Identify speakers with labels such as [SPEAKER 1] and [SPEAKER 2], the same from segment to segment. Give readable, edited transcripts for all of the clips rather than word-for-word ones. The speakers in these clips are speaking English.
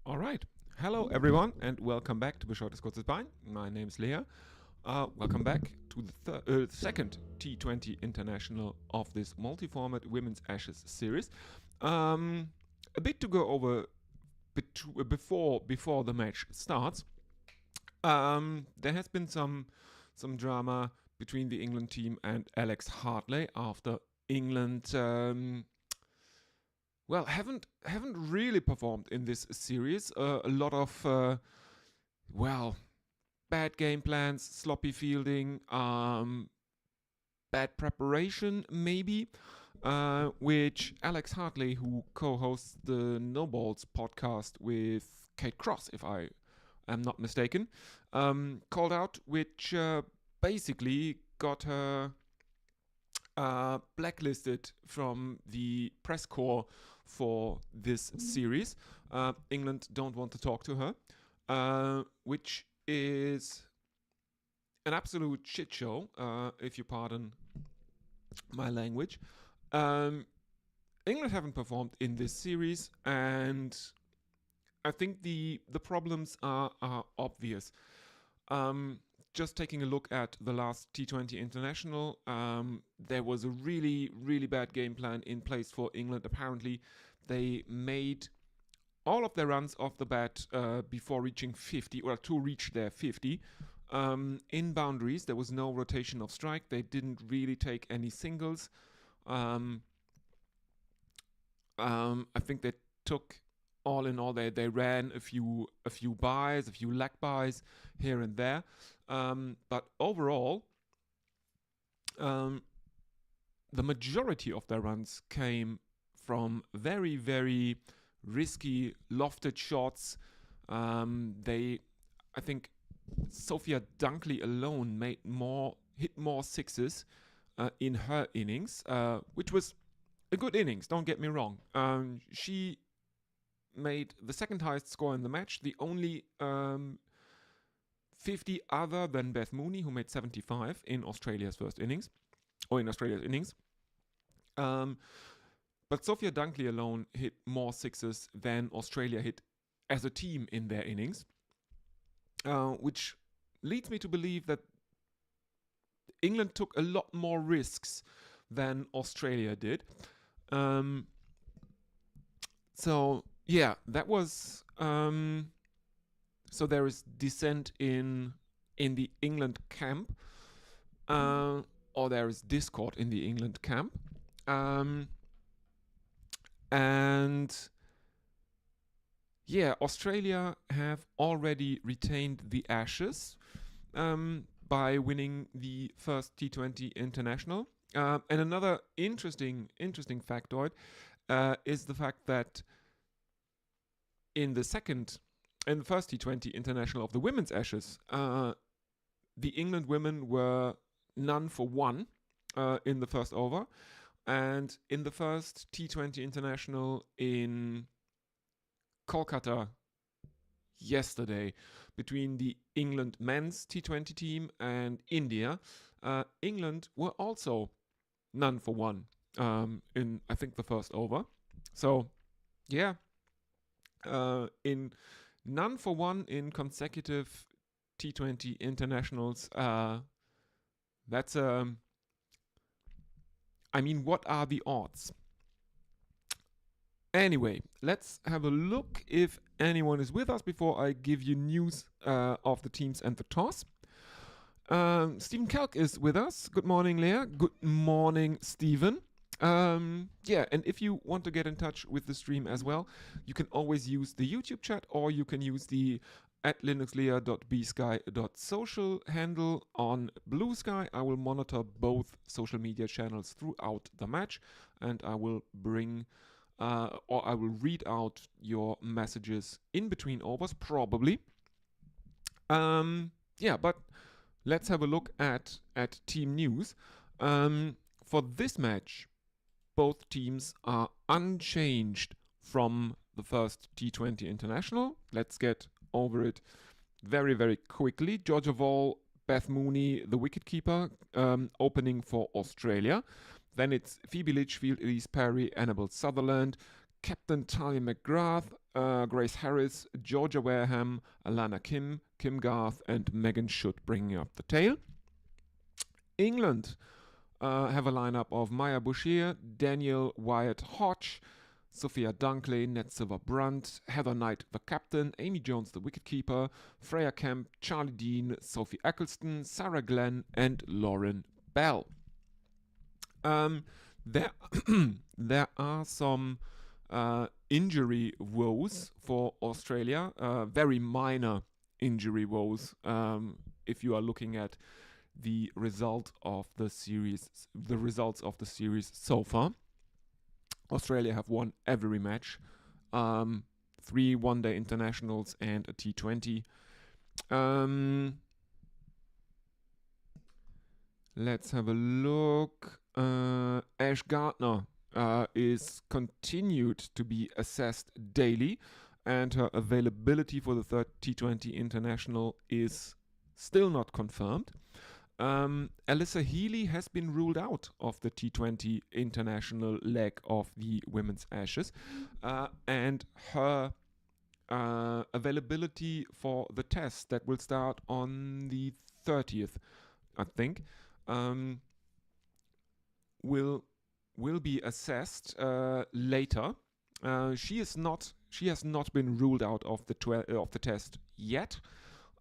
[SPEAKER 1] Alright, hello everyone and welcome back to Bescheuertes Kurzes Bein. My name's Lea. Welcome back to the second T20 International of this multi-format Women's Ashes series. A bit to go over before the match starts. There has been some drama between the England team and Alex Hartley after England haven't really performed in this series. A lot of bad game plans, sloppy fielding, bad preparation maybe, which Alex Hartley, who co-hosts the No Balls podcast with Kate Cross, if I am not mistaken, called out, which basically got her blacklisted from the press corps for this series. England don't want to talk to her, which is an absolute shit show, if you pardon my language. England haven't performed in this series, and I think the problems are obvious. Just taking a look at the last T20 International, there was a really, really bad game plan in place for England. Apparently, they made all of their runs off the bat before reaching 50, or to reach their 50. In boundaries, there was no rotation of strike. They didn't really take any singles. I think they took... All in all, they ran a few buys, a few leg buys here and there. But overall, the majority of their runs came from very, very risky lofted shots. I think Sophia Dunkley alone hit more sixes in her innings, which was a good innings, don't get me wrong. She made the second highest score in the match, the only 50 other than Beth Mooney, who made 75 in Australia's first innings, or in Australia's innings. But Sophia Dunkley alone hit more sixes than Australia hit as a team in their innings, which leads me to believe that England took a lot more risks than Australia did. That was... So there is dissent in the England camp, or there is discord in the England camp. Australia have already retained the Ashes by winning the first T20 International. And another interesting factoid is the fact that in the first T20 International of the Women's Ashes, the England women were none for one in the first over. And in the first T20 International in Kolkata yesterday, between the England men's T20 team and India, England were also none for one in, I think, the first over. So, yeah. In none for one in consecutive T20 internationals. What are the odds? Anyway, let's have a look if anyone is with us before I give you news of the teams and the toss. Stephen Kelk is with us. Good morning, Lea. Good morning, Stephen. And if you want to get in touch with the stream as well, you can always use the YouTube chat, or you can use the @linuxlea.bsky.social handle on Blue Sky. I will monitor both social media channels throughout the match, and I will I will read out your messages in between overs, probably. But let's have a look at team news. For this match, both teams are unchanged from the first T20 International. Let's get over it very, very quickly. Georgia Vall, Beth Mooney, the wicketkeeper, opening for Australia. Then it's Phoebe Litchfield, Elise Perry, Annabel Sutherland, captain Talia McGrath, Grace Harris, Georgia Wareham, Alana Kim, Kim Garth, and Megan Schutt bringing up the tail. England have a lineup of Maya Bouchier, Daniel Wyatt Hodge, Sophia Dunkley, Ned Silver-Brunt, Heather Knight the captain, Amy Jones the wicketkeeper, Freya Kemp, Charlie Dean, Sophie Eccleston, Sarah Glenn, and Lauren Bell. There, there are some injury woes for Australia, very minor injury woes if you are looking at the results of the series so far. Australia have won every match, 3 one-day internationals and a T20. Let's have a look. Ash Gardner is continued to be assessed daily, and her availability for the third T20 international is still not confirmed. Alyssa Healy has been ruled out of the T20 international leg of the Women's Ashes, and her availability for the test that will start on the 30th, I think, will be assessed later. She has not been ruled out of the test yet.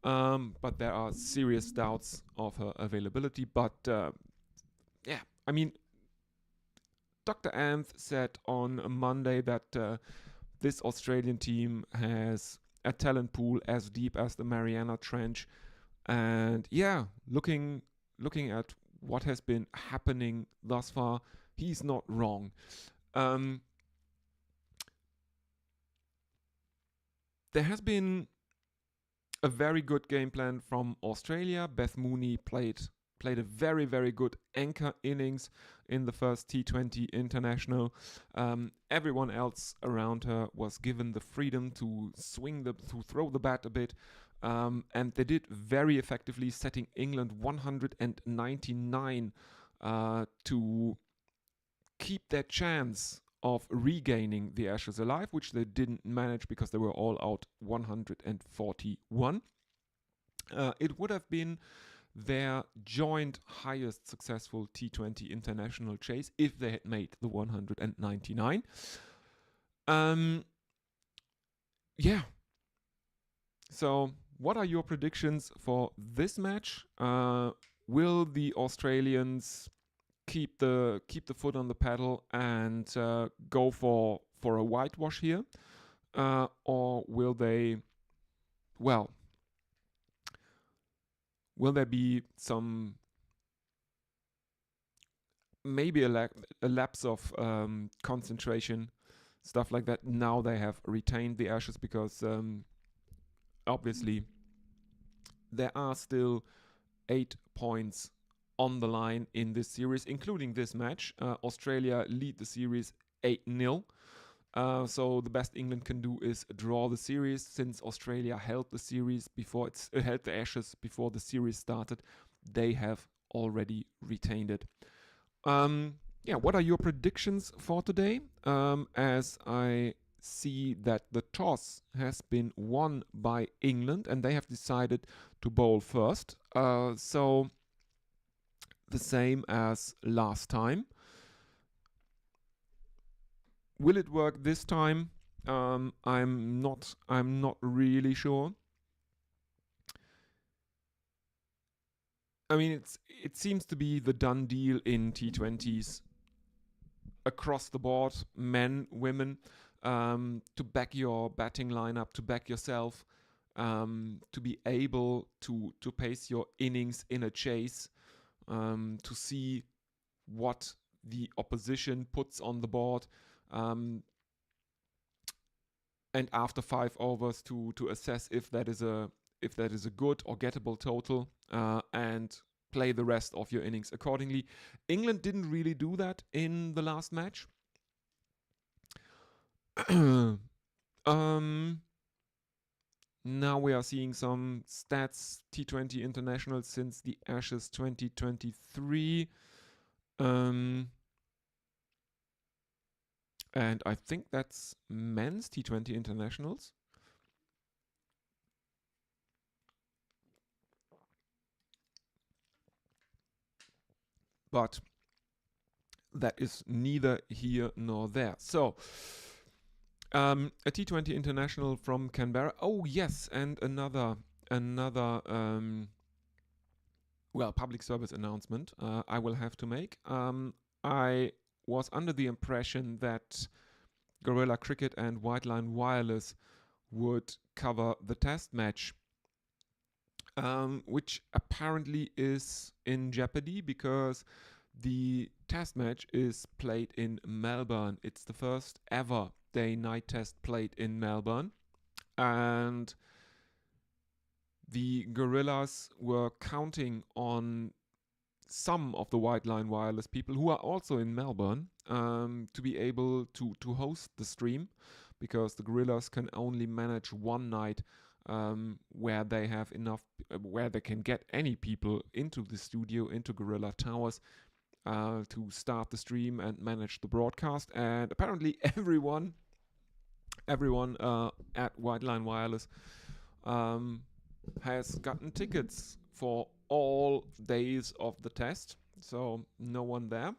[SPEAKER 1] But there are serious doubts of her availability. But yeah, I mean, Dr. Anth said on Monday that this Australian team has a talent pool as deep as the Mariana Trench, and yeah, looking at what has been happening thus far, he's not wrong. There has been a very good game plan from Australia. Beth Mooney played a very, very good anchor innings in the first T20 international. Everyone else around her was given the freedom to throw the bat a bit. And they did very effectively, setting England 199 to keep their chance of regaining the Ashes alive, which they didn't manage because they were all out 141. It would have been their joint highest successful T20 international chase if they had made the 199. Yeah. So, what are your predictions for this match? Will the Australians keep the foot on the pedal and go for a whitewash here, or will they? Well, will there be some maybe a lapse of concentration, stuff like that? Now they have retained the Ashes because obviously there are still 8 points on the line in this series, including this match. Australia lead the series 8-0. So the best England can do is draw the series, since Australia held the series before held the Ashes before the series started. They have already retained it. Yeah, what are your predictions for today? As I see that the toss has been won by England and they have decided to bowl first. So the same as last time. Will it work this time? I'm not really sure. I mean, it seems to be the done deal in T20s across the board, men, women, to back your batting lineup, to back yourself, to be able to pace your innings in a chase, to see what the opposition puts on the board, and after 5 overs to assess if that is a good or gettable total, and play the rest of your innings accordingly. England didn't really do that in the last match. Now we are seeing some stats. T20 international since the Ashes 2023. And I think that's men's T20 internationals. But that is neither here nor there. So, a T20 international from Canberra. Oh yes, and another public service announcement I will have to make. I was under the impression that Guerrilla Cricket and White Line Wireless would cover the test match, which apparently is in jeopardy because the test match is played in Melbourne. It's the first ever day-night test played in Melbourne. And the Gorillas were counting on some of the White Line Wireless people who are also in Melbourne to be able to host the stream, because the Gorillas can only manage one night where they have enough, where they can get any people into the studio, into Gorilla Towers, to start the stream and manage the broadcast. And apparently everyone at White Line Wireless has gotten tickets for all days of the test, so no one there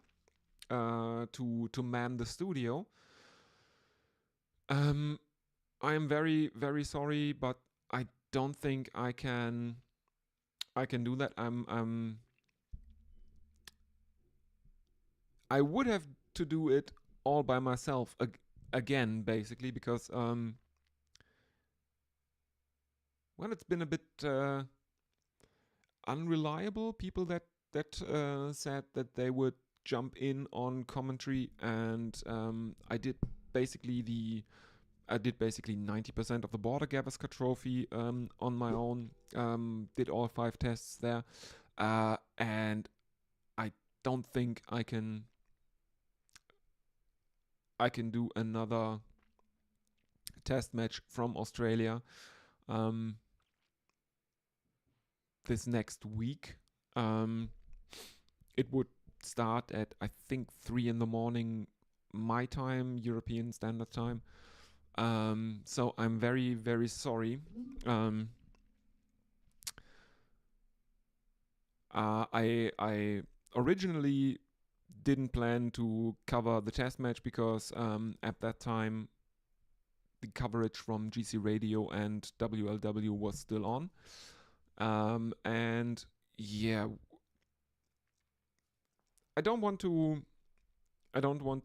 [SPEAKER 1] to man the studio. I am very, very sorry, but I don't think I can do that. I would have to do it all by myself again, basically, because it's been a bit unreliable. People that said that they would jump in on commentary, and I did basically 90% of the Border Gavaskar Trophy on my own. Did all 5 tests there, and I don't think I can do another test match from Australia this next week. It would start at, I think, 3 in the morning my time, European Standard Time. So I'm very, very sorry. I originally didn't plan to cover the test match because at that time the coverage from GC Radio and WLW was still on. And yeah, I don't want to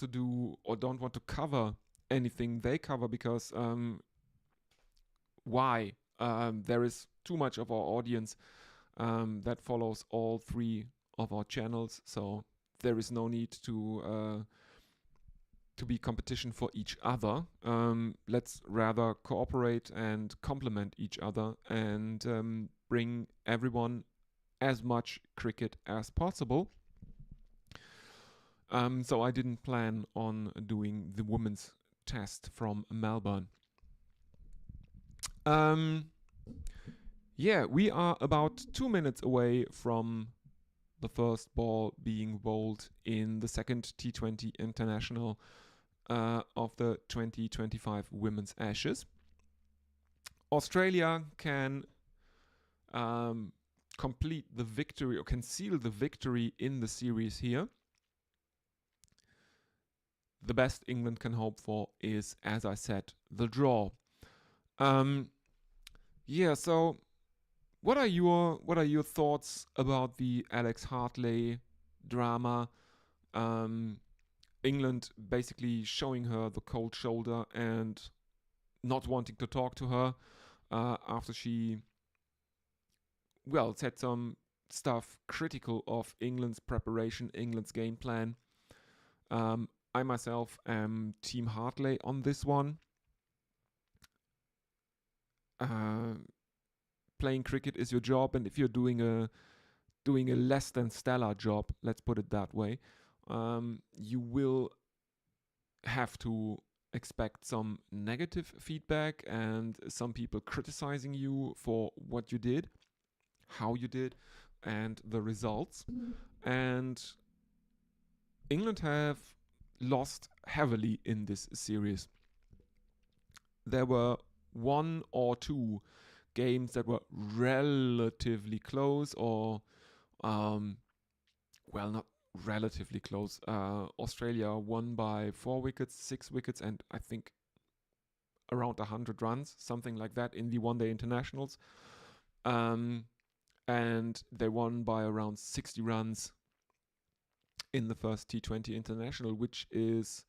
[SPEAKER 1] do, or don't want to cover anything they cover, because why? There is too much of our audience that follows all 3 of our channels, so there is no need to be competition for each other. Let's rather cooperate and complement each other, and bring everyone as much cricket as possible. So I didn't plan on doing the women's test from Melbourne. Yeah, we are about 2 minutes away from the first ball being bowled in the second T20 International of the 2025 Women's Ashes. Australia can complete the victory, or can seal the victory in the series here. The best England can hope for is, as I said, the draw. Yeah, so what are your thoughts about the Alex Hartley drama? England basically showing her the cold shoulder and not wanting to talk to her after she, said some stuff critical of England's preparation, England's game plan. I myself am Team Hartley on this one. Playing cricket is your job, and if you're doing a less than stellar job, let's put it that way, you will have to expect some negative feedback and some people criticizing you for what you did, how you did, and the results. And England have lost heavily in this series. There were one or two games that were relatively close, or not relatively close. Australia won by 4 wickets, 6 wickets, and I think around 100 runs, something like that, in the one-day internationals. And they won by around 60 runs in the first T20 international, which is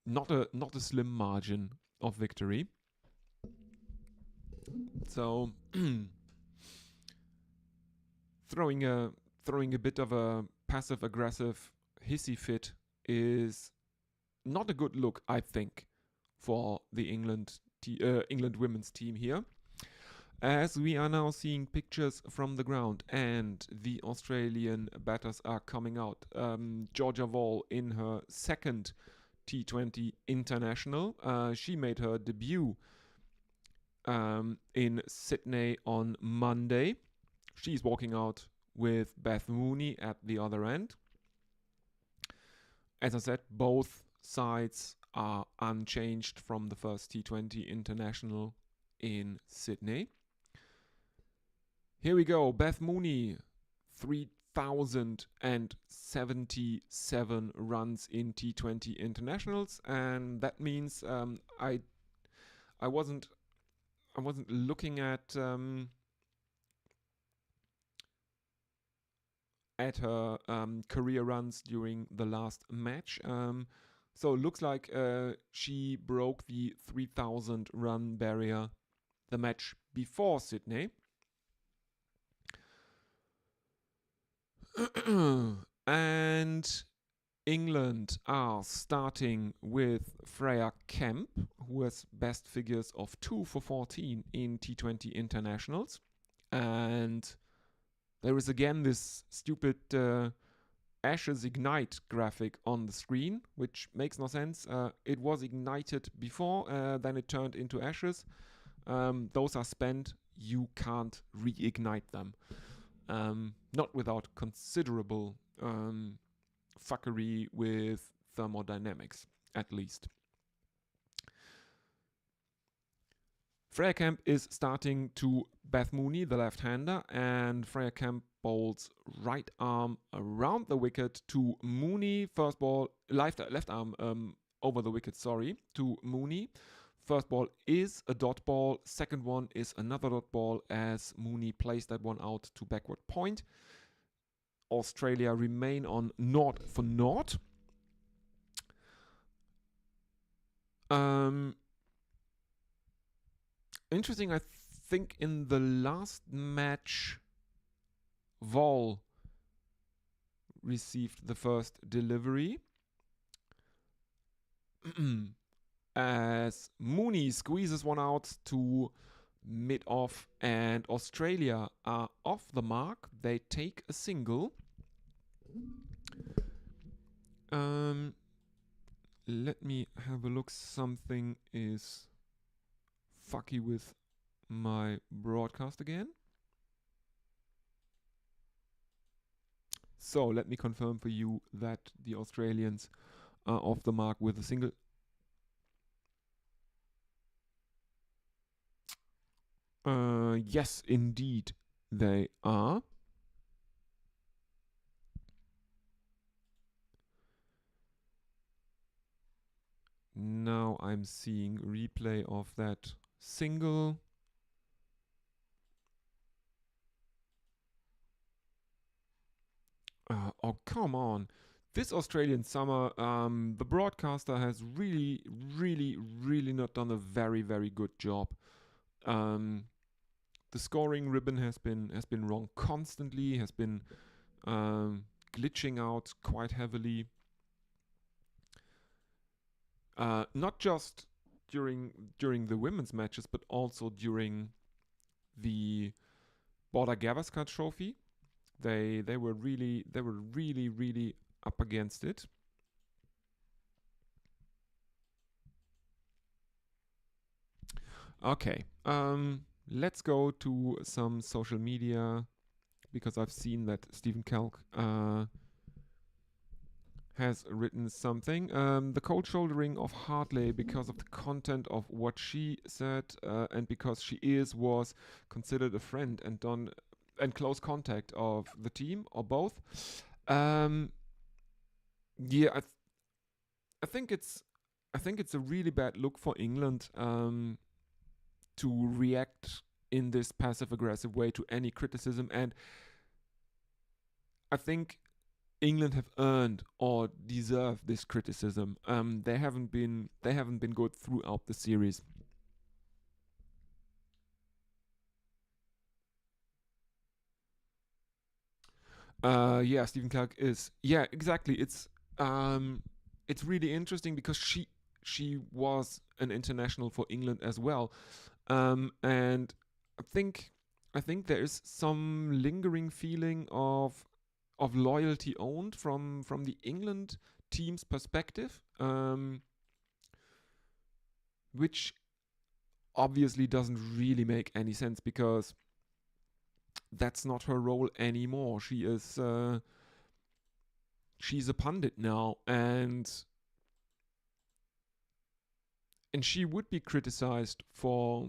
[SPEAKER 1] not a slim margin of victory. So throwing a bit of a passive aggressive hissy fit is not a good look, I think, for the England women's team here. As we are now seeing pictures from the ground and the Australian batters are coming out. Georgia Wall in her second T20 international. She made her debut in Sydney on Monday. She's walking out with Beth Mooney at the other end. As I said, both sides are unchanged from the first T20 international in Sydney. Here we go. Beth Mooney, 3,077 runs in T20 internationals, and that means I wasn't looking at her career runs during the last match. So it looks like she broke the 3,000 run barrier the match before Sydney. And England are starting with Freya Kemp, who has best figures of 2 for 14 in T20 internationals. And there is again this stupid Ashes Ignite graphic on the screen, which makes no sense. It was ignited before, then it turned into ashes. Those are spent. You can't reignite them. Not without considerable fuckery with thermodynamics, at least. Freya Kemp is starting to Beth Mooney, the left-hander, and Freya Kemp bowls right arm around the wicket to Mooney. First ball, left arm over the wicket, to Mooney. First ball is a dot ball. Second one is another dot ball as Mooney plays that one out to backward point. Australia remain on 0 for 0. Interesting, I think in the last match, Wall received the first delivery. As Mooney squeezes one out to mid-off and Australia are off the mark. They take a single. Let me have a look. Something is fucky with my broadcast again. So let me confirm for you that the Australians are off the mark with a single. Yes, indeed, they are. Now I'm seeing replay of that single. Oh, come on. This Australian summer, the broadcaster has really not done a very, very good job. The scoring ribbon has been wrong constantly, has been glitching out quite heavily. Not just during the women's matches, but also during the Border Gavaskar Trophy. They were really up against it. Okay, let's go to some social media, because I've seen that Stephen Kelk has written something. The cold shouldering of Hartley because of the content of what she said, and because she was considered a friend and done and close contact of the team or both. Um, yeah, I think it's I think it's a really bad look for England to react in this passive aggressive way to any criticism, and I think England have earned or deserve this criticism. They haven't been good throughout the series. Yeah, Stephen Clark is. Yeah, exactly. It's really interesting because she was an international for England as well, and I think I think there is some lingering feeling of loyalty owned from the England team's perspective, which obviously doesn't really make any sense because that's not her role anymore. She's a pundit now, and she would be criticized for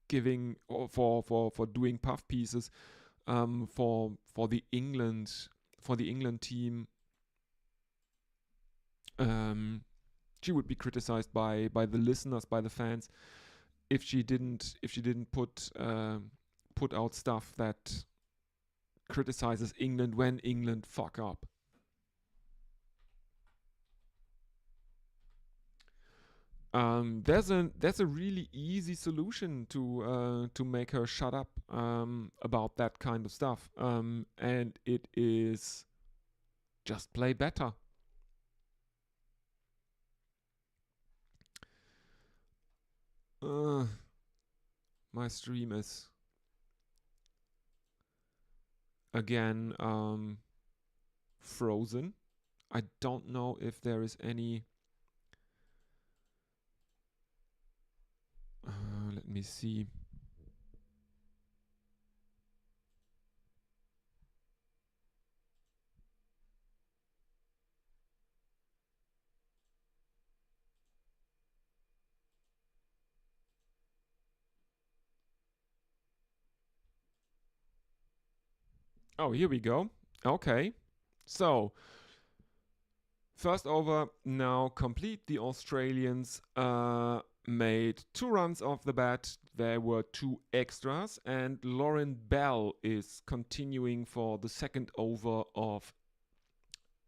[SPEAKER 1] giving or for doing puff pieces for the England team. Um, she would be criticized by the listeners, by the fans, if she didn't put out stuff that criticizes England when England fuck up. There's a really easy solution to make her shut up about that kind of stuff, and it is just play better. Uh, my stream is again frozen. I don't know if there is any. Let me see. Oh, here we go. Okay. So, first over now complete. The Australians made 2 runs off the bat. There were 2 extras, and Lauren Bell is continuing for the second over of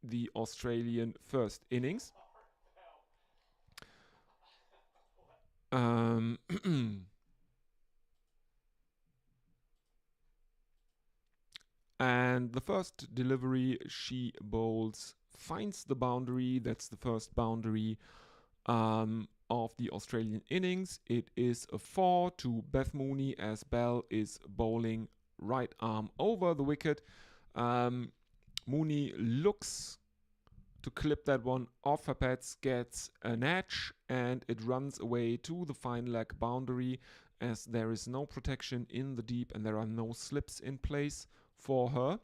[SPEAKER 1] the Australian first innings. Um, and the first delivery she bowls finds the boundary. That's the first boundary of the Australian innings. It is a 4 to Beth Mooney as Bell is bowling right arm over the wicket. Mooney looks to clip that one off her pads, gets an edge, and it runs away to the fine leg boundary as there is no protection in the deep and there are no slips in place for her.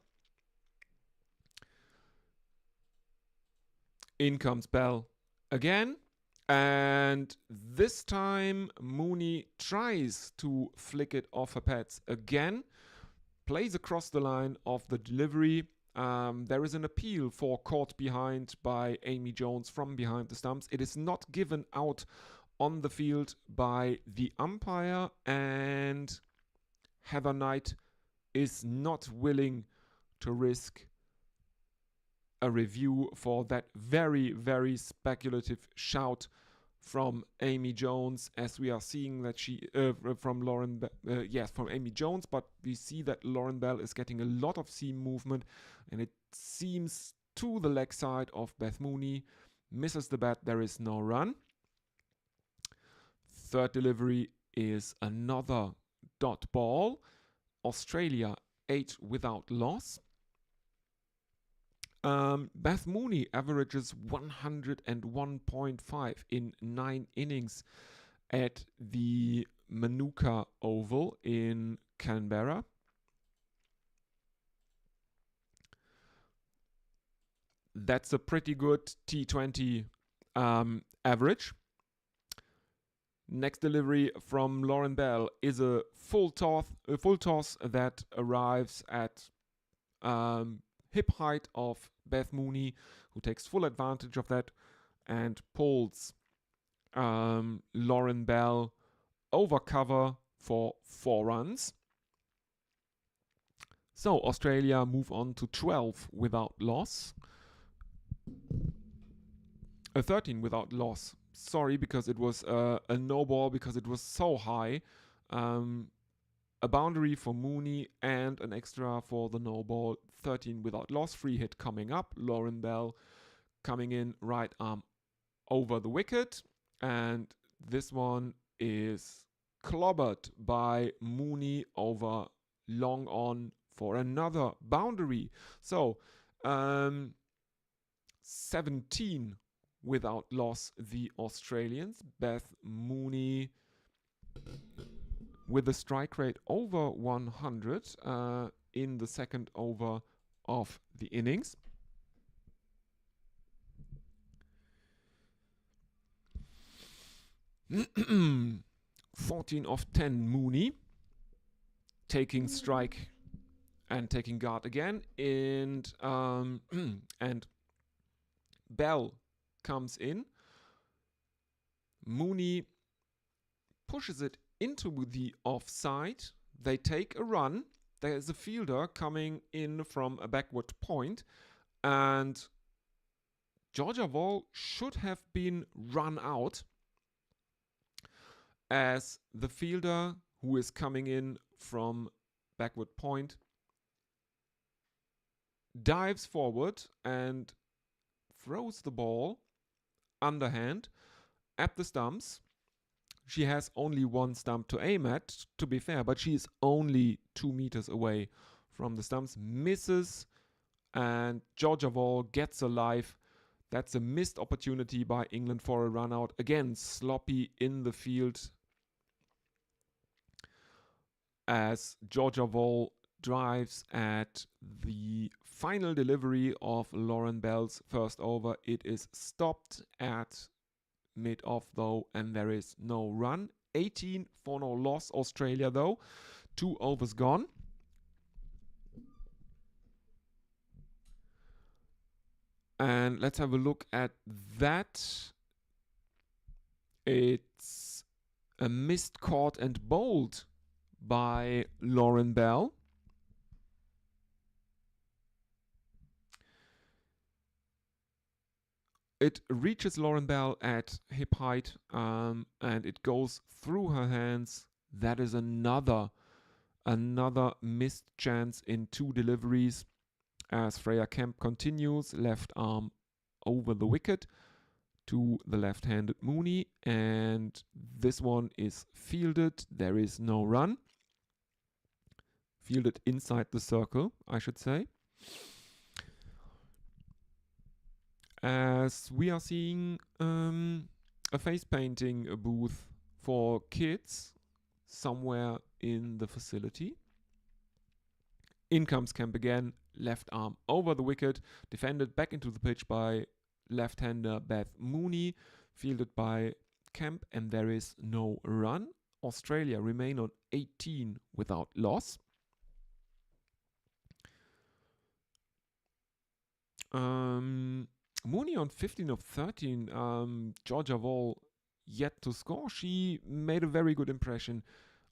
[SPEAKER 1] In comes Bell again. And this time, Mooney tries to flick it off her pads again, plays across the line of the delivery. There is an appeal for caught behind by Amy Jones from behind the stumps. It is not given out on the field by the umpire, and Heather Knight is not willing to risk a review for that very, very speculative shout from Amy Jones, as we are seeing that she from from Amy Jones, but we see that Lauren Bell is getting a lot of seam movement, and it seems to the leg side of Beth Mooney, misses the bat. There is no run. Third delivery is another dot ball. Australia 8 without loss. Beth Mooney averages 101.5 in 9 innings at the Manuka Oval in Canberra. That's a pretty good T20 average. Next delivery from Lauren Bell is a full toss that arrives at hip height of Beth Mooney, who takes full advantage of that and pulls Lauren Bell over cover for 4 runs. So Australia move on to 12 without loss. 13 without loss. Sorry, because it was a no ball because it was so high. A boundary for Mooney and an extra for the no ball. 13 without loss. Free hit coming up. Lauren Bell coming in, right arm over the wicket. And this one is clobbered by Mooney over long on for another boundary. So 17 without loss, the Australians. Beth Mooney with a strike rate over 100 in the second over of the innings. (14 of 10 Mooney taking strike and taking guard again, and Bell comes in. Mooney pushes it into the offside. They take a run. There is a fielder coming in from a backward point, and Georgia Wall should have been run out, as the fielder who is coming in from backward point dives forward and throws the ball underhand at the stumps. She has only one stump to aim at, to be fair, but she is only 2 meters away from the stumps, misses, and Georgia Wall gets alive. That's a missed opportunity by England for a run out. Again, sloppy in the field as Georgia Wall drives at the final delivery of Lauren Bell's first over. It is stopped at mid-off though, and there is no run. 18 for no loss, Australia though. 2 overs gone. And let's have a look at that. It's a missed, caught and bowled by Lauren Bell. It reaches Lauren Bell at hip height, and it goes through her hands. That is another missed chance in 2 deliveries as Freya Kemp continues. Left arm over the wicket to the left-handed Mooney, and this one is fielded. There is no run. Fielded inside the circle, I should say. As we are seeing a face painting booth for kids somewhere in the facility. In comes Kemp again, left arm over the wicket, defended back into the pitch by left-hander Beth Mooney, fielded by Kemp, and there is no run. Australia remain on 18 without loss. Mooney on 15 of 13. Georgia Wall yet to score. She made a very good impression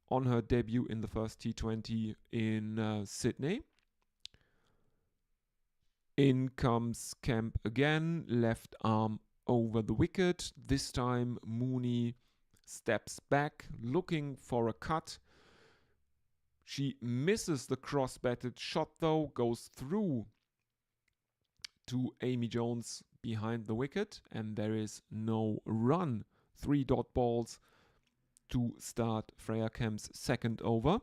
[SPEAKER 1] on her debut in the first T20 in Sydney. In comes Kemp again, left arm over the wicket. This time Mooney steps back, looking for a cut. She misses the cross-batted shot though, goes through to Amy Jones behind the wicket, and there is no run. 3 dot balls to start Freya Kemp's second over.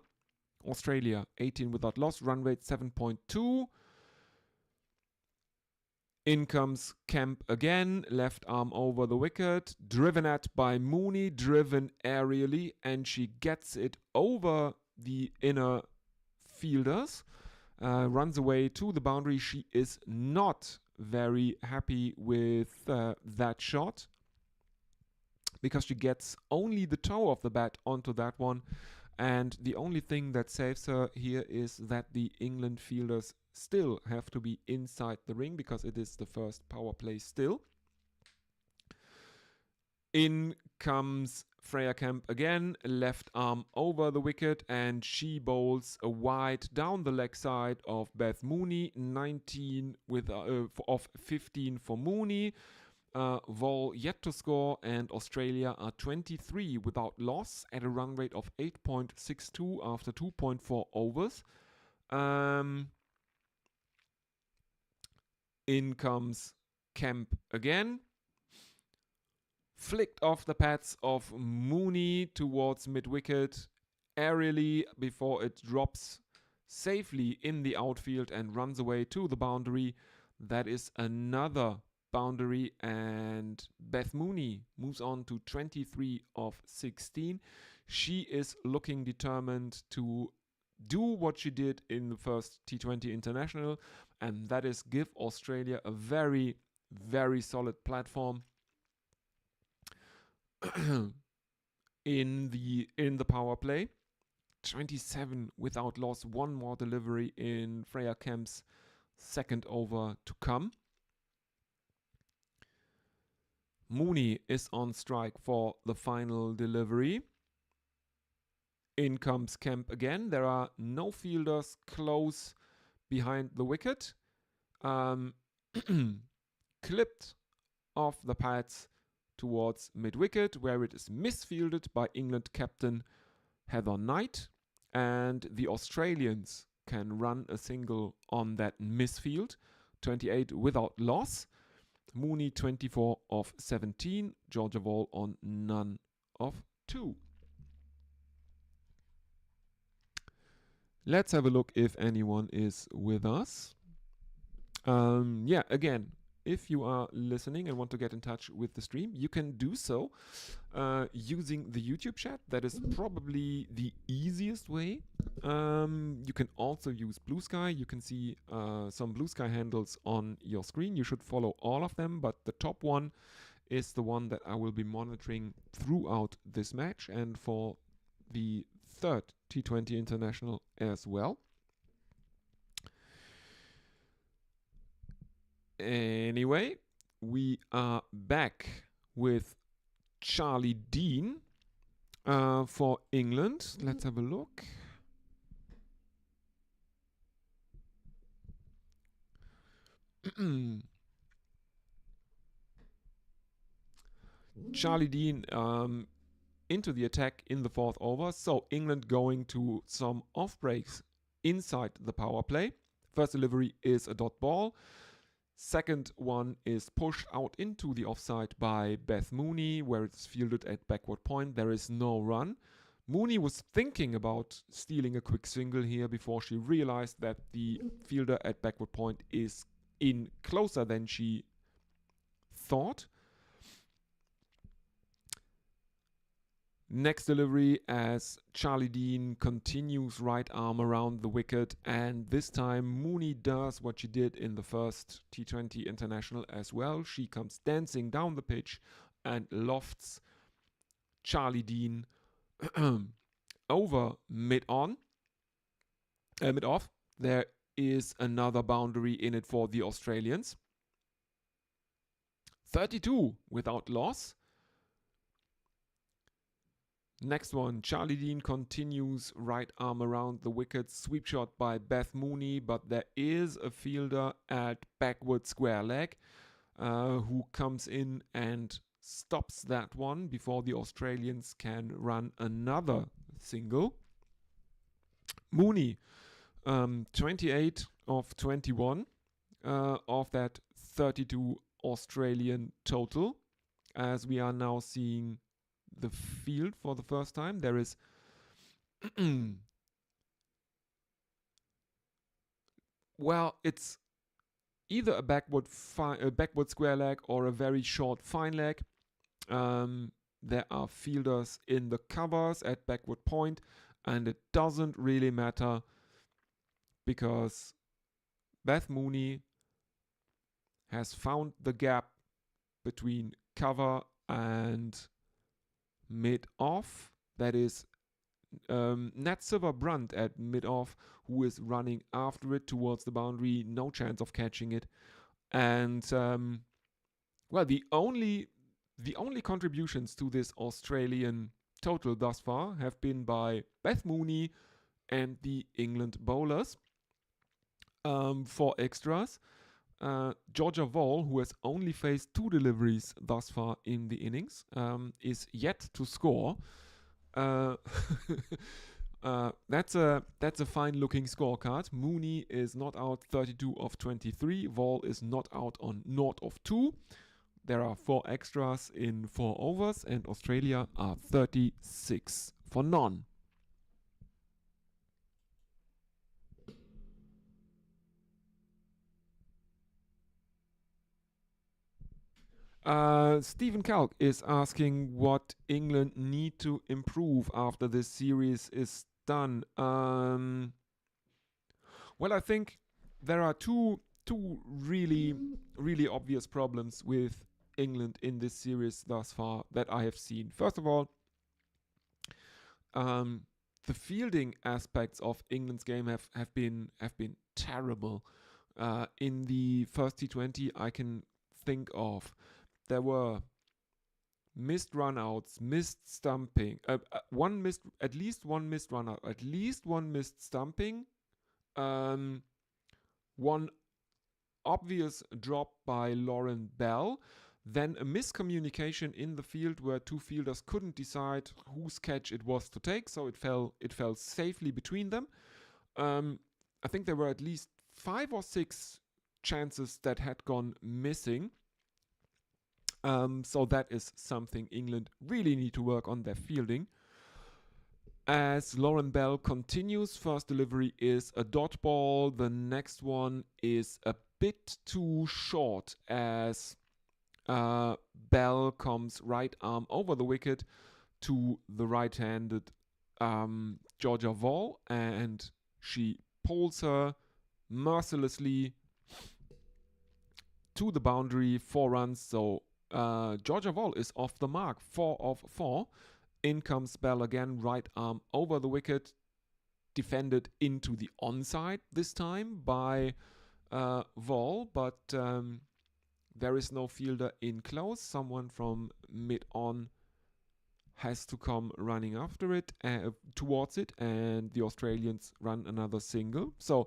[SPEAKER 1] Australia 18 without loss, run rate 7.2. In comes Kemp again, left arm over the wicket, driven at by Mooney, driven aerially, and she gets it over the inner fielders, runs away to the boundary. She is not very happy with that shot, because she gets only the toe of the bat onto that one. And the only thing that saves her here is that the England fielders still have to be inside the ring, because it is the first power play still. In comes Freya Kemp again, left arm over the wicket, and she bowls a wide down the leg side of Beth Mooney, 19 with of 15 for Mooney. Vol yet to score, and Australia are 23 without loss at a run rate of 8.62 after 2.4 overs. In comes Kemp again. Flicked off the pads of Mooney towards mid-wicket aerially before it drops safely in the outfield and runs away to the boundary. That is another boundary, and Beth Mooney moves on to 23 of 16. She is looking determined to do what she did in the first T20 International, and that is give Australia a very, very solid platform in the power play. 27 without loss, one more delivery in Freya Kemp's second over to come. Mooney is on strike for the final delivery. In comes Kemp again. There are no fielders close behind the wicket. Clipped off the pads towards mid-wicket, where it is misfielded by England captain Heather Knight, and the Australians can run a single on that misfield. 28 without loss. Mooney 24 of 17. Georgia Wall on none of 2. Let's have a look if anyone is with us. Again, if you are listening and want to get in touch with the stream, you can do so using the YouTube chat. That is probably the easiest way. You can also use Blue Sky. You can see some Blue Sky handles on your screen. You should follow all of them, but the top one is the one that I will be monitoring throughout this match and for the third T20 International as well. Anyway, we are back with Charlie Dean for England. Let's have a look. Charlie Dean into the attack in the fourth over. So England going to some off breaks inside the power play. First delivery is a dot ball. Second one is pushed out into the offside by Beth Mooney, where it's fielded at backward point. There is no run. Mooney was thinking about stealing a quick single here before she realized that the fielder at backward point is in closer than she thought. Next delivery as Charlie Dean continues right arm around the wicket, and this time Mooney does what she did in the first T20 International as well. She comes dancing down the pitch and lofts Charlie Dean over mid-off. There is another boundary in it for the Australians. 32 without loss. Next one, Charlie Dean continues right arm around the wicket, sweep shot by Beth Mooney, but there is a fielder at backward square leg who comes in and stops that one before the Australians can run another single. Mooney, 28 of 21 of that 32 Australian total, as we are now seeing the field for the first time. There is well, it's either a backward square leg or a very short fine leg. There are fielders in the covers at backward point, and it doesn't really matter because Beth Mooney has found the gap between cover and mid-off. That is Nat Silver-Brunt at mid-off, who is running after it towards the boundary. No chance of catching it. And well, the only contributions to this Australian total thus far have been by Beth Mooney and the England bowlers. For extras, Georgia Wall, who has only faced 2 deliveries thus far in the innings, is yet to score. That's a fine looking scorecard. Mooney is not out 32 of 23. Wall is not out on 0 of 2. There are 4 extras in 4 overs, and Australia are 36 for none. Stephen Kalk is asking what England need to improve after this series is done. Well, I think there are two really obvious problems with England in this series thus far that I have seen. First of all, the fielding aspects of England's game have been terrible. In the first T20 I can think of, there were missed runouts, missed stumping, at least one missed runout, at least one missed stumping, one obvious drop by Lauren Bell, then a miscommunication in the field where 2 fielders couldn't decide whose catch it was to take, so it fell safely between them. I think there were at least 5 or 6 chances that had gone missing. So that is something England really need to work on, their fielding. As Lauren Bell continues, first delivery is a dot ball. The next one is a bit too short as Bell comes right arm over the wicket to the right-handed Georgia Wall, and she pulls her mercilessly to the boundary, 4 runs. So Georgia Wall is off the mark, 4 of 4. In comes Bell again, right arm over the wicket, defended into the onside this time by Wall, but there is no fielder in close. Someone from mid-on has to come running after it, towards it, and the Australians run another single. So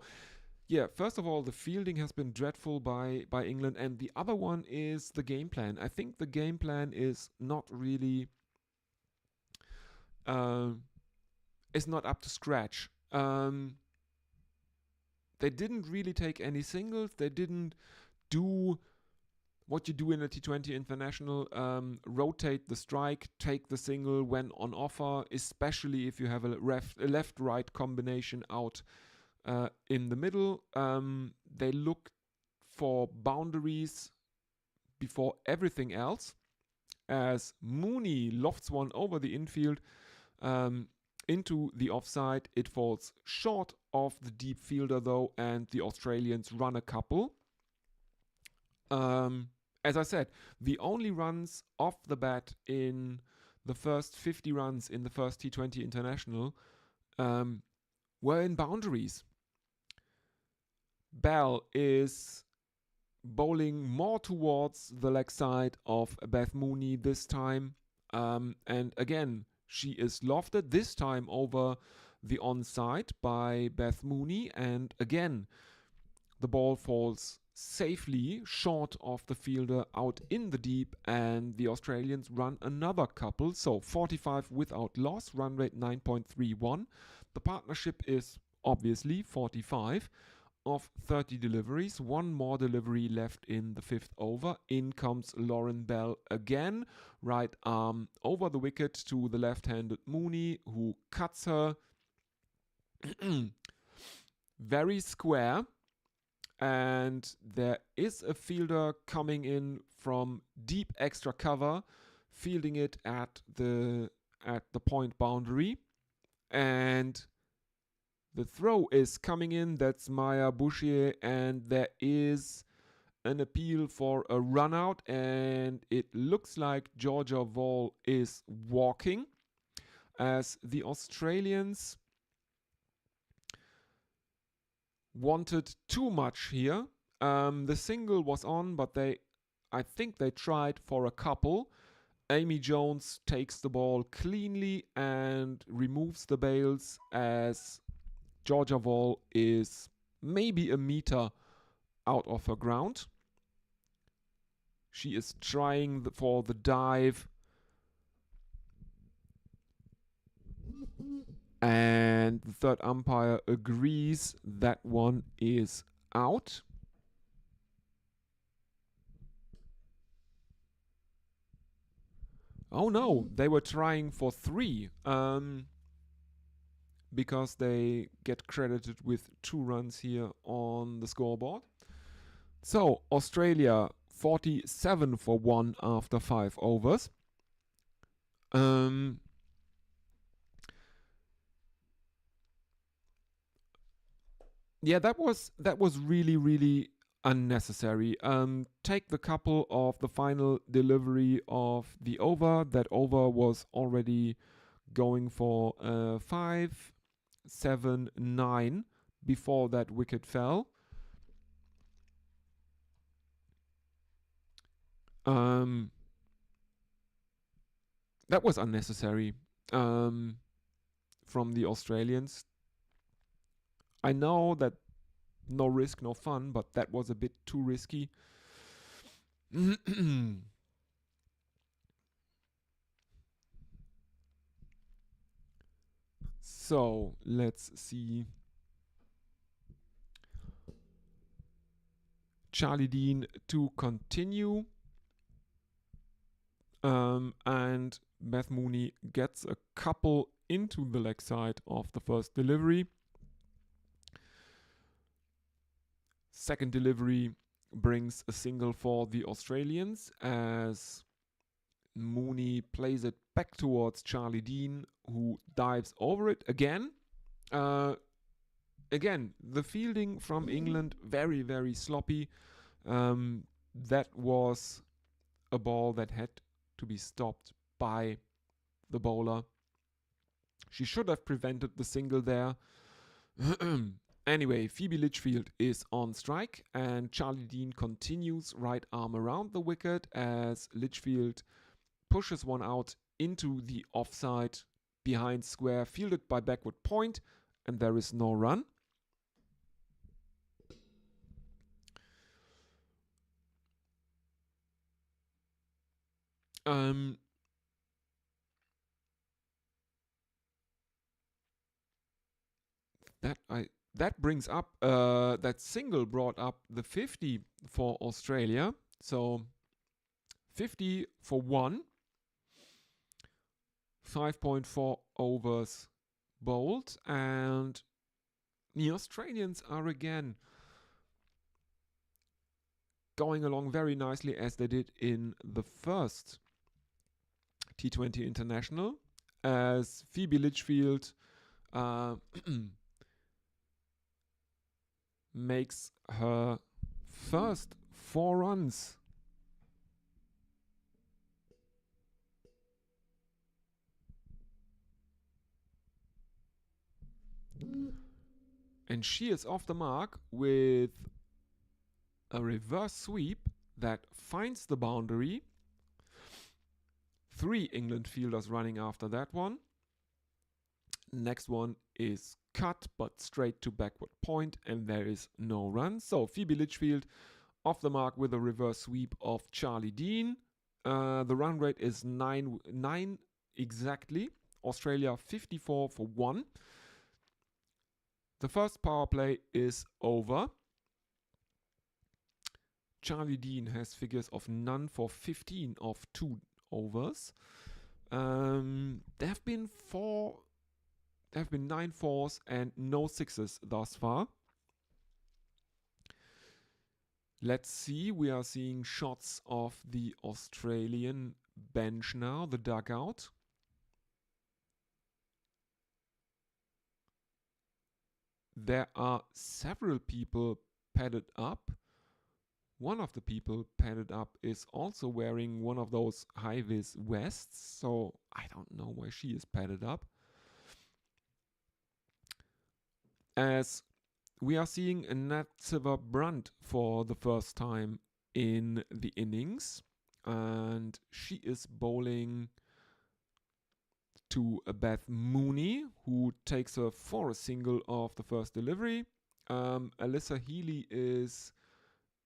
[SPEAKER 1] yeah, first of all, the fielding has been dreadful by England, and the other one is the game plan. I think the game plan is not really is not up to scratch. They didn't really take any singles. They didn't do what you do in a T20 international, rotate the strike, take the single when on offer, especially if you have a left-right combination out in the middle. They look for boundaries before everything else, as Mooney lofts one over the infield into the offside. It falls short of the deep fielder though, and the Australians run a couple. As I said, the only runs off the bat in the first 50 runs in the first T20 international were in boundaries. Bell is bowling more towards the leg side of Beth Mooney this time, and again she is lofted, this time over the onside by Beth Mooney, and again the ball falls safely short of the fielder out in the deep, and the Australians run another couple. So 45 without loss, run rate 9.31. The partnership is obviously 45 of 30 deliveries. One more delivery left in the 5th over. In comes Lauren Bell again, right arm over the wicket to the left-handed Mooney, who cuts her very square, and there is a fielder coming in from deep extra cover, fielding it at the point boundary, and the throw is coming in. That's Maya Bouchier, and there is an appeal for a run out, and it looks like Georgia Wall is walking, as the Australians wanted too much here. The single was on, but I think they tried for a couple. Amy Jones takes the ball cleanly and removes the bails, as Georgia Wall is maybe a meter out of her ground. She is trying for the dive, and the third umpire agrees that one is out. Oh no, they were trying for 3, because they get credited with 2 runs here on the scoreboard. So Australia 47 for 1 after 5 overs. Yeah, that was really unnecessary. Take the couple of the final delivery of the over. That over was already going for 5, 7, 9 before that wicket fell. That was unnecessary from the Australians. I know that no risk, no fun, but that was a bit too risky. So let's see. Charlie Dean to continue. And Beth Mooney gets a couple into the leg side of the first delivery. Second delivery brings a single for the Australians, as Mooney plays it back towards Charlie Dean, who dives over it again. Again, the fielding from England, very, very sloppy. That was a ball that had to be stopped by the bowler. She should have prevented the single there. Anyway, Phoebe Litchfield is on strike, and Charlie Dean continues right arm around the wicket as Litchfield pushes one out into the offside behind square, fielded by backward point, and there is no run. That brings up that single brought up the 50 for Australia. So 50 for 1, 5.4 overs bowled, and the Australians are again going along very nicely, as they did in the first T20 International, as Phoebe Litchfield makes her first 4 runs. And she is off the mark with a reverse sweep that finds the boundary. 3 England fielders running after that one. Next one is cut, but straight to backward point, and there is no run. So Phoebe Litchfield off the mark with a reverse sweep of Charlie Dean. The run rate is 9 exactly. Australia 54 for 1. The first power play is over. Charlie Dean has figures of none for 15 of 2 overs. There have been 9 fours and no 6s thus far. Let's see, we are seeing shots of the Australian bench now, the dugout. There are several people padded up. one of the people padded up is also wearing one of those high-vis vests, so I don't know why she is padded up. As we are seeing a Nat Silver-Brunt for the first time in the innings, and she is bowling to Beth Mooney, who takes her for a single of the first delivery. Alyssa Healy is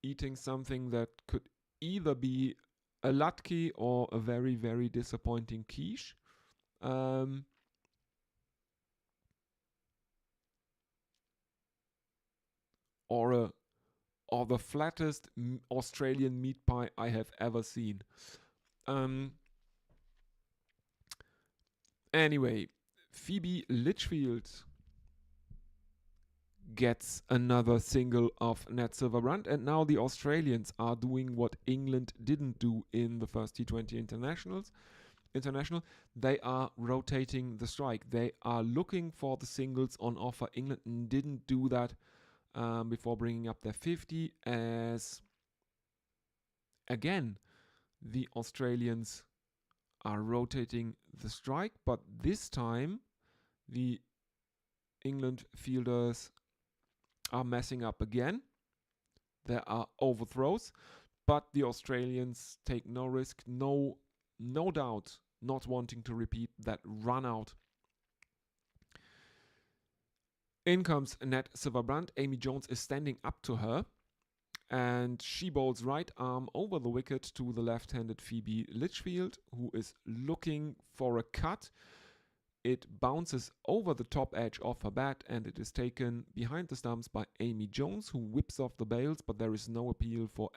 [SPEAKER 1] eating something that could either be a latke or a very, very disappointing quiche. Or the flattest Australian meat pie I have ever seen. Anyway, Phoebe Litchfield gets another single of Nat Silver-Brunt, and now the Australians are doing what England didn't do in the first T20 international. They are rotating the strike. They are looking for the singles on offer. England didn't do that before bringing up their 50, as again the Australians are rotating the strike, but this time the England fielders are messing up again. There are overthrows, but the Australians take no risk, no doubt, not wanting to repeat that run out. In comes Nat Silver-Brunt. Amy Jones is standing up to her, and she bowls right arm over the wicket to the left-handed Phoebe Litchfield, who is looking for a cut. It bounces over the top edge of her bat, and it is taken behind the stumps by Amy Jones, who whips off the bails, but there is no appeal for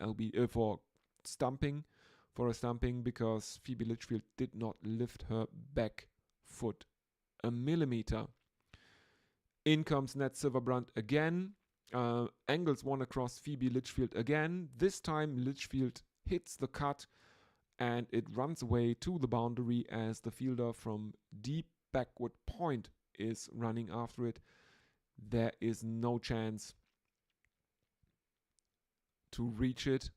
[SPEAKER 1] stumping, because Phoebe Litchfield did not lift her back foot a millimeter. In comes Nat Silver-Brunt again. Angles one across Phoebe Litchfield again. This time Litchfield hits the cut, and it runs away to the boundary as the fielder from deep backward point is running after it. There is no chance to reach it,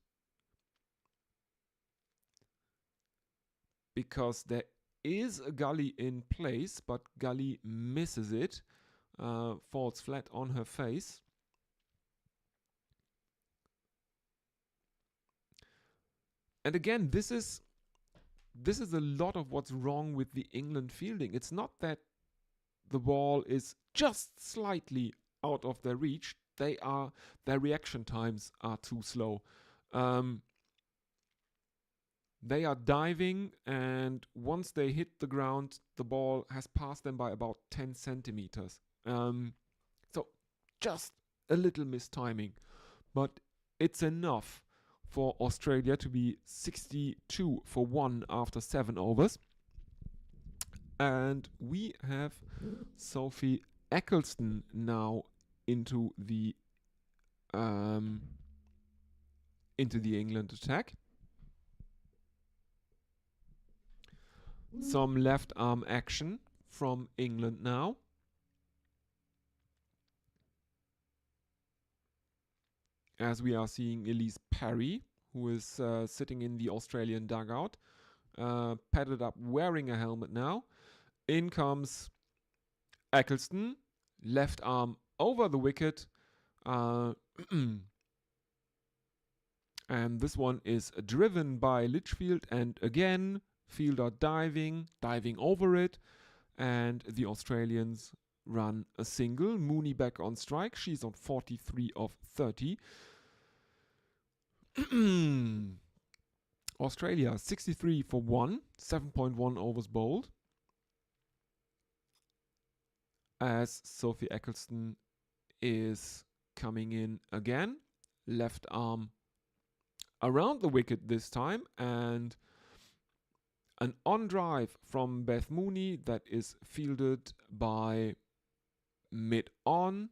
[SPEAKER 1] because there is a gully in place, but Gully misses it, falls flat on her face. And again, this is a lot of what's wrong with the England fielding. It's not that the ball is just slightly out of their reach. Their reaction times are too slow. They are diving, and once they hit the ground, the ball has passed them by about 10 centimeters. So just a little mistiming, but it's enough for Australia to be 62 for 1 after 7 overs. And we have Sophie Eccleston now into the England attack. Some left arm action from England now. As we are seeing Elise Parry, who is sitting in the Australian dugout, padded up, wearing a helmet now. In comes Eccleston, left arm over the wicket. And this one is driven by Litchfield, and again, fielder diving over it, and the Australians run a single. Mooney back on strike. She's on 43 of 30. Australia 63 for 1, 7.1 overs bowled, as Sophie Eccleston is coming in again, left arm around the wicket this time, and an on drive from Beth Mooney that is fielded by long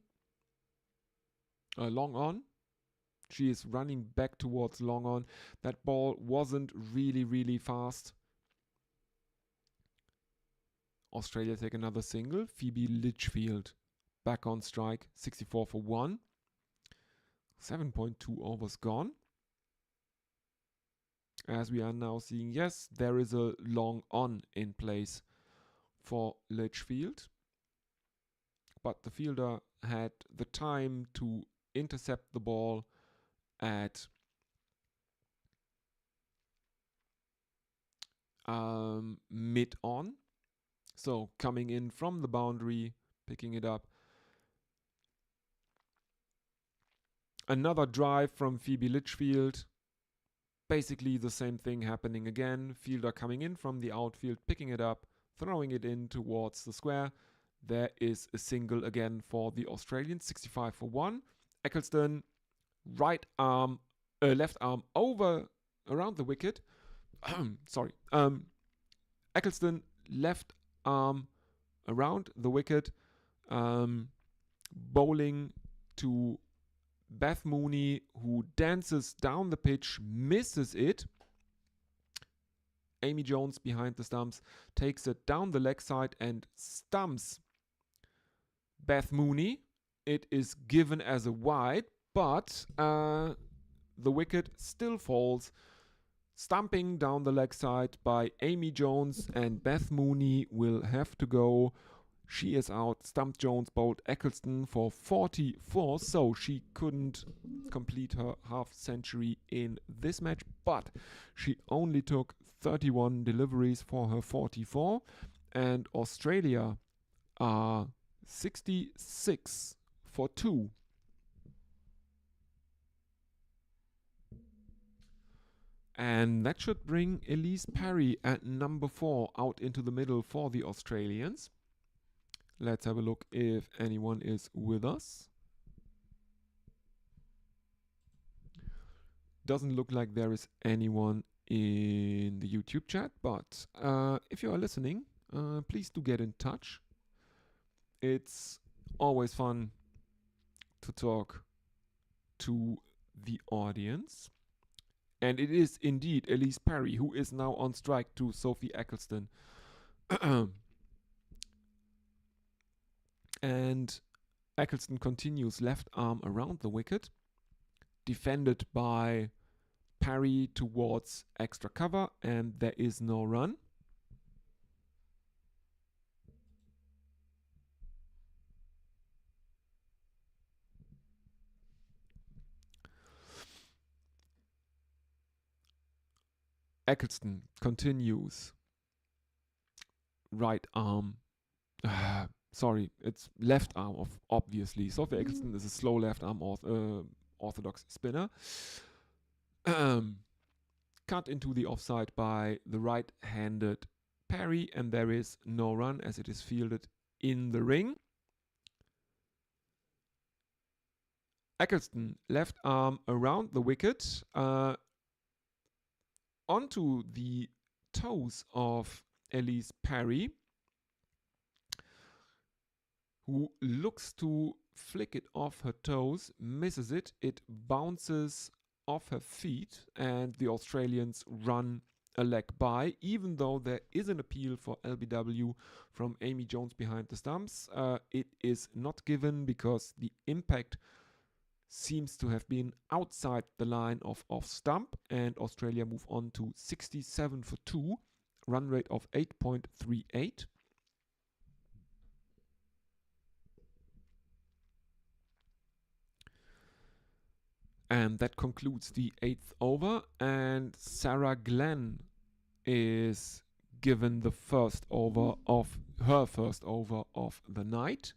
[SPEAKER 1] on. She is running back towards long on. That ball wasn't really fast. Australia take another single. Phoebe Litchfield back on strike, 64 for 1. 7.2 overs gone. as we are now seeing, yes, there is a long on in place for Litchfield, but the fielder had the time to intercept the ball at mid on. So coming in from the boundary, picking it up. Another drive from Phoebe Litchfield. Basically the same thing happening again. Fielder coming in from the outfield, picking it up, throwing it in towards the square. There is a single again for the Australians, 65 for 1. Eccleston, left arm over around the wicket. Sorry. Eccleston, left arm around the wicket, bowling to Beth Mooney, who dances down the pitch, misses it. Amy Jones behind the stumps takes it down the leg side and stumps Beth Mooney. It is given as a wide, but the wicket still falls. Stumping down the leg side by Amy Jones, and Beth Mooney will have to go. She is out. Stumped Jones, bowled Eccleston for 44, so she couldn't complete her half century in this match, but she only took 31 deliveries for her 44, and Australia are 66 for 2. And that should bring Elise Parry at number 4 out into the middle for the Australians. Let's have a look if anyone is with us. Doesn't look like there is anyone in the YouTube chat, but if you are listening, please do get in touch. It's always fun to talk to the audience. And it is indeed Elise Parry, who is now on strike to Sophie Eccleston. And Eccleston continues left arm around the wicket, defended by Parry towards extra cover, and there is no run. Eccleston continues right arm. Sorry, it's left arm, obviously. Sophie Eccleston is a slow left arm orthodox spinner. Cut into the offside by the right-handed Parry, and there is no run as it is fielded in the ring. Eccleston, left arm around the wicket, onto the toes of Elise Parry, who looks to flick it off her toes, misses it. It bounces off her feet, and the Australians run a leg by, even though there is an appeal for LBW from Amy Jones behind the stumps. It is not given because the impact seems to have been outside the line of off stump, and Australia move on to 67 for 2, run rate of 8.38. And that concludes the 8th over, and Sarah Glenn is given the first over of the night.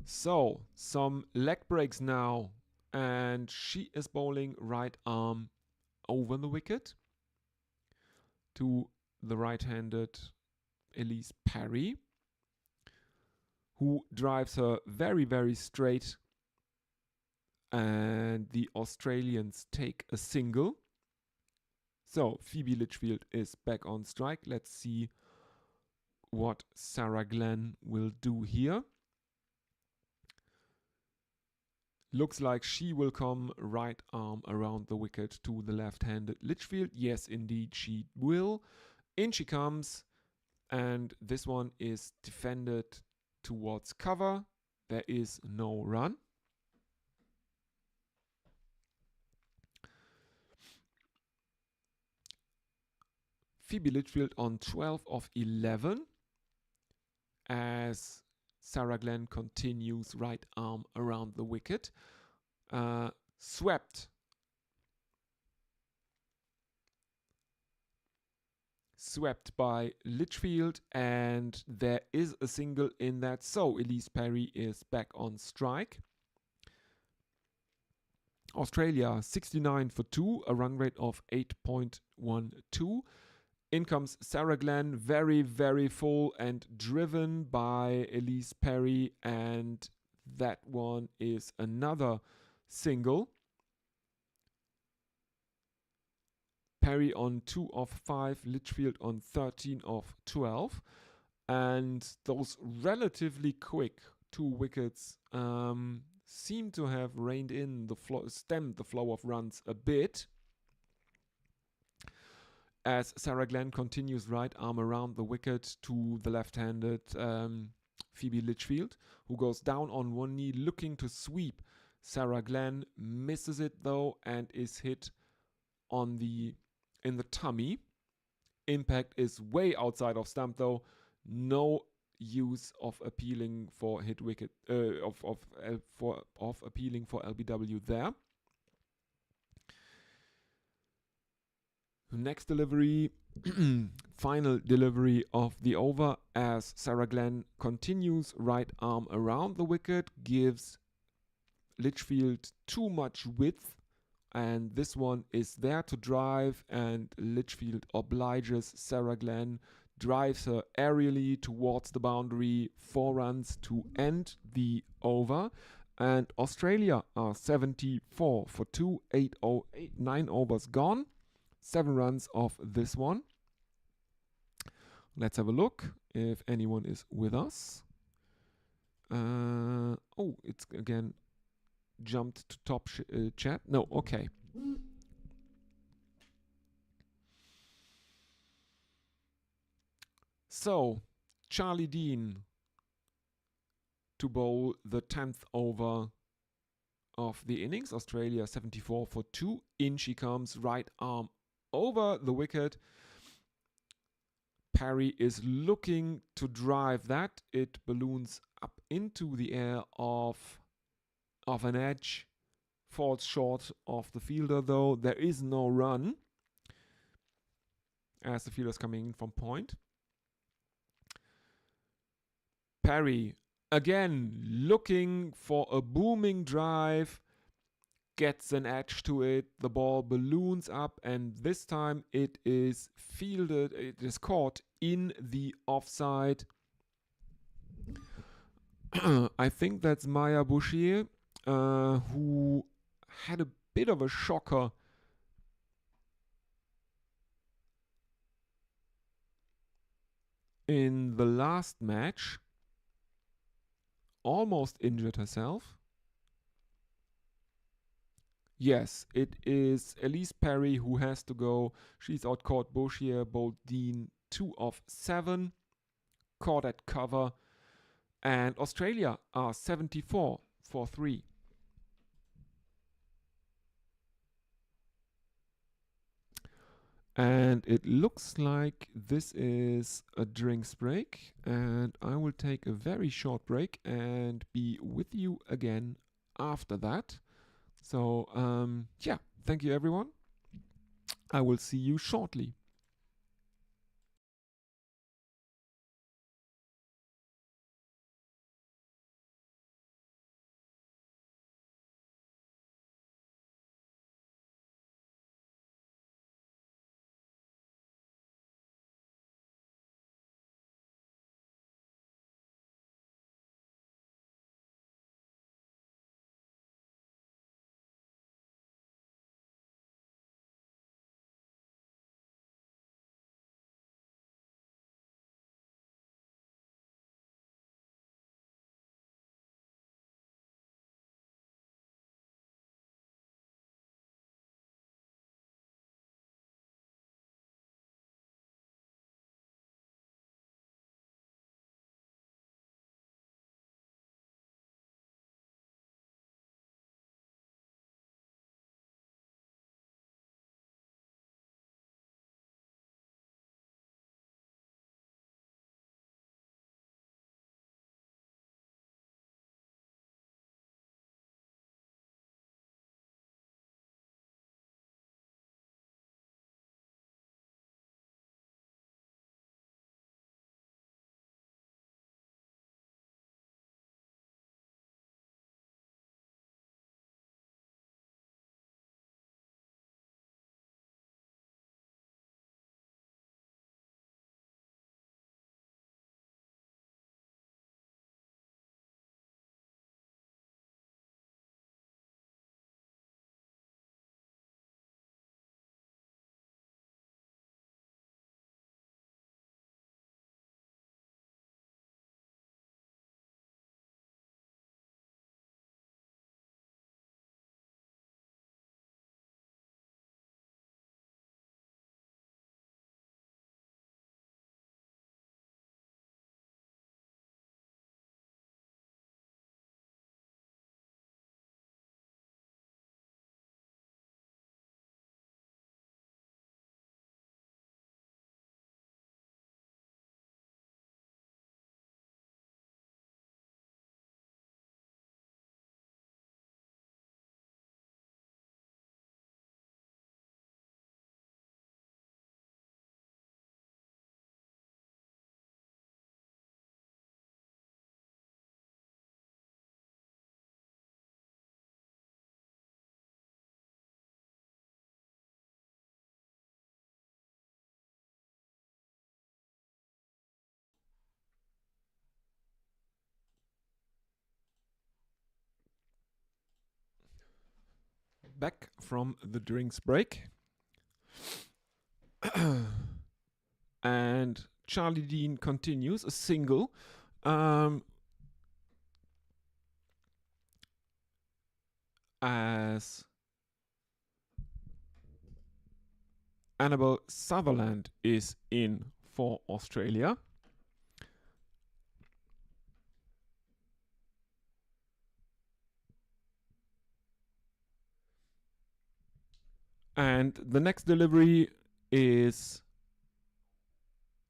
[SPEAKER 1] So, some leg breaks now, and she is bowling right arm over the wicket to the right-handed Elise Parry, who drives her very, very straight, and the Australians take a single. So Phoebe Litchfield is back on strike. Let's see what Sarah Glenn will do here. Looks like she will come right arm around the wicket to the left-handed Litchfield. Yes, indeed, she will. In she comes, and this one is defended towards cover. There is no run. Phoebe Litchfield on 12 of 11 as Sarah Glenn continues right arm around the wicket. Swept by Litchfield, and there is a single in that, so Elise Perry is back on strike. Australia 69 for 2, a run rate of 8.12. In comes Sarah Glenn, very, very full and driven by Elise Perry, and that one is another single. Perry on 2 of 5, Litchfield on 13 of 12. And those relatively quick 2 wickets seem to have reined in the flow, stemmed the flow of runs a bit, as Sarah Glenn continues right arm around the wicket to the left-handed Phoebe Litchfield, who goes down on one knee looking to sweep. Sarah Glenn misses it though and is hit in the tummy. Impact is way outside of stump though. No use of appealing for hit wicket of appealing for LBW there. Next delivery, final delivery of the over, as Sarah Glenn continues right arm around the wicket, gives Litchfield too much width, and this one is there to drive, and Litchfield obliges Sarah Glenn, drives her aerially towards the boundary, 4 runs to end the over. And Australia are 74 for 2, 9 overs gone, 7 runs off this one. Let's have a look if anyone is with us. Oh, it's again jumped to top chat. No, okay. So, Charlie Dean to bowl the 10th over of the innings. Australia 74 for 2. In she comes, right arm over the wicket. Perry is looking to drive that. It balloons up into the air of an edge. Falls short of the fielder though. There is no run as the fielder's coming in from point. Perry again looking for a booming drive, gets an edge to it, the ball balloons up, and this time it is fielded, it is caught in the offside. I think that's Maya Bouchier, who had a bit of a shocker in the last match. Almost injured herself. Yes, it is Elise Perry who has to go. She's out caught Bouchier, bowled Dean 2 of 7, caught at cover, and Australia are 74 for 3. And it looks like this is a drinks break, and I will take a very short break and be with you again after that. So, yeah, thank you everyone. I will see you shortly. back from the drinks break. And Charlie Dean continues a single. As Annabelle Sutherland is in for Australia. And the next delivery is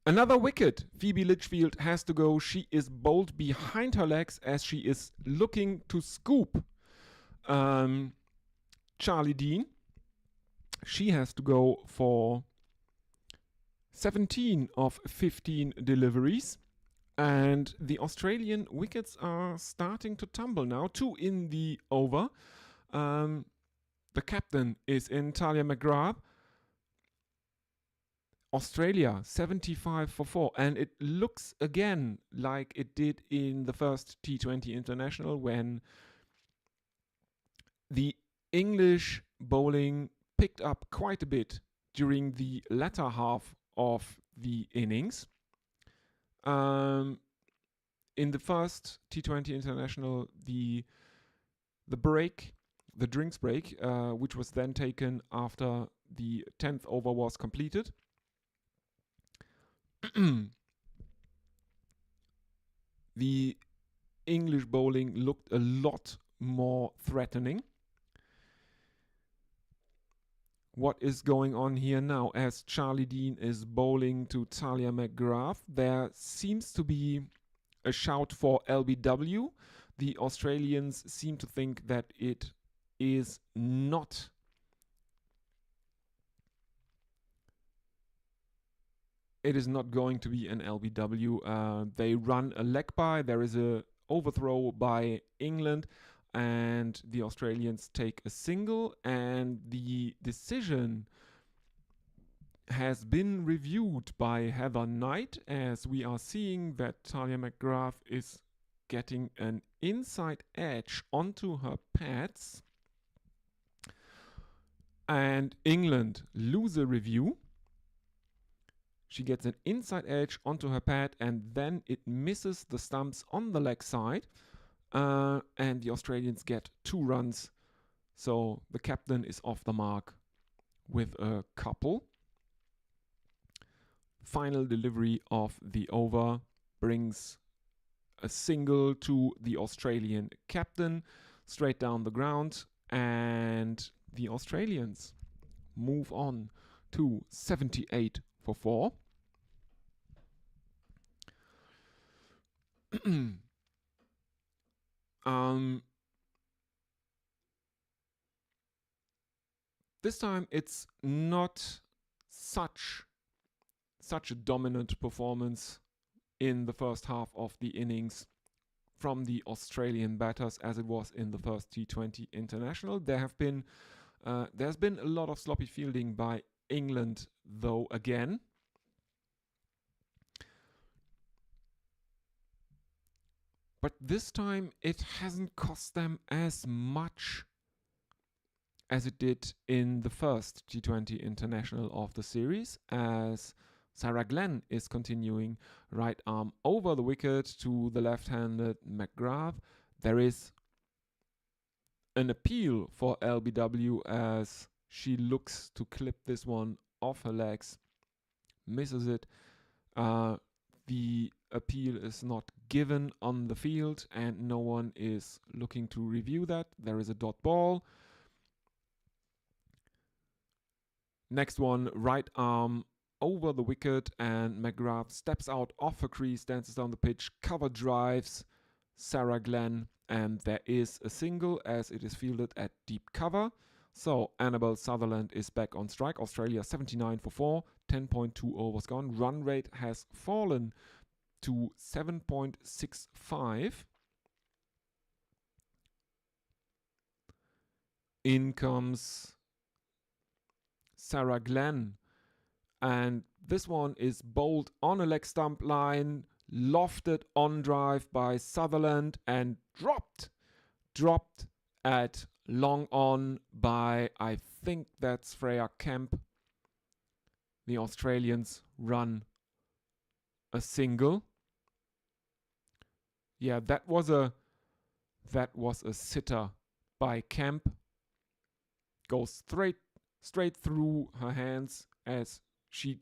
[SPEAKER 1] another wicket. Phoebe Litchfield has to go. She is bowled behind her legs as she is looking to scoop Charlie Dean. She has to go for 17 of 15 deliveries. And the Australian wickets are starting to tumble now. 2 in the over. The captain is in Talia McGrath. Australia 75 for 4, and it looks again like it did in the first T20 International when the English bowling picked up quite a bit during the latter half of the innings. In the first T20 International, the drinks break, which was then taken after the 10th over was completed, the English bowling looked a lot more threatening. What is going on here now as Charlie Dean is bowling to Talia McGrath? There seems to be a shout for LBW. The Australians seem to think that it is not going to be an LBW. They run a leg by. There is a overthrow by England, and the Australians take a single, and the decision has been reviewed by Heather Knight, as we are seeing that Talia McGrath is getting an inside edge onto her pads, and England lose a review. She gets an inside edge onto her pad, and then it misses the stumps on the leg side, and the Australians get 2 runs. So the captain is off the mark with a couple. Final delivery of the over brings a single to the Australian captain straight down the ground, and the Australians move on to 78 for 4. This time it's not such a dominant performance in the first half of the innings from the Australian batters as it was in the first T20 International. There's been a lot of sloppy fielding by England, though, again. But this time it hasn't cost them as much as it did in the first T20 International of the series, as Sarah Glenn is continuing right arm over the wicket to the left-handed McGrath. There is an appeal for LBW as she looks to clip this one off her legs, misses it. The appeal is not given on the field, and no one is looking to review that. There is a dot ball. Next one, right arm over the wicket, and McGrath steps out off her crease, dances down the pitch, cover drives Sarah Glenn, and there is a single as it is fielded at deep cover. So Annabelle Sutherland is back on strike. Australia 79 for 4, 10.2 overs gone. Run rate has fallen to 7.65. In comes Sarah Glenn, and this one is bowled on a leg stump line, lofted on drive by Sutherland, and dropped at long on by, I think that's Freya Kemp. The Australians run a single. Yeah, that was a sitter by Kemp. Goes straight through her hands, as she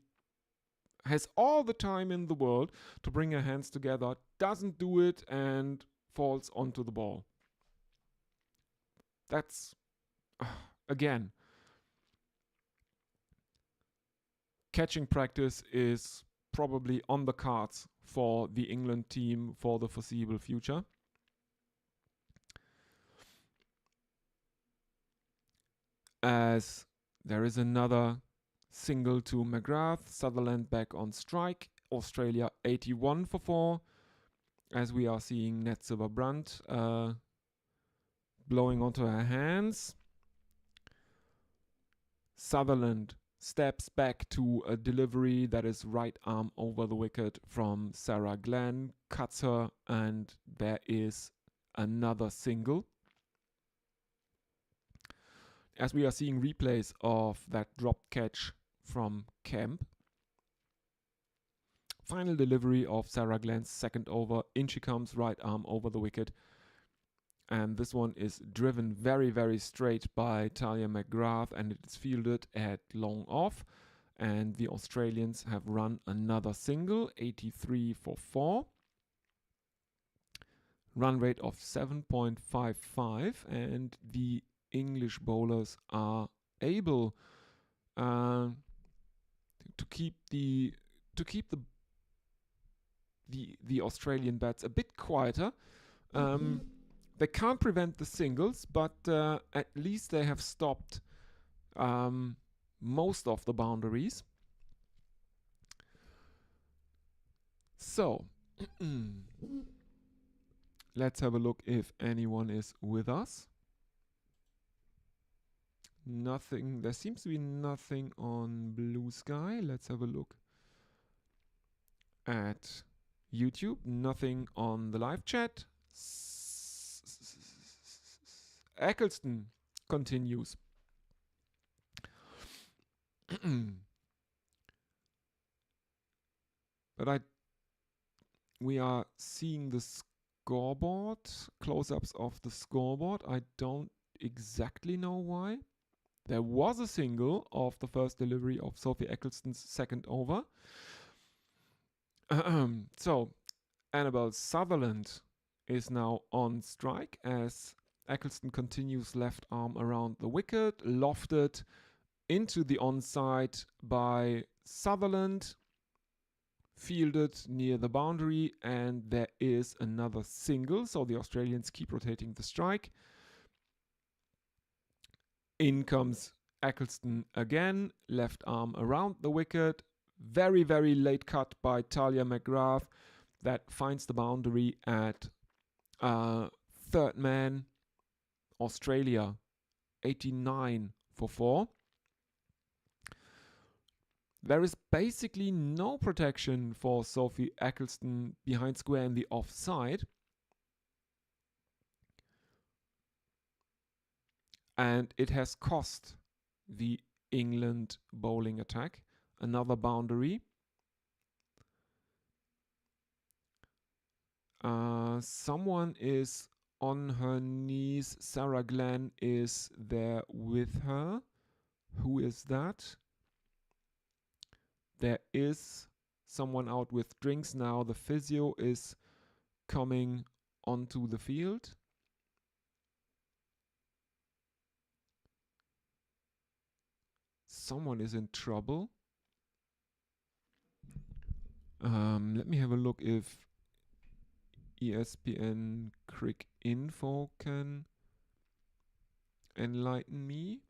[SPEAKER 1] has all the time in the world to bring her hands together, doesn't do it, and falls onto the ball. That's, again, catching practice is probably on the cards for the England team for the foreseeable future. As there is another single to McGrath, Sutherland back on strike, Australia 81 for 4, as we are seeing Nat Silver-Brandt blowing onto her hands. Sutherland steps back to a delivery that is right arm over the wicket from Sarah Glenn, cuts her, and there is another single. As we are seeing replays of that dropped catch from Kemp. Final delivery of Sarah Glenn's second over. In she comes, right arm over the wicket. And this one is driven very, very straight by Talia McGrath, and it is fielded at long off. And the Australians have run another single, 83 for 4. Run rate of 7.55, and the English bowlers are able to keep the Australian bats a bit quieter. They can't prevent the singles, but at least they have stopped most of the boundaries. So, let's have a look if anyone is with us. Nothing. There seems to be nothing on Blue Sky. Let's have a look at YouTube. Nothing on the live chat. Eccleston continues. But we are seeing the scoreboard, close-ups of the scoreboard. I don't exactly know why. There was a single of the first delivery of Sophie Eccleston's second over. So, Annabelle Sutherland is now on strike as Eccleston continues left arm around the wicket, lofted into the onside by Sutherland, fielded near the boundary, and there is another single. So the Australians keep rotating the strike. In comes Eccleston again, left arm around the wicket. Very, very late cut by Talia McGrath that finds the boundary at third man. Australia 89 for 4. There is basically no protection for Sophie Eccleston behind square in the offside. And it has cost the England bowling attack another boundary. Someone is on her knees. Sarah Glenn is there with her. Who is that? There is someone out with drinks now. The physio is coming onto the field. Someone is in trouble. Let me have a look if ESPN Crick Info can enlighten me.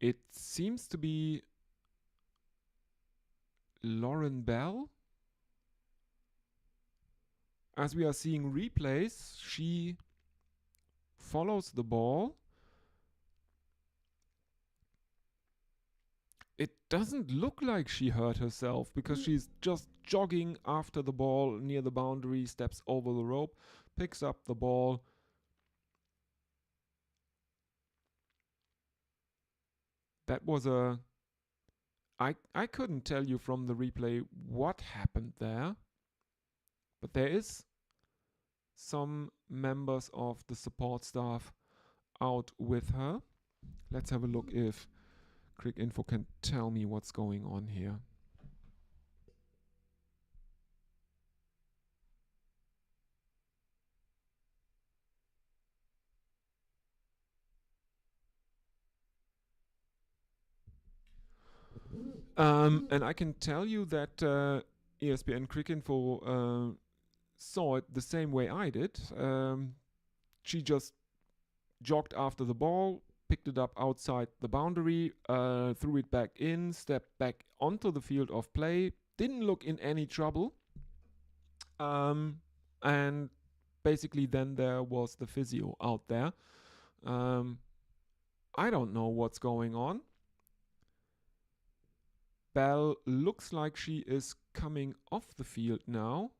[SPEAKER 1] It seems to be Lauren Bell. As we are seeing replays, she follows the ball it doesn't look like she hurt herself because she's just jogging after the ball near the boundary, steps over the rope, picks up the ball. That was a. I couldn't tell you from the replay what happened there, but there is some members of the support staff out with her. Let's have a look if Cricinfo can tell me what's going on here. And I can tell you that ESPN Cricinfo saw it the same way I did. She just jogged after the ball, picked it up outside the boundary, threw it back in, stepped back onto the field of play, didn't look in any trouble. And basically then there was the physio out there. I don't know what's going on. Bell looks like she is coming off the field now.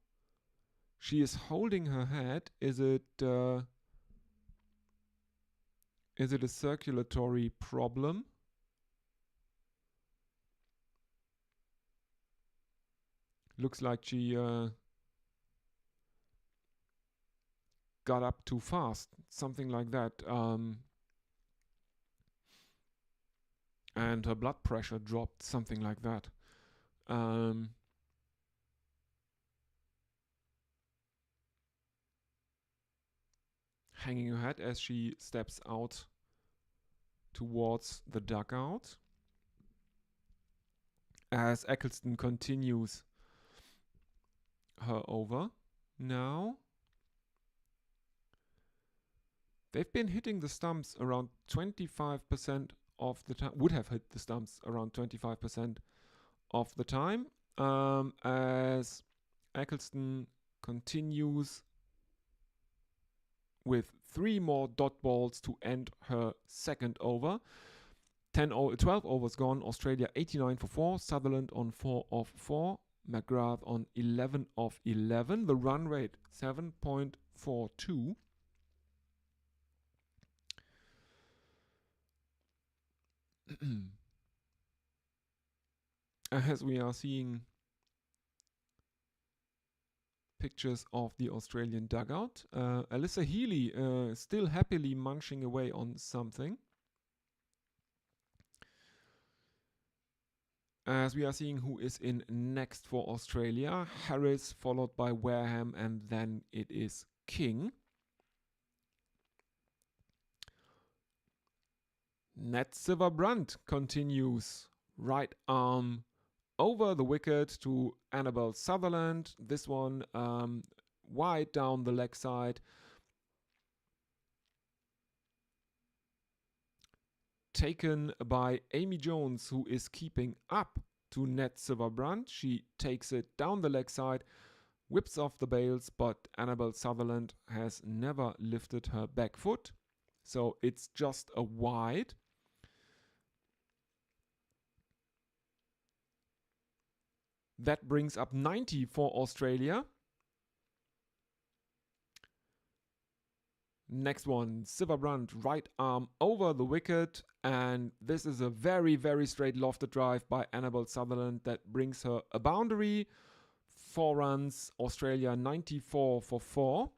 [SPEAKER 1] She is holding her head. Is it a circulatory problem? Looks like she got up too fast, something like that. And her blood pressure dropped, something like that. Hanging her head as she steps out towards the dugout. As Eccleston continues her over. Now, they've been hitting the stumps around 25% of the time, would have hit the stumps around 25% of the time, as Eccleston continues with 3 more dot balls to end her second over. 12 overs gone. Australia 89 for 4, Sutherland on 4 of 4, McGrath on 11 of 11. The run rate 7.42. As we are seeing pictures of the Australian dugout, Alyssa Healy still happily munching away on something. As we are seeing who is in next for Australia, Harris followed by Wareham, and then it is King. Nat Silverbrandt continues, right arm over the wicket to Annabelle Sutherland. This one wide down the leg side. Taken by Amy Jones, who is keeping up to Nat Silverbrandt. She takes it down the leg side, whips off the bails, but Annabelle Sutherland has never lifted her back foot. So it's just a wide. That brings up 90 for Australia. Next one, Silverbrandt, right arm over the wicket. And this is a very, very straight lofted drive by Annabelle Sutherland that brings her a boundary. 4 runs, Australia 94 for 4.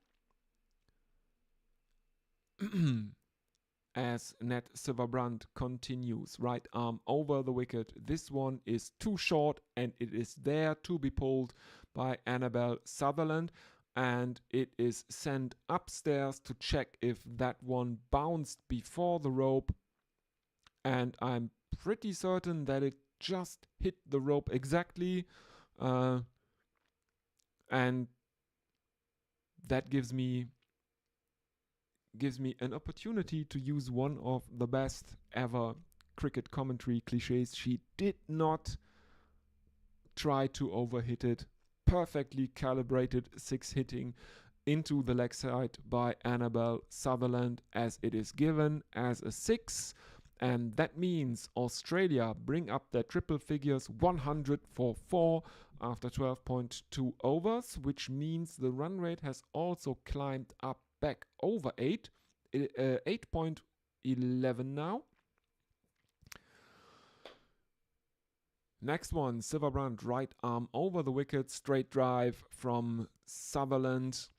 [SPEAKER 1] As Nat Silverbrandt continues, right arm over the wicket. This one is too short and it is there to be pulled by Annabelle Sutherland. And it is sent upstairs to check if that one bounced before the rope. And I'm pretty certain that it just hit the rope exactly. And that gives me an opportunity to use one of the best ever cricket commentary cliches. She did not try to overhit it. Perfectly calibrated 6 hitting into the leg side by Annabelle Sutherland, as it is given as a 6. And that means Australia bring up their triple figures 100 for 4 after 12.2 overs, which means the run rate has also climbed up back over 8, 8.11 now. Next one, Silverbrandt, right arm over the wicket, straight drive from Sutherland.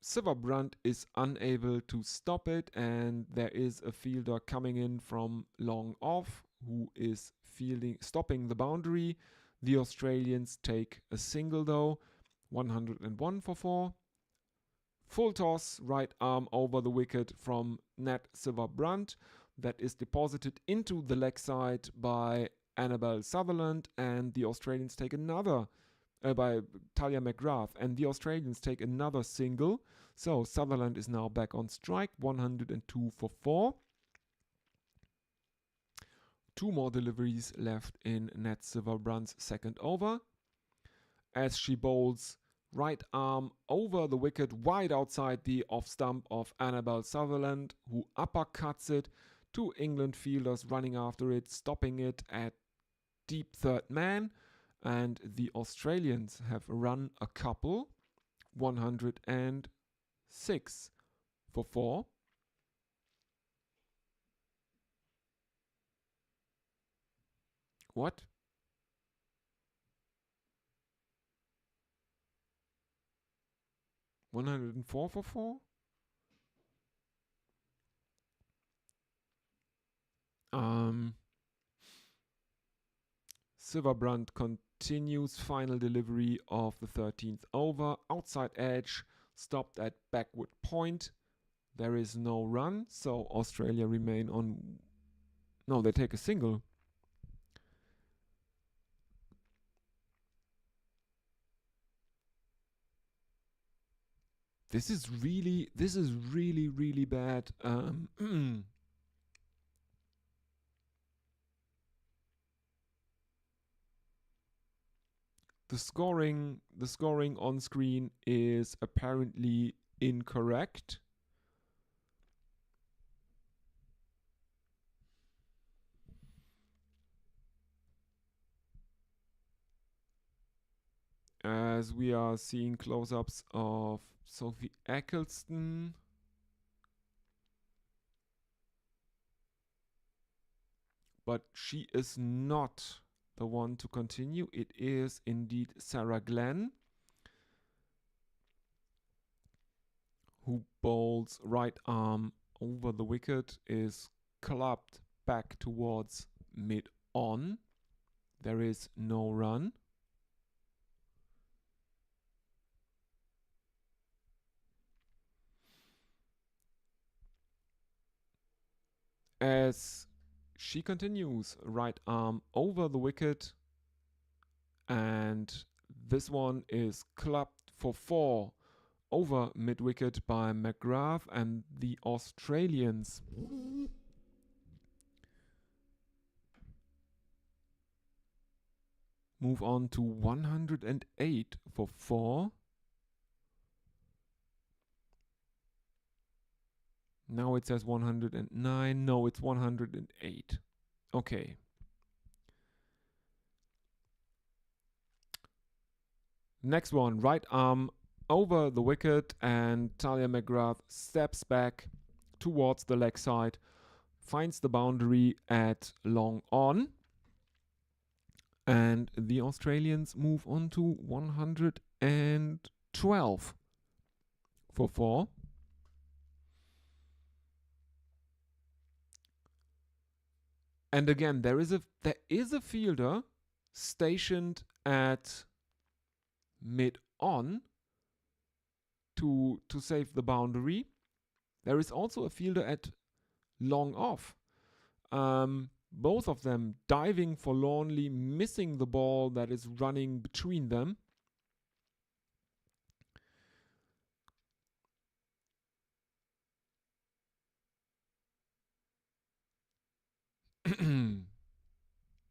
[SPEAKER 1] Silverbrandt is unable to stop it, and there is a fielder coming in from long off who is stopping the boundary. The Australians take a single though, 101 for 4. Full toss, right arm over the wicket from Nat Silverbrandt. That is deposited into the leg side by Annabelle Sutherland, and the Australians take another by Talia McGrath, and the Australians take another single. So Sutherland is now back on strike, 102 for 4. 2 more deliveries left in Nat Silverbrandt's second over, as she bowls right arm over the wicket wide outside the off stump of Annabelle Sutherland, who uppercuts it. 2 England fielders running after it, stopping it at deep third man, and the Australians have run a couple, 106 for 4. What? $104 for 4? Silverbrandt continues final delivery of the 13th over. Outside edge, stopped at backward point. There is no run, so Australia remain on... No, they take a single. This is really, really bad. The scoring on screen is apparently incorrect. As we are seeing close-ups of Sophie Eccleston. But she is not the one to continue. It is indeed Sarah Glenn, who bowls right arm over the wicket, is clubbed back towards mid-on. There is no run. As she continues, right arm over the wicket, and this one is clubbed for 4 over mid-wicket by McGrath, and the Australians move on to 108 for 4. Now it says 109. No, it's 108. Okay. Next one, right arm over the wicket, and Talia McGrath steps back towards the leg side, finds the boundary at long on, and the Australians move on to 112 for 4. And again, there is a fielder stationed at mid-on to save the boundary. There is also a fielder at long off. Both of them diving forlornly, missing the ball that is running between them.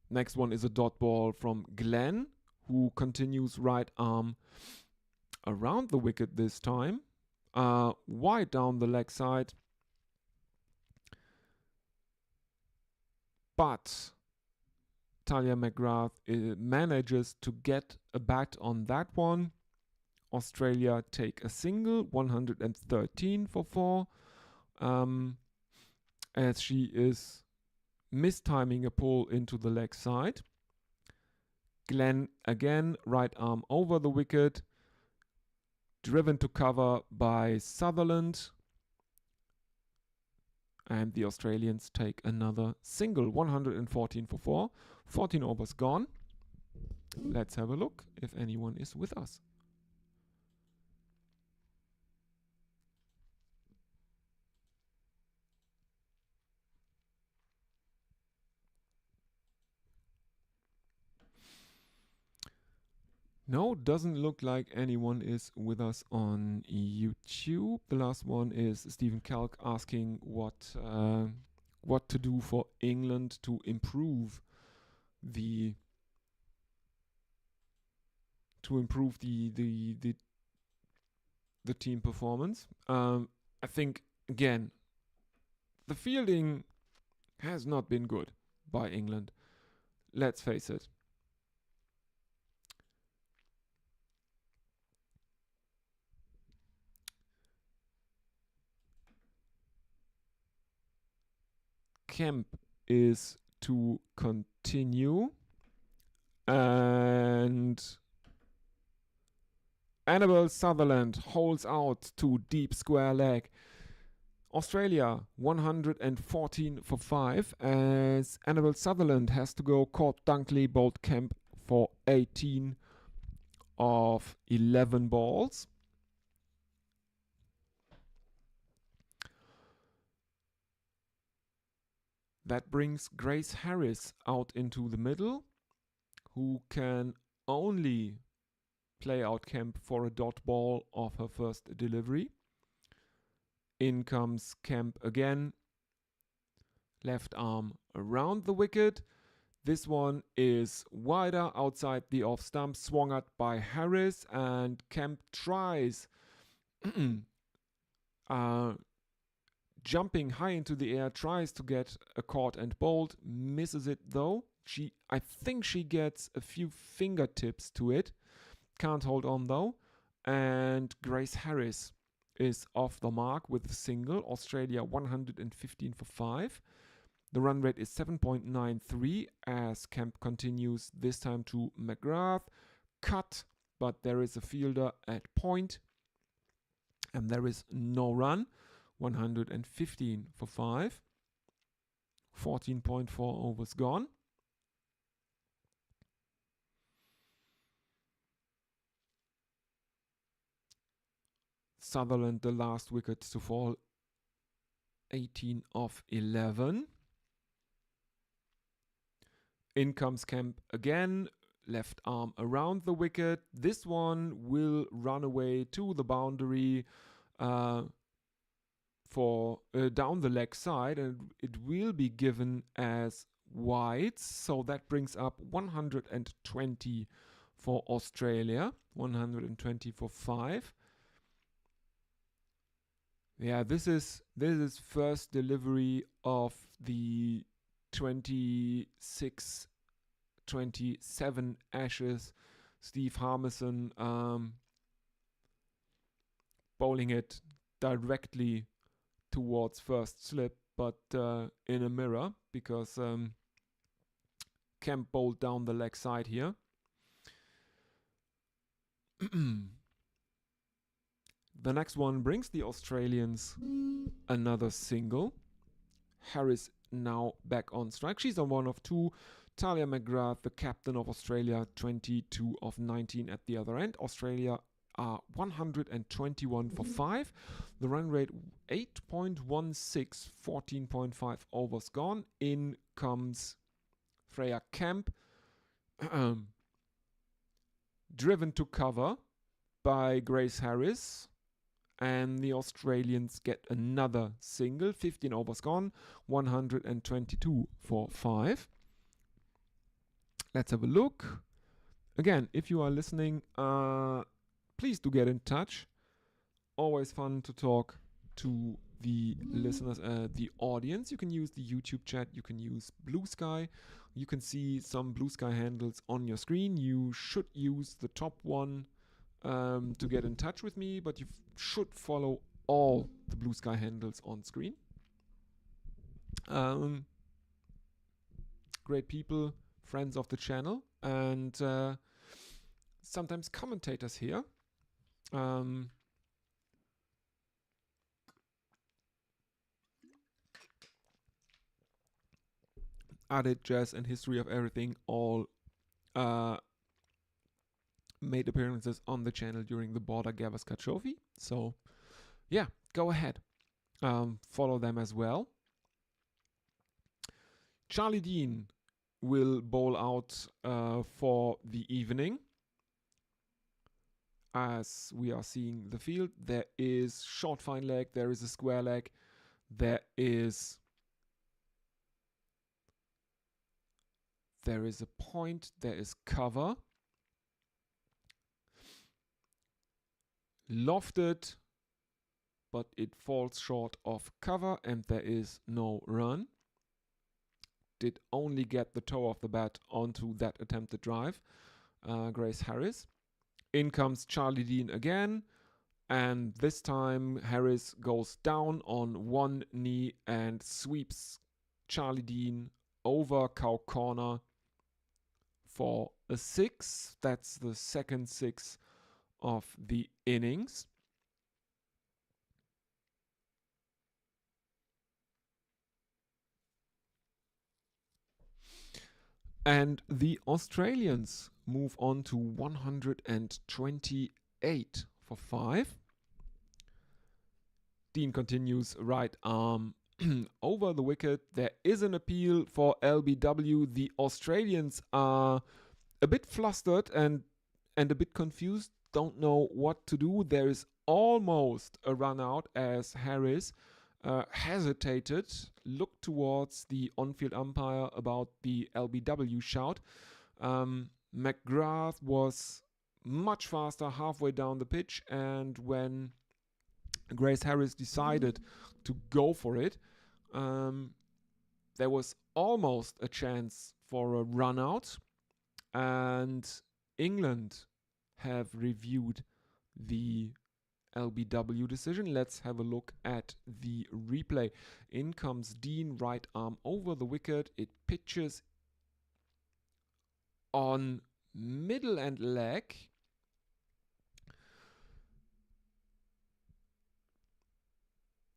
[SPEAKER 1] Next one is a dot ball from Glenn, who continues right arm around the wicket this time, wide down the leg side, but Talia McGrath manages to get a bat on that one. Australia take a single, 113 for 4, as she is mistiming a pull into the leg side. Glenn again, right arm over the wicket, driven to cover by Sutherland. And the Australians take another single, 114 for 4. 14 overs gone. Let's have a look if anyone is with us. No, doesn't look like anyone is with us on YouTube. The last one is Stephen Kalk asking what to do for England to improve the team performance. I think again the fielding has not been good by England. Let's face it. Kemp is to continue, and Annabelle Sutherland holds out to deep square leg. Australia 114 for 5, as Annabelle Sutherland has to go. Court Dunkley bowled Kemp for 18 of 11 balls. That brings Grace Harris out into the middle, who can only play out Kemp for a dot ball of her first delivery. In comes Kemp again. Left arm around the wicket. This one is wider outside the off stump, swung at by Harris, and Kemp tries jumping high into the air, tries to get a caught and bowled, misses it though. I think she gets a few fingertips to it, can't hold on though, and Grace Harris is off the mark with a single. Australia 115 for 5. The run rate is 7.93 as Kemp continues, this time to McGrath. Cut, but there is a fielder at point, and there is no run. 115 for 5. 14.4 overs gone. Sutherland, the last wicket to fall, 18 of 11. In comes Kemp again, left arm around the wicket. This one will run away to the boundary for down the leg side, and it will be given as wide. So that brings up 120 for Australia, 120 for 5. Yeah, this is first delivery of the 26-27 Ashes. Steve Harmison bowling it directly towards first slip, but in a mirror, because Kemp bowled down the leg side here. The next one brings the Australians another single. Harris now back on strike. She's on 1 of 2. Talia McGrath, the captain of Australia, 22 of 19 at the other end. Australia are 121 for 5. The run rate 8.16, 14.5 overs gone. In comes Freya Kemp, driven to cover by Grace Harris, and the Australians get another single. 15 overs gone, 122 for 5. Let's have a look. Again, if you are listening, please do get in touch. Always fun to talk to the listeners, the audience. You can use the YouTube chat, you can use Blue Sky. You can see some Blue Sky handles on your screen. You should use the top one to get in touch with me, but you should follow all the Blue Sky handles on screen. Great people, friends of the channel, and sometimes commentators here. Added Jazz and History of Everything all made appearances on the channel during the Border Gavaskar Trophy. So, yeah, go ahead. Follow them as well. Charlie Dean will bowl out for the evening. As we are seeing the field, there is short fine leg, there is a square leg, there is a point, there is cover. Lofted, but it falls short of cover and there is no run. Did only get the toe of the bat onto that attempted drive. Grace Harris. In comes Charlie Dean again, and this time Harris goes down on one knee and sweeps Charlie Dean over cow corner for a 6. That's the second 6 of the innings. And the Australians move on to 128 for 5. Dean continues right arm over the wicket. There is an appeal for LBW. The Australians are a bit flustered and a bit confused, don't know what to do. There is almost a run out as Harris hesitated, looked towards the on-field umpire about the LBW shout. McGrath was much faster halfway down the pitch, and when Grace Harris decided to go for it, there was almost a chance for a run out, and England have reviewed the LBW decision. Let's have a look at the replay. In comes Dean, right arm over the wicket. It pitches on middle and leg.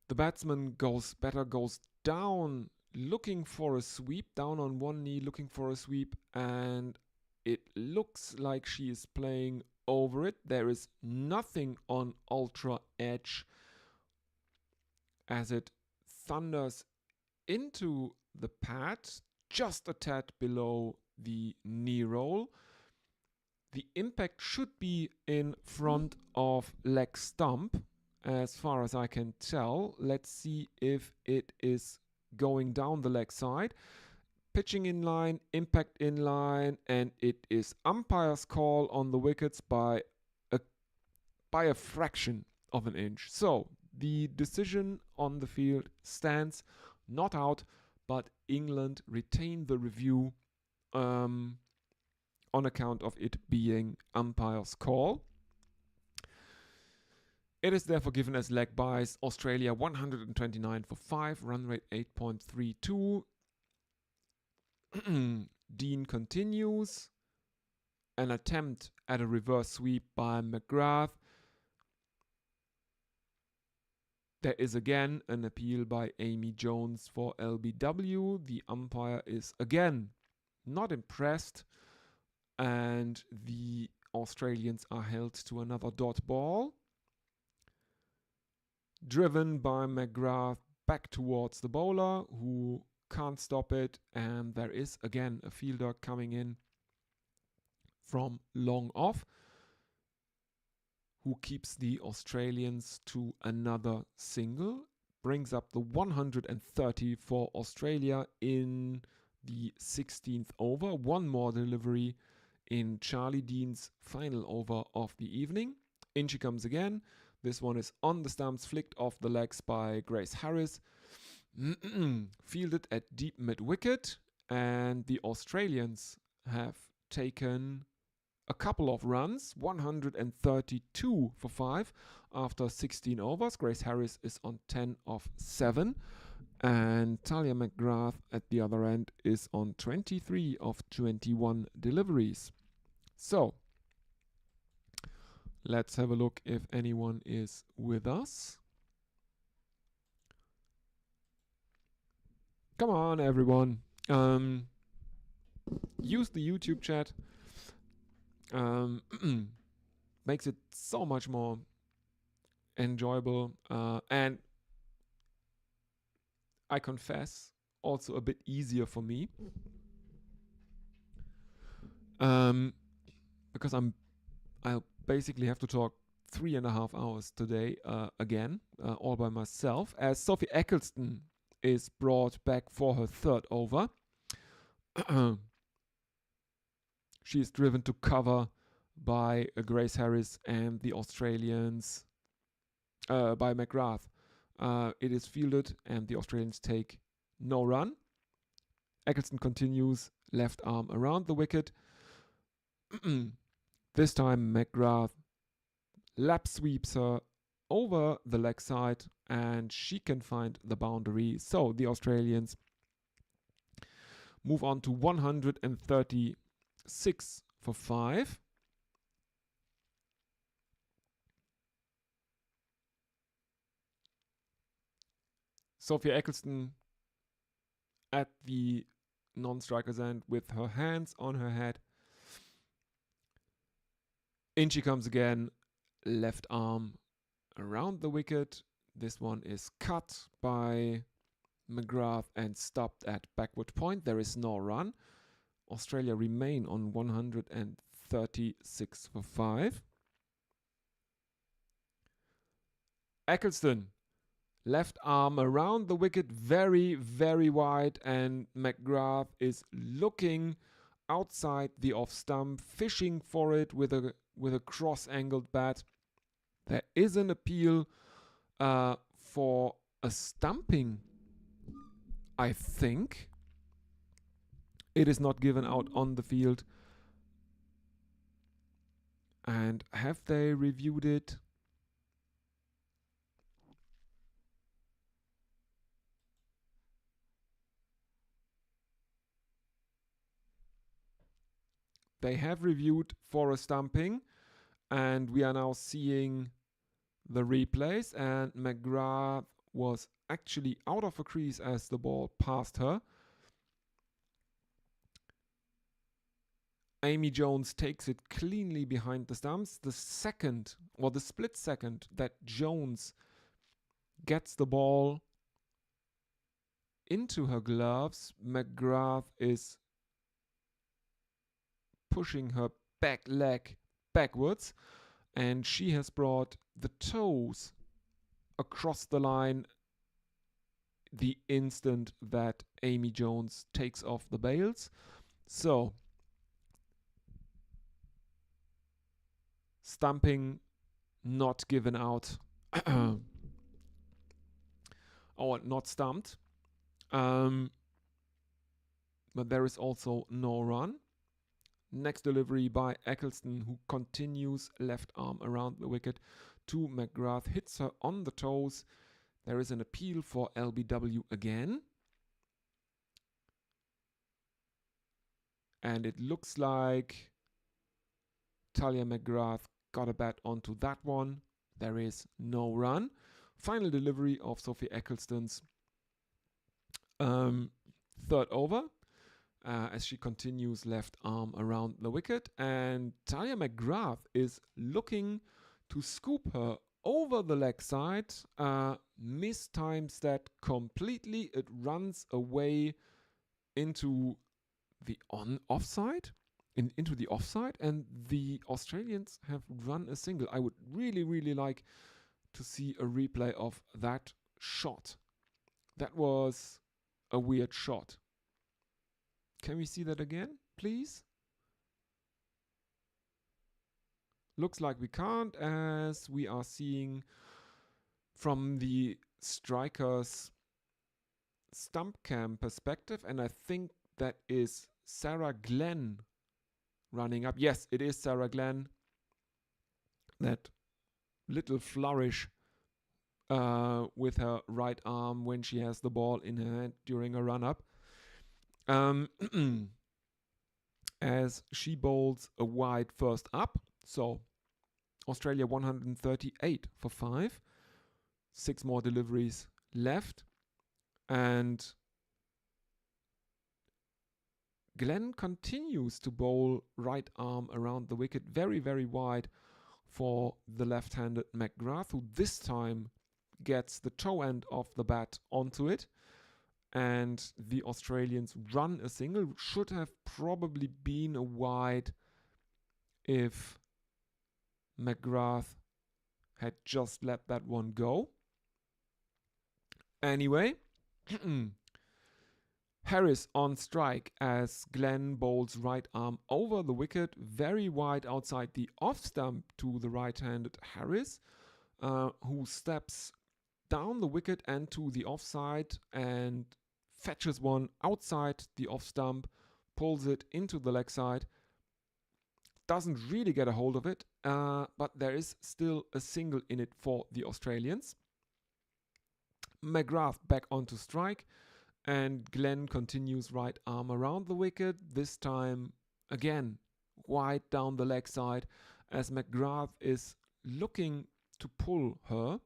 [SPEAKER 1] The batsman goes down, looking for a sweep, down on one knee, looking for a sweep, and it looks like she is playing over it. There is nothing on ultra edge as it thunders into the pad, just a tad below the knee roll. The impact should be in front of leg stump, as far as I can tell. Let's see if it is going down the leg side. Pitching in line, impact in line, and it is umpire's call on the wickets by a fraction of an inch. So the decision on the field stands, not out, but England retain the review on account of it being umpire's call. It is therefore given as leg byes. Australia 129 for 5, run rate 8.32. Dean continues. An attempt at a reverse sweep by McGrath. There is again an appeal by Amy Jones for LBW. The umpire is again not impressed, and the Australians are held to another dot ball. Driven by McGrath back towards the bowler, who can't stop it, and there is again a fielder coming in from long off, who keeps the Australians to another single, brings up the 130 for Australia in the 16th over. One more delivery in Charlie Dean's final over of the evening. In she comes again. This one is on the stumps, flicked off the legs by Grace Harris. Fielded at deep mid-wicket, and the Australians have taken a couple of runs, 132 for 5 after 16 overs. Grace Harris is on 10 of 7, and Talia McGrath at the other end is on 23 of 21 deliveries. So, let's have a look if anyone is with us. Come on, everyone. Use the YouTube chat. Makes it so much more enjoyable. And I confess, also a bit easier for me. Because I'll basically have to talk 3.5 hours today again, all by myself, as Sophie Eccleston is brought back for her third over. She is driven to cover by Grace Harris and the Australians, by McGrath. It is fielded and the Australians take no run. Eccleston continues, left arm around the wicket. This time McGrath lap sweeps her over the leg side and she can find the boundary. So the Australians move on to 136 for 5. Sophia Eccleston at the non-striker's end with her hands on her head. In she comes again, left arm around the wicket. This one is cut by McGrath and stopped at backward point. There is no run. Australia remain on 136 for 5. Eccleston, left arm around the wicket, very, very wide, and McGrath is looking outside the off stump, fishing for it with a cross-angled bat. There is an appeal for a stumping, I think. It is not given out on the field. And have they reviewed it? They have reviewed for a stumping, and we are now seeing the replays, and McGrath was actually out of a crease as the ball passed her. Amy Jones takes it cleanly behind the stumps. The split second that Jones gets the ball into her gloves, McGrath is pushing her back leg backwards, and she has brought the toes across the line the instant that Amy Jones takes off the bails. So, stumping not given out, or not stumped. But there is also no run. Next delivery by Eccleston, who continues left arm around the wicket to McGrath, hits her on the toes. There is an appeal for LBW again. And it looks like Talia McGrath got a bat onto that one. There is no run. Final delivery of Sophie Eccleston's third over. As she continues left arm around the wicket, and Talia McGrath is looking to scoop her over the leg side, mistimes that completely. It runs away into the offside, into the offside, and the Australians have run a single. I would really, really like to see a replay of that shot. That was a weird shot. Can we see that again, please? looks like we can't, as we are seeing from the striker's stump cam perspective, and I think that is Sarah Glenn running up. Yes, it is Sarah Glenn. That little flourish with her right arm when she has the ball in her hand during a run-up. As she bowls a wide first up. So Australia 138 for 5. 6 more deliveries left. And Glenn continues to bowl right arm around the wicket, very, very wide for the left-handed McGrath, who this time gets the toe end of the bat onto it. And the Australians run a single. Should have probably been a wide if McGrath had just let that one go. Anyway, Harris on strike as Glenn bowls right arm over the wicket, very wide outside the off stump to the right-handed Harris, who steps down the wicket and to the offside and fetches one outside the off stump, pulls it into the leg side. Doesn't really get a hold of it, but there is still a single in it for the Australians. McGrath back onto strike, and Glenn continues right arm around the wicket, this time again wide down the leg side as McGrath is looking to pull her,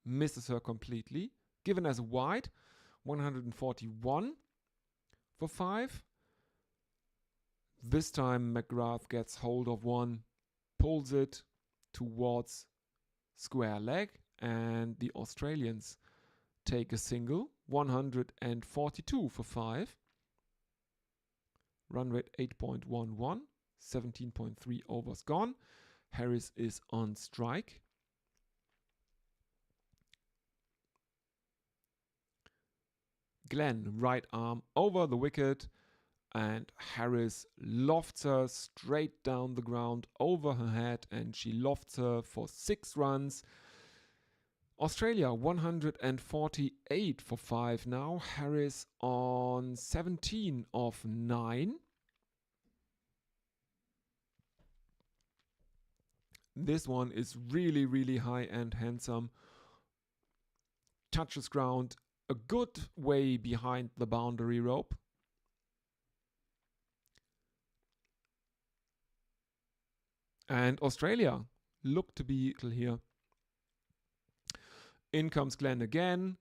[SPEAKER 1] misses her completely, given as wide, 141 for 5. This time McGrath gets hold of one, pulls it towards square leg, and the Australians take a single, 142 for 5. Run rate 8.11, 17.3 overs gone. Harris is on strike. Glenn, right arm over the wicket, and Harris lofts her straight down the ground over her head, and she lofts her for 6 runs. Australia 148 for 5 now. Harris on 17 of 9. This one is really, really high and handsome. Touches ground a good way behind the boundary rope. And Australia look to be here. In comes Glenn again.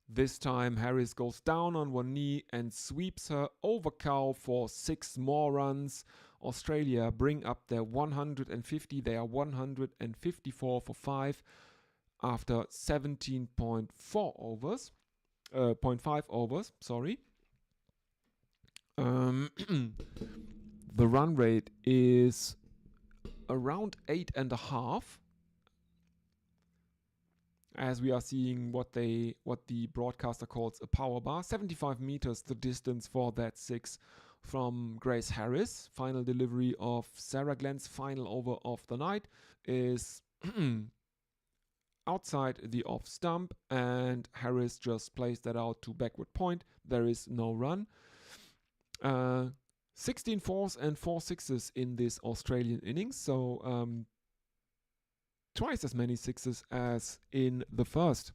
[SPEAKER 1] This time Harris goes down on one knee and sweeps her over cow for 6 more runs. Australia bring up their 150. They are 154 for 5 after 17.4 overs. 0.5 overs, sorry. The run rate is around 8.5. As we are seeing what the broadcaster calls a power bar. 75 meters the distance for that 6 from Grace Harris. Final delivery of Sarah Glenn's final over of the night is outside the off stump, and Harris just plays that out to backward point. There is no run. 16 fours and 4 sixes in this Australian innings, so twice as many sixes as in the first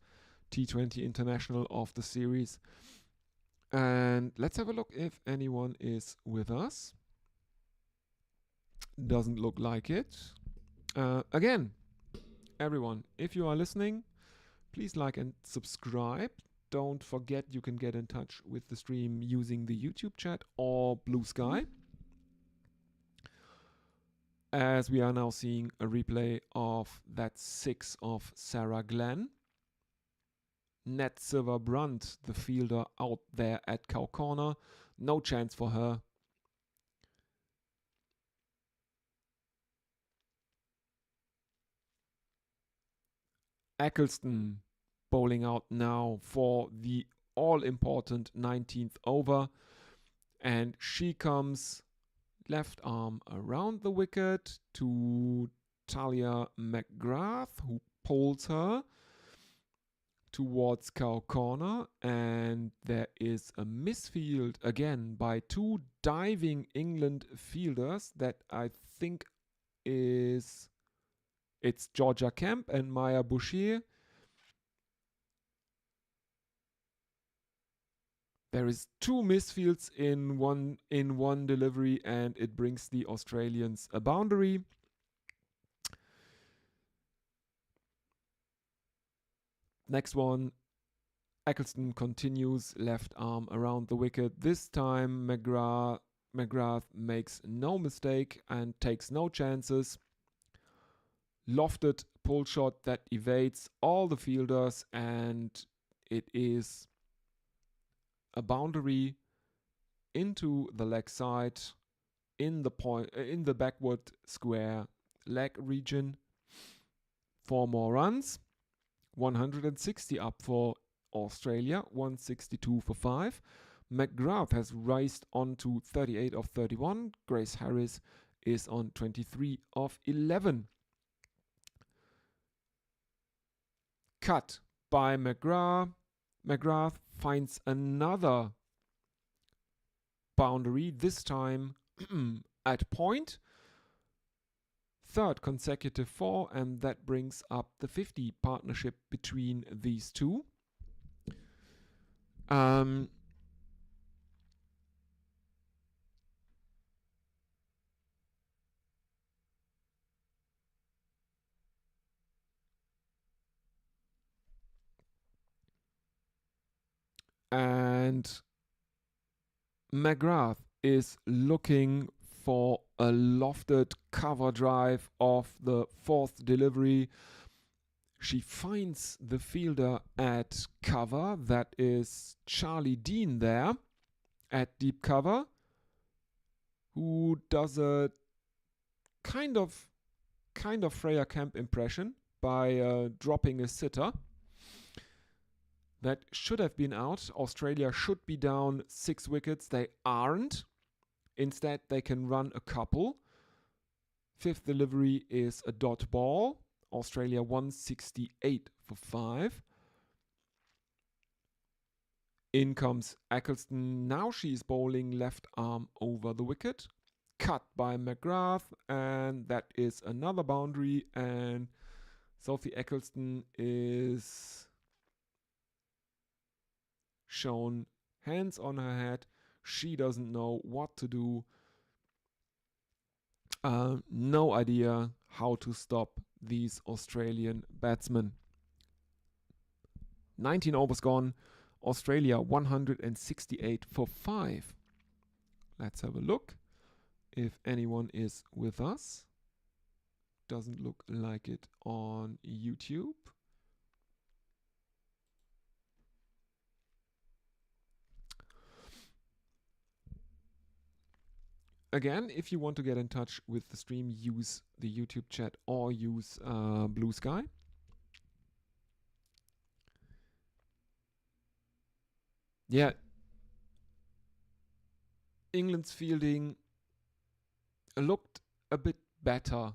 [SPEAKER 1] T20 International of the series. And let's have a look if anyone is with us. Doesn't look like it. Again, everyone, if you are listening, please like and subscribe. Don't forget you can get in touch with the stream using the YouTube chat or Blue Sky. As we are now seeing a replay of that 6 of Sarah Glenn. Nat Silver-Brunt, the fielder out there at cow corner. No chance for her. Eccleston bowling out now for the all-important 19th over. And she comes left arm around the wicket to Talia McGrath, who pulls her towards cow corner, and there is a misfield again by two diving England fielders that I think it's Georgia Kemp and Maya Boucher. There is two misfields in one delivery, and it brings the Australians a boundary. Next one, Eccleston continues left arm around the wicket. This time McGrath makes no mistake and takes no chances. Lofted pull shot that evades all the fielders, and it is a boundary into the leg side in the backward square leg region. 4 more runs. 160 up for Australia, 162 for 5. McGrath has raced on to 38 of 31. Grace Harris is on 23 of 11. Cut by McGrath. McGrath finds another boundary, this time at point. Third consecutive 4, and that brings up the 50 partnership between these two. And McGrath is looking for a lofted cover drive of the 4th delivery. She finds the fielder at cover. That is Charlie Dean there at deep cover, who does a kind of Freya Kemp impression by dropping a sitter. That should have been out. Australia should be down 6 wickets. They aren't. Instead, they can run a couple. 5th delivery is a dot ball. Australia 168 for 5. In comes Eccleston. Now she's bowling left arm over the wicket. Cut by McGrath, and that is another boundary. And Sophie Eccleston is shown hands on her head. She doesn't know what to do. No idea how to stop these Australian batsmen. 19 overs gone. Australia 168 for 5. Let's have a look if anyone is with us. Doesn't look like it on YouTube. Again, if you want to get in touch with the stream, use the YouTube chat or use Blue Sky. Yeah, England's fielding looked a bit better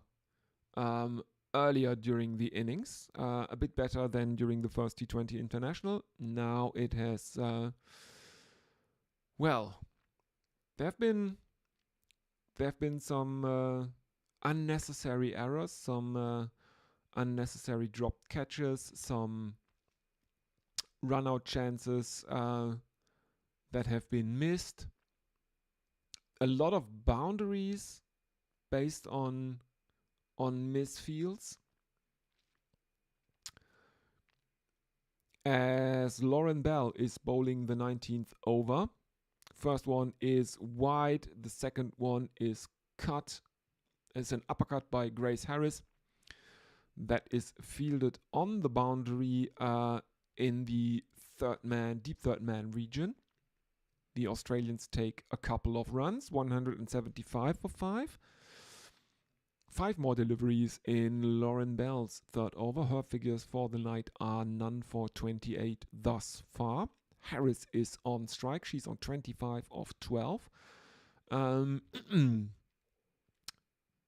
[SPEAKER 1] earlier during the innings, a bit better than during the first T20 International. Now it has, there have been some unnecessary errors, some unnecessary dropped catches, some run-out chances that have been missed. A lot of boundaries based on misfields. As Lauren Bell is bowling the 19th over. First one is wide, the second one is cut. It's an uppercut by Grace Harris that is fielded on the boundary in the deep third man region. The Australians take a couple of runs, 175 for 5. 5 more deliveries in Lauren Bell's third over. Her figures for the night are none for 28 thus far. Harris is on strike. She's on 25 of 12.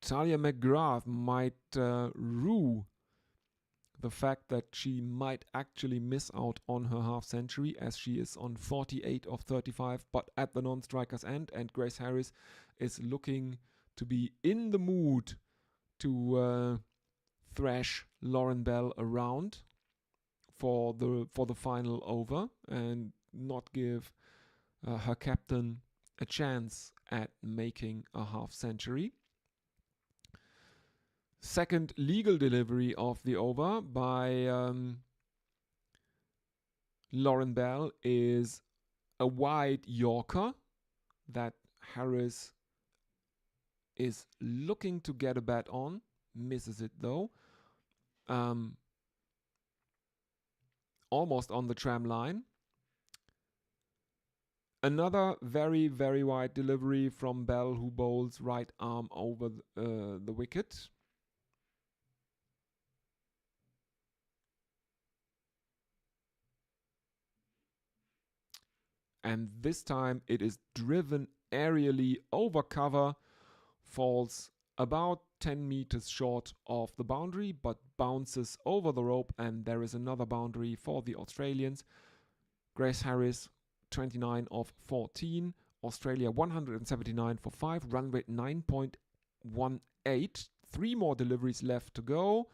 [SPEAKER 1] Talia McGrath might rue the fact that she might actually miss out on her half century, as she is on 48 of 35, but at the non-striker's end, and Grace Harris is looking to be in the mood to thrash Lauren Bell around for the final over and not give her captain a chance at making a half century. Second legal delivery of the over by Lauren Bell is a wide Yorker that Harris is looking to get a bat on, misses it though. Almost on the tram line. Another very, very wide delivery from Bell, who bowls right arm over the wicket. And this time it is driven aerially over cover, falls about 10 meters short of the boundary, but bounces over the rope, and there is another boundary for the Australians. Grace Harris, 29 of 14. Australia, 179 for 5. Run rate 9.18. 3 more deliveries left to go.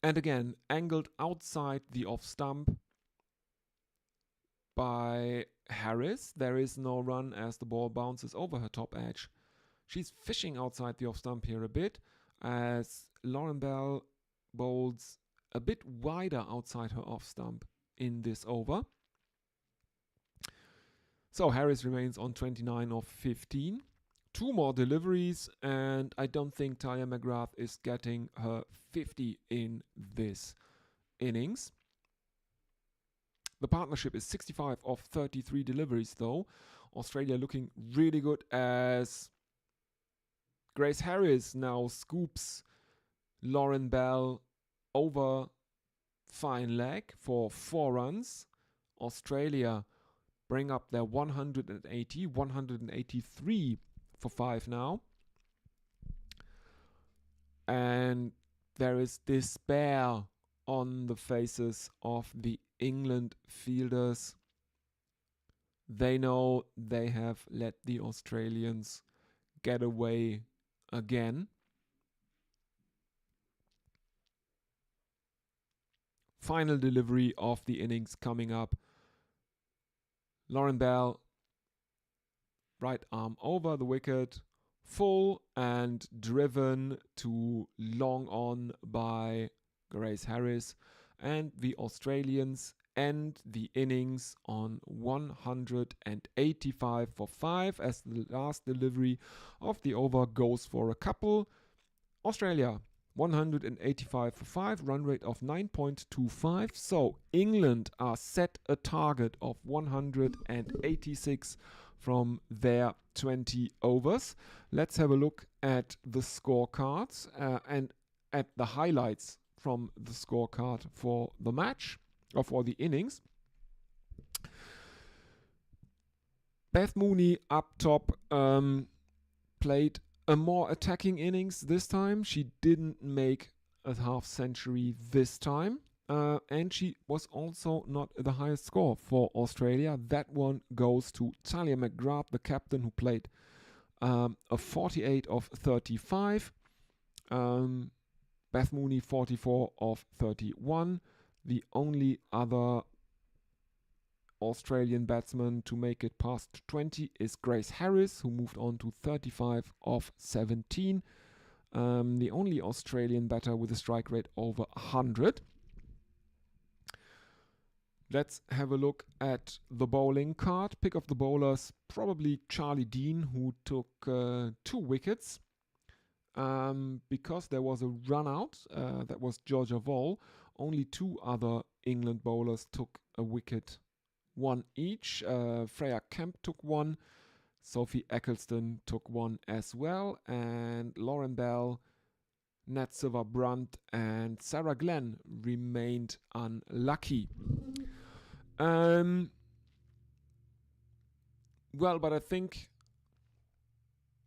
[SPEAKER 1] And again, angled outside the off stump by Harris. There is no run as the ball bounces over her top edge. She's fishing outside the off stump here a bit, as Lauren Bell bowls a bit wider outside her off stump in this over. So Harris remains on 29 of 15. 2 more deliveries, and I don't think Talia McGrath is getting her 50 in this innings. The partnership is 65 of 33 deliveries though. Australia looking really good, as Grace Harris now scoops Lauren Bell over fine leg for 4 runs. Australia bring up their 183 for 5 now. And there is despair on the faces of the England fielders. They know they have let the Australians get away again. Final delivery of the innings coming up. Lauren Bell, right arm over the wicket, full and driven to long on by Grace Harris, and the Australians end the innings on 185 for 5 as the last delivery of the over goes for a couple. Australia 185 for 5, run rate of 9.25. So England are set a target of 186 from their 20 overs. Let's have a look at the scorecards and at the highlights from the scorecard for the match, or for the innings. Beth Mooney up top played a more attacking innings this time. She didn't make a half century this time. And she was also not the highest score for Australia. That one goes to Talia McGrath, the captain, who played a 48 of 35. Beth Mooney 44 of 31. The only other Australian batsman to make it past 20 is Grace Harris, who moved on to 35 of 17. The only Australian batter with a strike rate over 100. Let's have a look at the bowling card. Pick of the bowlers, probably Charlie Dean, who took 2 wickets. Because there was a run out, that was Georgia Voll. Only 2 other England bowlers took a wicket, 1 each. Freya Kemp took 1. Sophie Eccleston took 1 as well. And Lauren Bell, Nat Silver-Brunt and Sarah Glenn remained unlucky. Well, but I think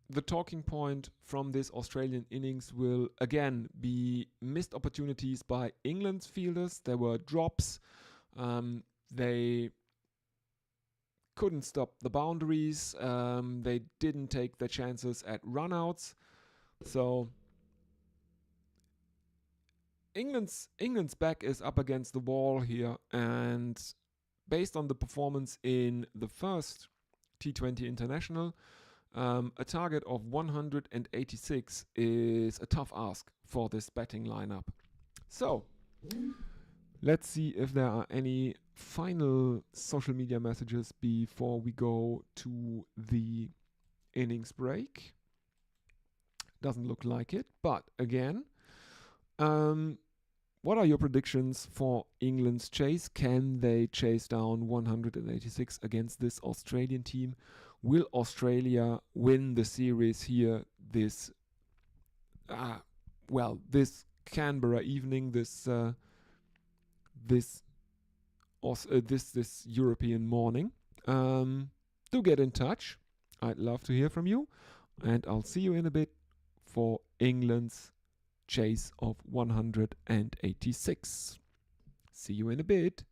[SPEAKER 1] the talking point from this Australian innings will again be missed opportunities by England's fielders. There were drops. They couldn't stop the boundaries. They didn't take their chances at runouts. So England's back is up against the wall here, and based on the performance in the first T20 International, a target of 186 is a tough ask for this batting lineup. So, let's see if there are any final social media messages before we go to the innings break. Doesn't look like it, but again, what are your predictions for England's chase? Can they chase down 186 against this Australian team? Will Australia win the series here this Canberra evening, this European morning? Do get in touch. I'd love to hear from you, and I'll see you in a bit for England's chase of 186. See you in a bit.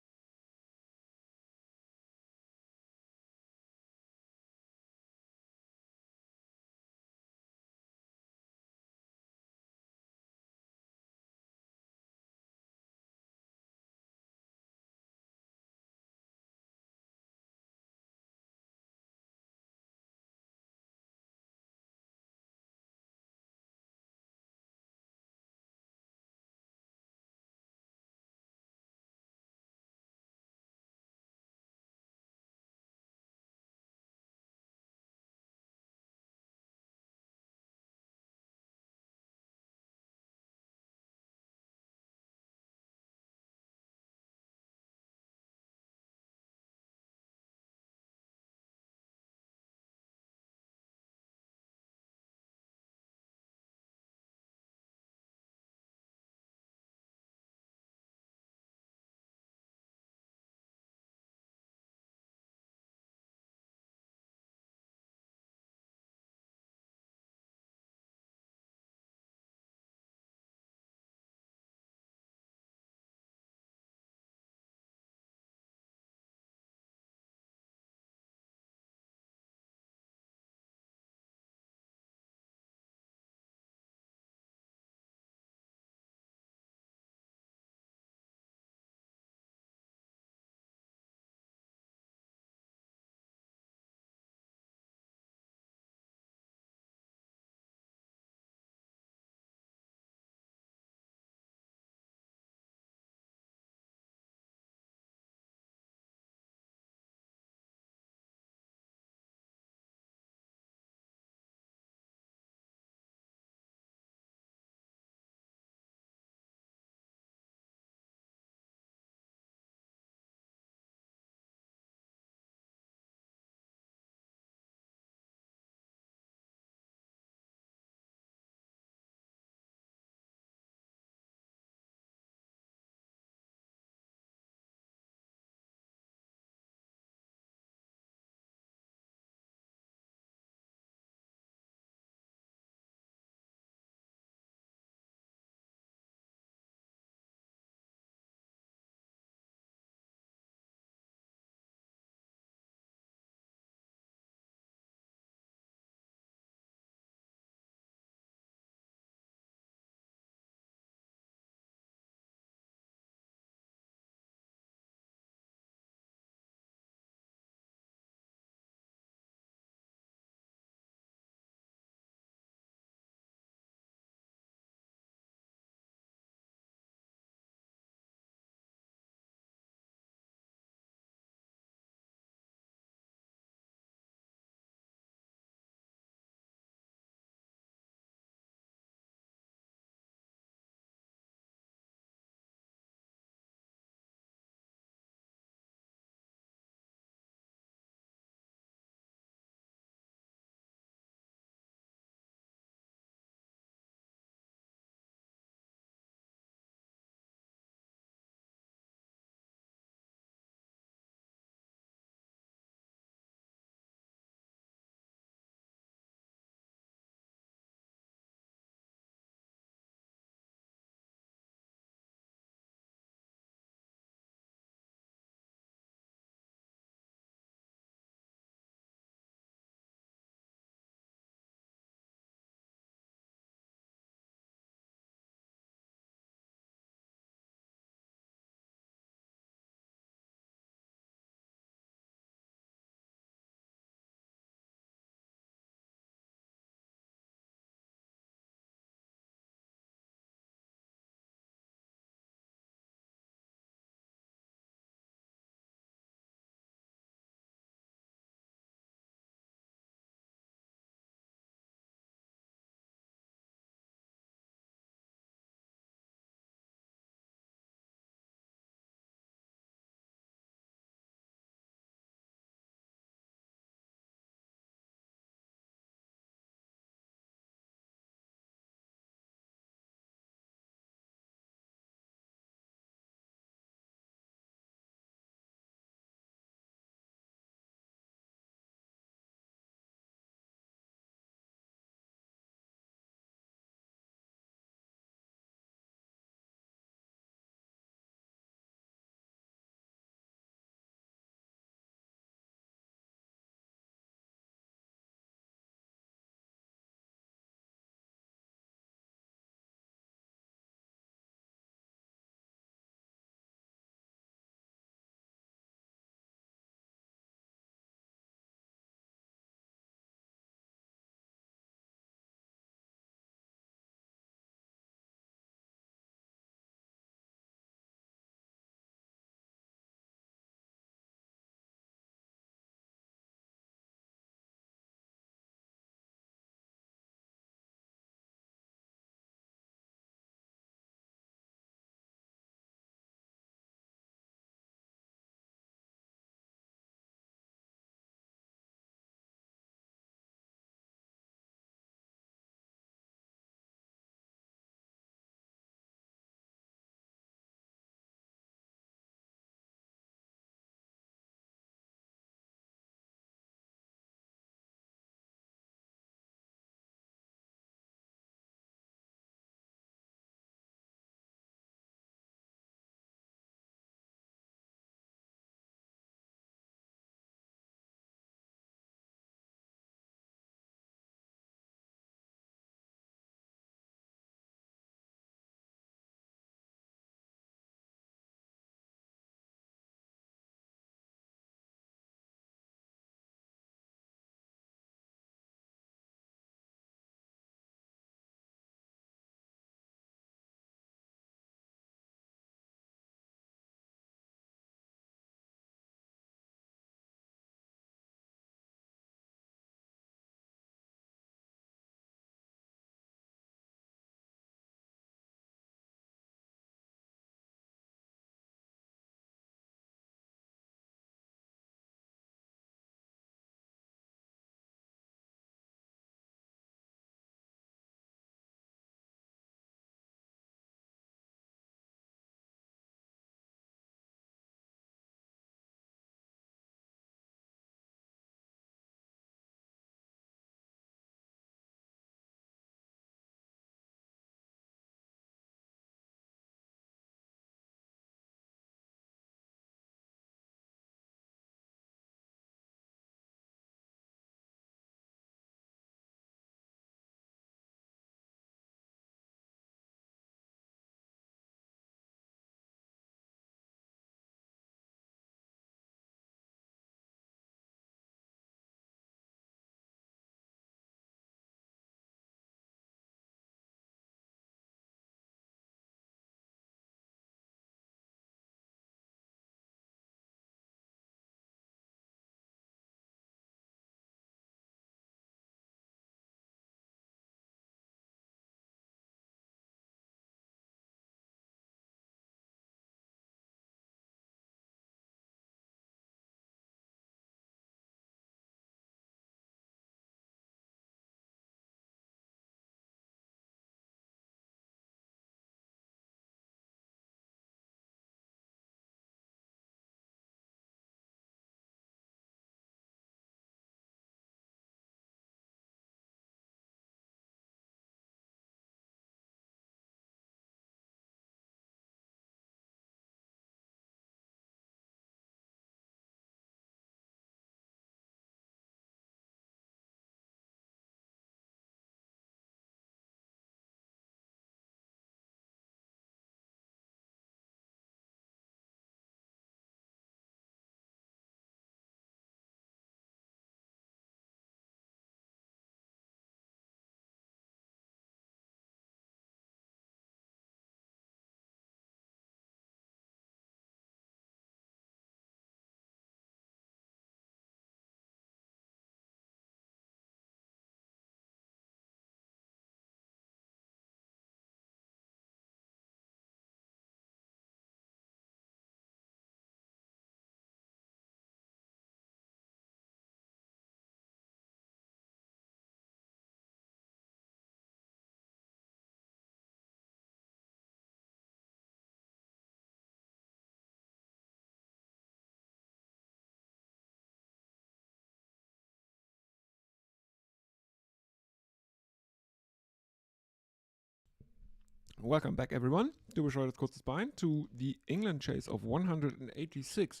[SPEAKER 1] Welcome back, everyone. Du bescheuertes kurzes Bein to the England chase of 186,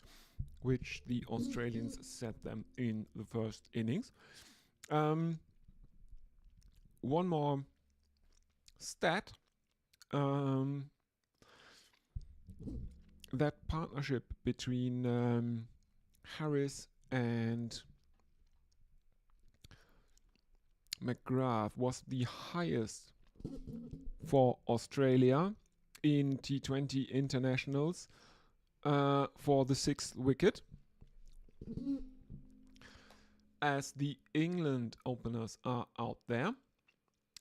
[SPEAKER 1] which the Australians set them in the first innings. One more stat. That partnership between Harris and McGrath was the highest for Australia in T20 internationals for the 6th wicket, as the England openers are out there.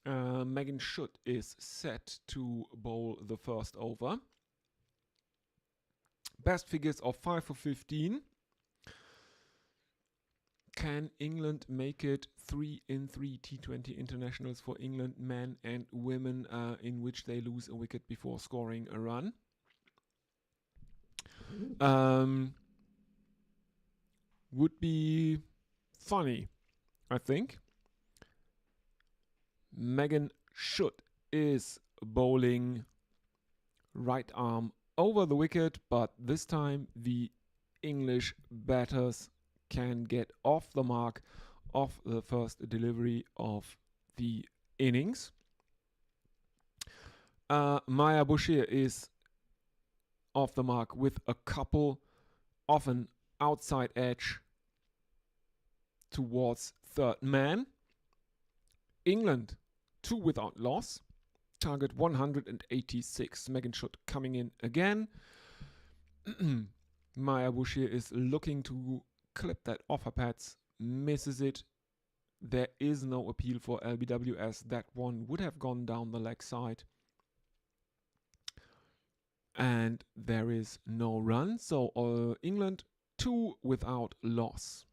[SPEAKER 1] Megan Schutt is set to bowl the first over. Best figures of 5 for 15. Can England make it 3 in 3 T20 internationals for England, men and women, in which they lose a wicket before scoring a run? Would be funny, I think. Megan Schutt is bowling right arm over the wicket, but this time the English batters can get off the mark of the first delivery of the innings. Maya Bashir is off the mark with a couple of an outside edge towards third man. England 2 without loss. Target 186. Megan Schutt coming in again. Maya Bashir is looking to clip that off her pads, misses it. There is no appeal for LBW, as that one would have gone down the leg side. And there is no run. So England 2 without loss.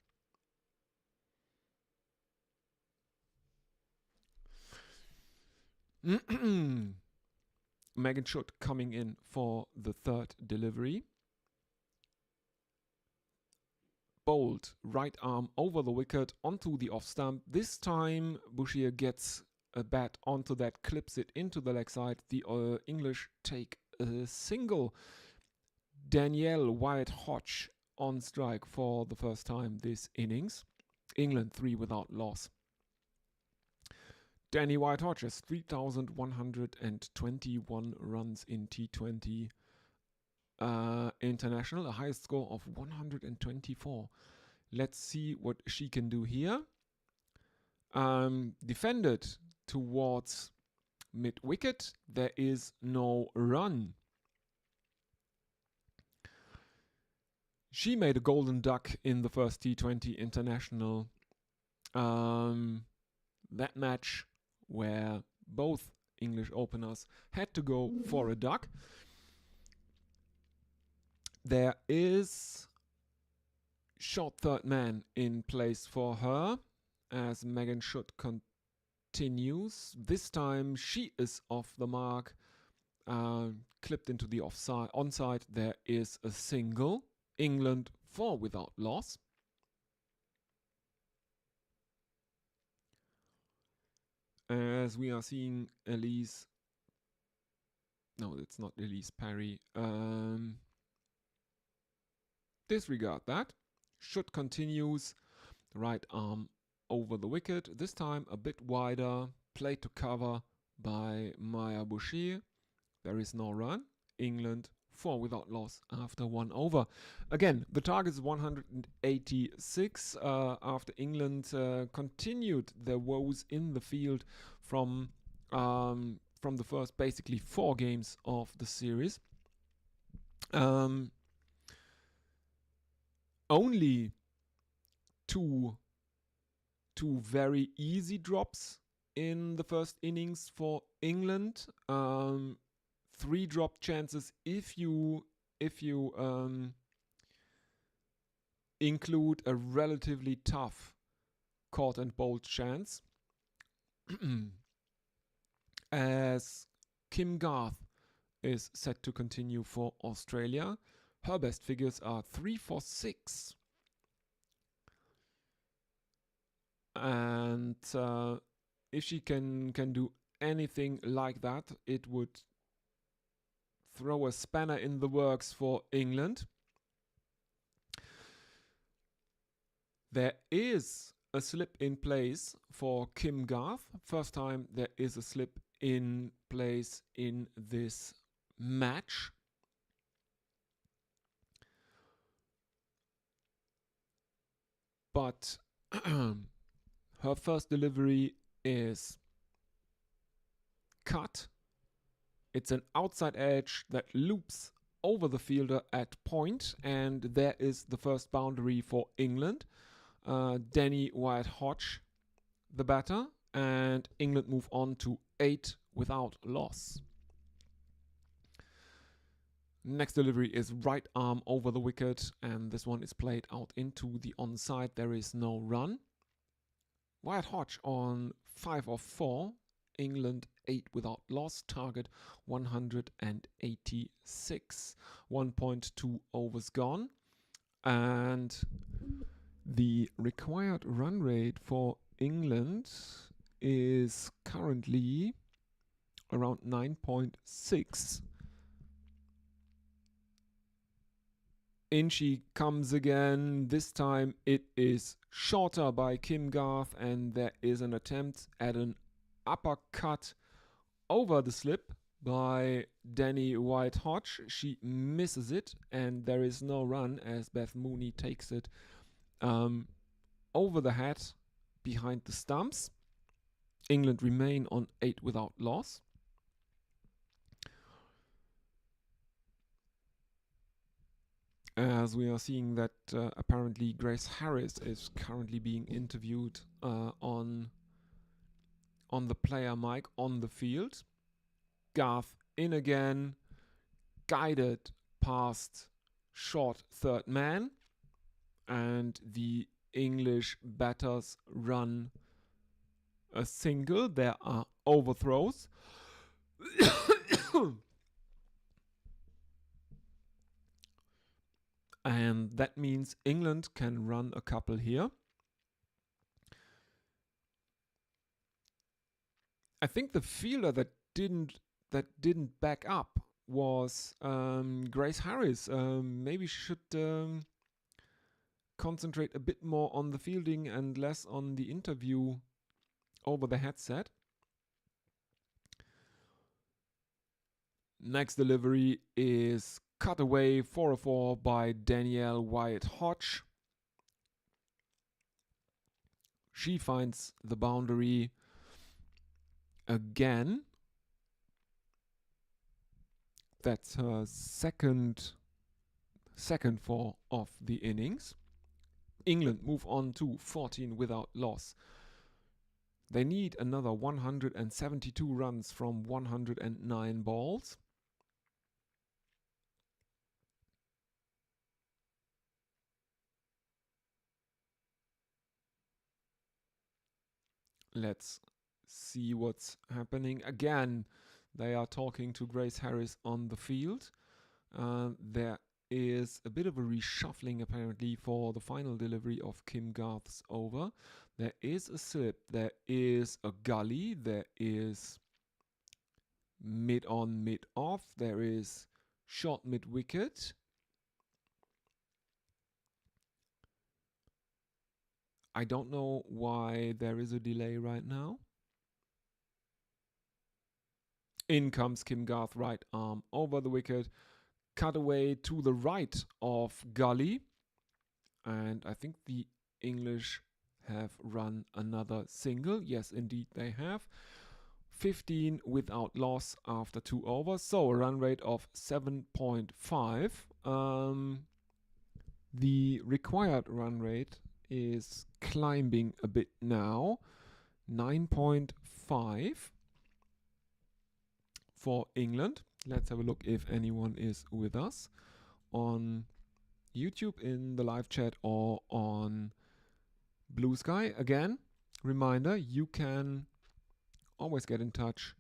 [SPEAKER 1] Megan Schutt coming in for the third delivery. Bowled right arm over the wicket onto the off stump. This time Bashir gets a bat onto that, clips it into the leg side. The English take a single. Danielle Wyatt-Hodge on strike for the first time this innings. England 3 without loss. Danny Wyatt-Hodge has 3,121 runs in T20 international, a highest score of 124. Let's see what she can do here. Defended towards mid-wicket. There is no run. She made a golden duck in the first T20 international. That match where both English openers had to go for a duck. There is short third man in place for her as Megan Schutt continues. This time she is off the mark, clipped into the onside. There is a single. England 4 without loss. As we are seeing Elise, no, it's not Elise Parry. Disregard that. Schutt continues, right arm over the wicket. This time a bit wider, played to cover by Maya Bashir. There is no run. England 4 without loss after 1 over. Again, the target is 186 after England continued their woes in the field from the first basically 4 games of the series. Only two very easy drops in the first innings for England. 3 drop chances if you include a relatively tough caught and bowled chance. As Kim Garth is set to continue for Australia. Her best figures are 3 for 6. And if she can do anything like that, it would throw a spanner in the works for England. There is a slip in place for Kim Garth. First time there is a slip in place in this match. But her first delivery is cut. It's an outside edge that loops over the fielder at point, and there is the first boundary for England. Danny Wyatt-Hodge, the batter, and England move on to 8 without loss. Next delivery is right arm over the wicket, and this one is played out into the onside. There is no run. Wyatt-Hodge on 5 of 4. England 8 without loss. Target 186. 1.2 overs gone. And the required run rate for England is currently around 9.6. In she comes again. This time it is shorter by Kim Garth, and there is an attempt at an uppercut over the slip by Danny Wyatt-Hodge. She misses it, and there is no run as Beth Mooney takes it over the head behind the stumps. England remain on 8 without loss. As we are seeing that apparently Grace Harris is currently being interviewed on the player mic on the field. Garth in again, guided past short third man, and the English batters run a single. There are overthrows. And that means England can run a couple here. I think the fielder that didn't back up was Grace Harris. Maybe she should concentrate a bit more on the fielding and less on the interview over the headset. Next delivery is cut away 4-4 by Danielle Wyatt-Hodge. She finds the boundary again. That's her second 4 of the innings. England move on to 14 without loss. They need another 172 runs from 109 balls. Let's see what's happening. Again, they are talking to Grace Harris on the field. There is a bit of a reshuffling apparently for the final delivery of Kim Garth's over. There is a slip, there is a gully, there is mid on, mid off, there is short mid wicket. I don't know why there is a delay right now. In comes Kim Garth, right arm over the wicket. Cut away to the right of gully. And I think the English have run another single. Yes, indeed they have. 15 without loss after 2 overs. So a run rate of 7.5. The required run rate is climbing a bit now. 9.5 for England. Let's have a look if anyone is with us on YouTube in the live chat or on Blue Sky. Again, reminder, you can always get in touch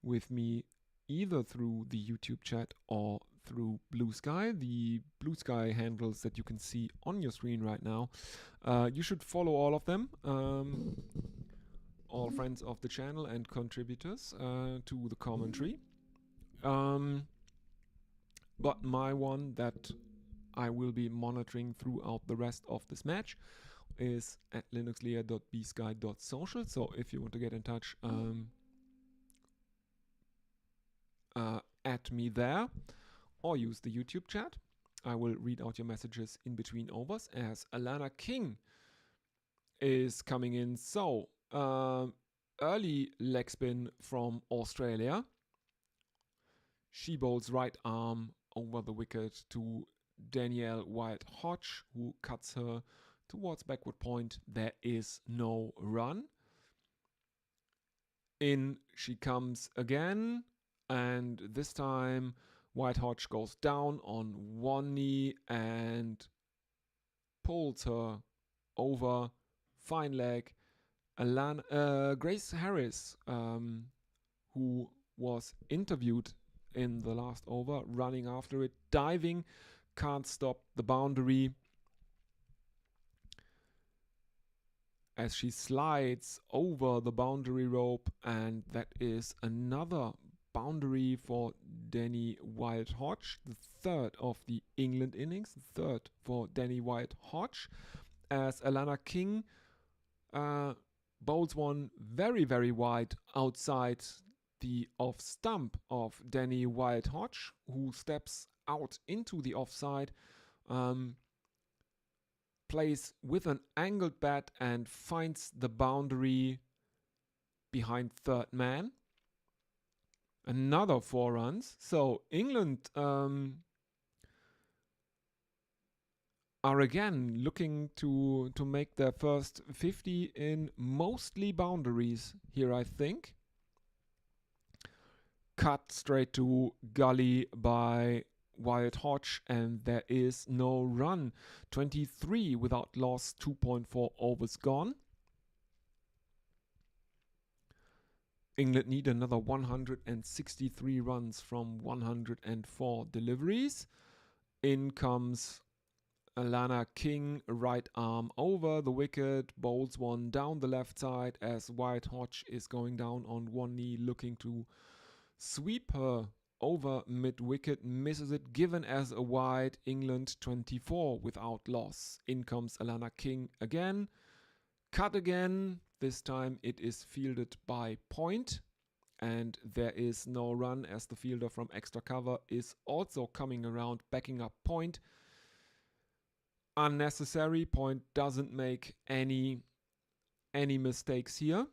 [SPEAKER 1] with me either through the YouTube chat or through Blue Sky. The Blue Sky handles that you can see on your screen right now. You should follow all of them. All friends of the channel and contributors to the commentary. but my one that I will be monitoring throughout the rest of this match is at linuxlayer.bsky.social. So if you want to get in touch, at me there or use the YouTube chat. I will read out your messages in between overs as Alana King is coming in. So, early leg spin from Australia. She bowls right arm over the wicket to Danielle White-Hodge, who cuts her towards backward point. There is no run. In she comes again, and this time White-Hodge goes down on one knee and pulls her over. Fine leg. Grace Harris, who was interviewed in the last over, running after it, diving, can't stop the boundary as she slides over the boundary rope, and that is another boundary for Danny White-Hodge, the third of the England innings, the third for Danny White-Hodge, as Alana King bowls one very, very wide outside the off stump of Danny White-Hodge, who steps out into the offside, plays with an angled bat and finds the boundary behind third man. Another 4 runs. So England are again looking to make their first 50 in mostly boundaries here, I think. Cut straight to gully by White-Hodge, and there is no run. 23 without loss, 2.4 overs gone. England need another 163 runs from 104 deliveries. In comes Alana King, right arm over the wicket, bowls one down the left side as White-Hodge is going down on one knee, looking to sweep her over mid-wicket, misses it, given as a wide. England 24 without loss. In comes Alana King again, cut again. This time it is fielded by Point, and there is no run as the fielder from extra cover is also coming around, backing up Point. Unnecessary. Point doesn't make any mistakes here.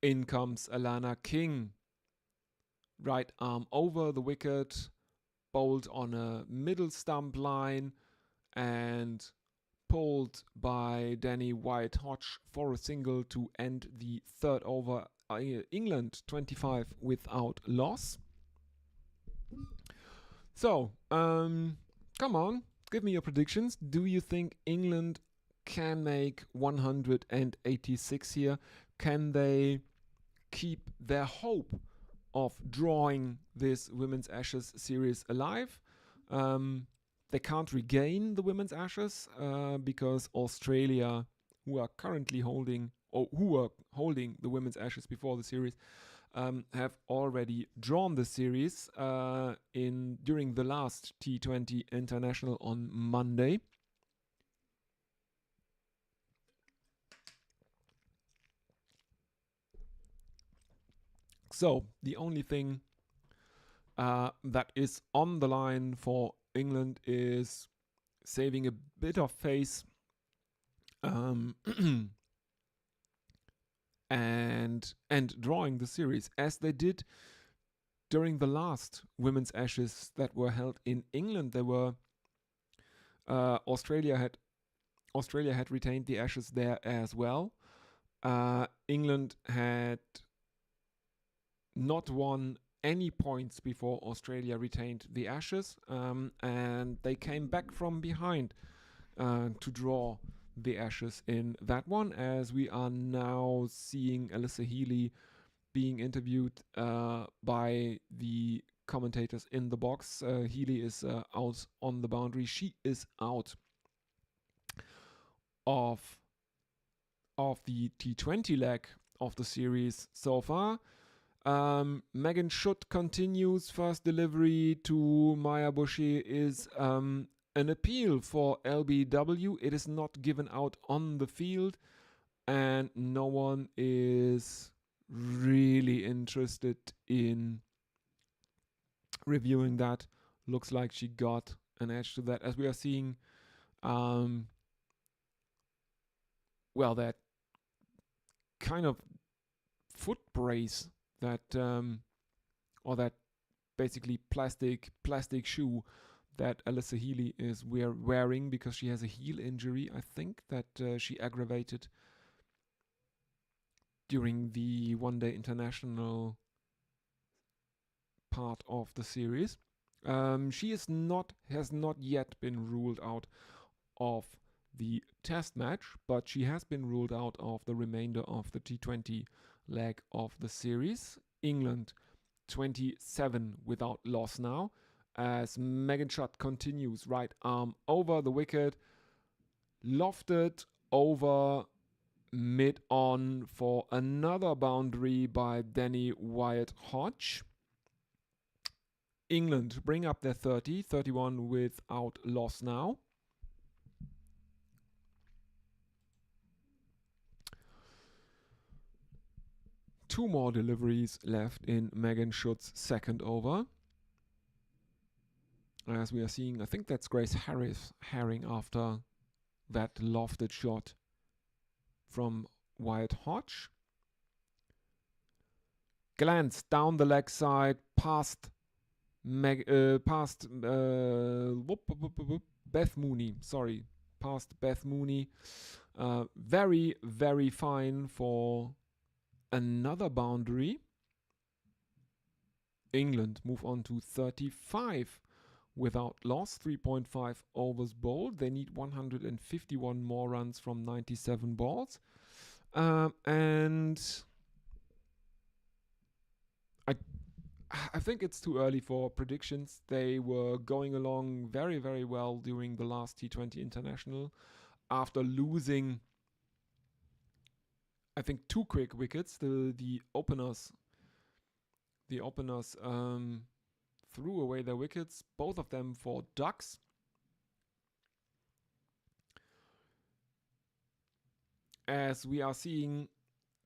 [SPEAKER 1] In comes Alana King, right arm over the wicket, bowled on a middle stump line and pulled by Danny White-Hodge for a single to end the third over. England 25 without loss. So, come on, give me your predictions. Do you think England can make 186 here? Can they keep their hope of drawing this Women's Ashes series alive? They can't regain the Women's Ashes because Australia, who were holding the Women's Ashes before the series, have already drawn the series during the last T20 International on Monday. So the only thing that is on the line for England is saving a bit of face and drawing the series, as they did during the last Women's Ashes that were held in England. They were Australia had retained the Ashes there as well. England had not won any points before Australia retained the Ashes, and they came back from behind to draw the Ashes in that one, as we are now seeing Alyssa Healy being interviewed by the commentators in the box. Healy is out on the boundary. She is out of the T20 leg of the series so far. Megan Schutt continues. First delivery to Maya Boucher is an appeal for LBW. It is not given out on the field, and no one is really interested in reviewing that. Looks like she got an edge to that, as we are seeing. That kind of foot brace that or that basically plastic shoe that Alyssa Healy is wearing because she has a heel injury, I think, that she aggravated during the one-day international part of the series. She has not yet been ruled out of the test match, but she has been ruled out of the remainder of the T20 leg of the series. England 27 without loss now, as Megan Schutt continues. Right arm over the wicket, lofted over mid-on for another boundary by Danny Wyatt-Hodge. England bring up their 31 without loss now. Two more deliveries left in Megan Schutt's second over. As we are seeing, I think that's Grace Herring after that lofted shot from Wyatt-Hodge. Glance down the leg side past Beth Mooney. Sorry, past Beth Mooney. Very, very fine for another boundary. England move on to 35 without loss, 3.5 overs bowled. They need 151 more runs from 97 balls. And I think it's too early for predictions. They were going along very, very well during the last T20 International after losing, I think, 2 quick wickets. The openers threw away their wickets, both of them for ducks. As we are seeing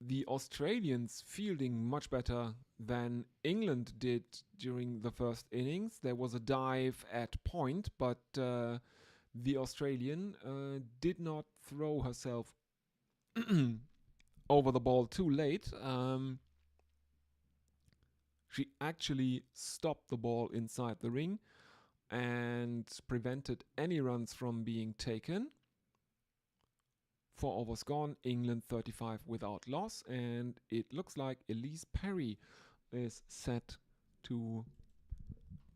[SPEAKER 1] the Australians fielding much better than England did during the first innings. There was a dive at point, but the Australian did not throw herself over the ball too late. She actually stopped the ball inside the ring and prevented any runs from being taken. 4 overs gone, England 35 without loss, and it looks like Elise Perry is set to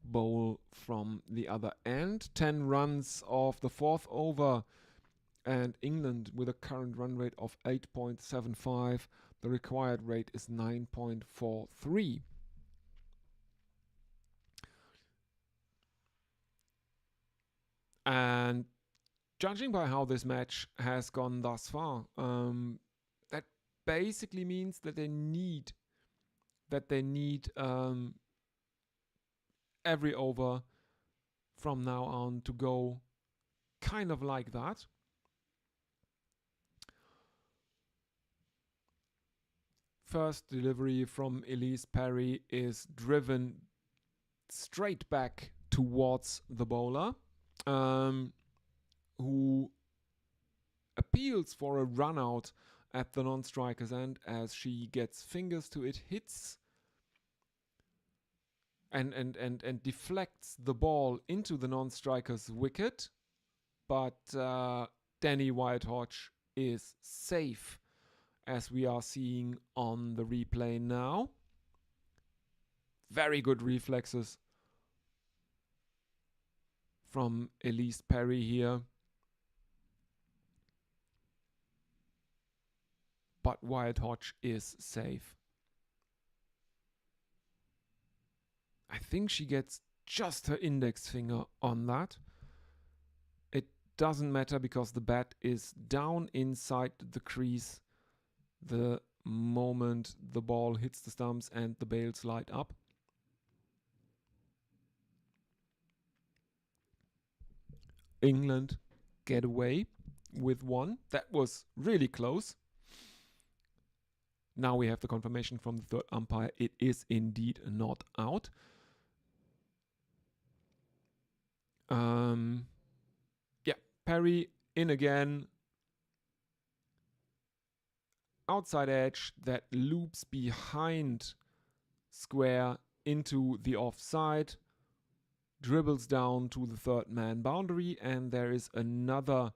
[SPEAKER 1] bowl from the other end. 10 runs off the 4th over, and England with a current run rate of 8.75. The required rate is 9.43. And judging by how this match has gone thus far, that basically means that they need every over from now on to go kind of like that. First delivery from Elise Perry is driven straight back towards the bowler, who appeals for a run out at the non-striker's end. As she gets fingers to it, hits and deflects the ball into the non-striker's wicket, but Danny Wyatt-Hodge is safe, as we are seeing on the replay now. Very good reflexes from Elise Perry here. But Wyatt-Hodge is safe. I think she gets just her index finger on that. It doesn't matter because the bat is down inside the crease. The moment the ball hits the stumps and the bails light up. England get away with one. That was really close. Now we have the confirmation from the third umpire. It is indeed not out. Parry in again. Outside edge that loops behind square into the offside. Dribbles down to the third man boundary, and there is another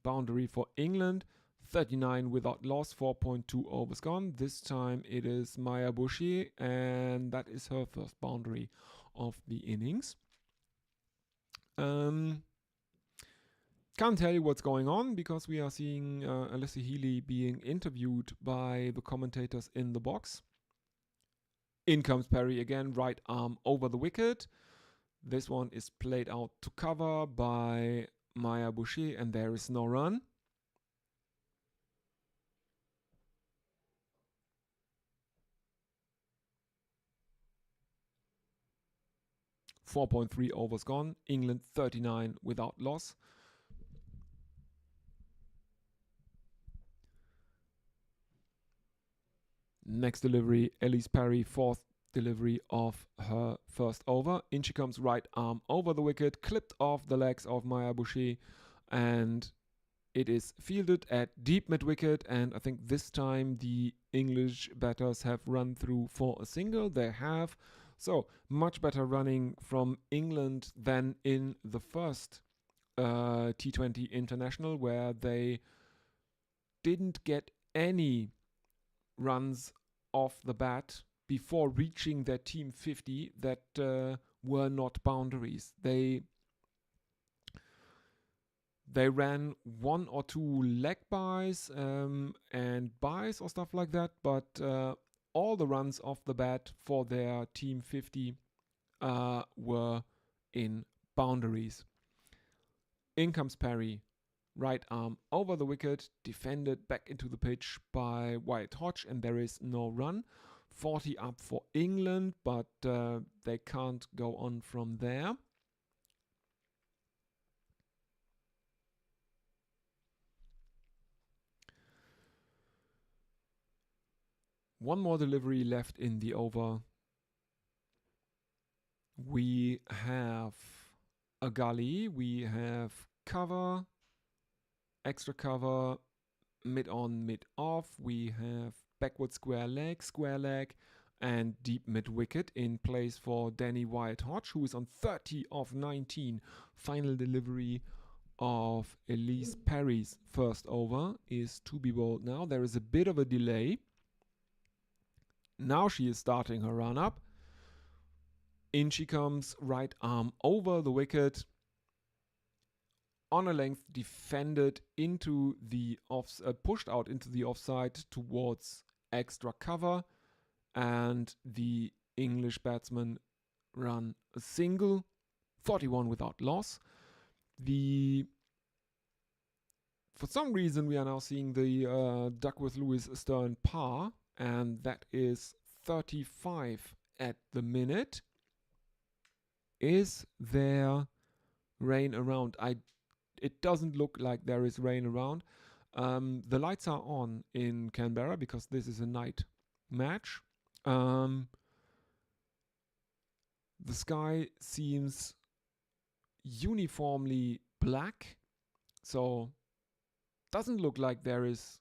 [SPEAKER 1] boundary for England. 39 without loss, 4.2 overs gone. This time it is Maya Boucher, and that is her first boundary of the innings. Can't tell you what's going on because we are seeing Alyssa Healy being interviewed by the commentators in the box. In comes Parry again, right arm over the wicket. This one is played out to cover by Maya Boucher, and there is no run. .3 overs gone. England 39 without loss. Next delivery, Elise Parry, fourth delivery of her first over. In she comes, right arm over the wicket, clipped off the legs of Maya Boucher, and it is fielded at deep mid-wicket, and I think this time the English batters have run through for a single. They have. So, much better running from England than in the first T20 International, where they didn't get any runs off the bat before reaching their team 50 that were not boundaries. They ran one or two leg buys and buys or stuff like that, but all the runs off the bat for their team 50 were in boundaries. In comes Parry, right arm over the wicket, defended back into the pitch by Wyatt Hodge, and there is no run. 40 up for England, but they can't go on from there. One more delivery left in the over. We have a gully, we have cover, extra cover, mid on, mid off. We have backward square leg, and deep mid wicket in place for Danny Wyatt Hodge, who is on 30 of 19. Final delivery of Elise Parry's first over is to be bowled now. There is a bit of a delay. Now she is starting her run up. In she comes, right arm over the wicket. On a length, defended into the pushed out into the offside towards extra cover, and the English batsmen run a single. 41 without loss. For some reason, we are now seeing the Duckworth-Lewis Stern par, and that is 35 at the minute. Is there rain around? It doesn't look like there is rain around. The lights are on in Canberra because this is a night match. The sky seems uniformly black, so doesn't look like there is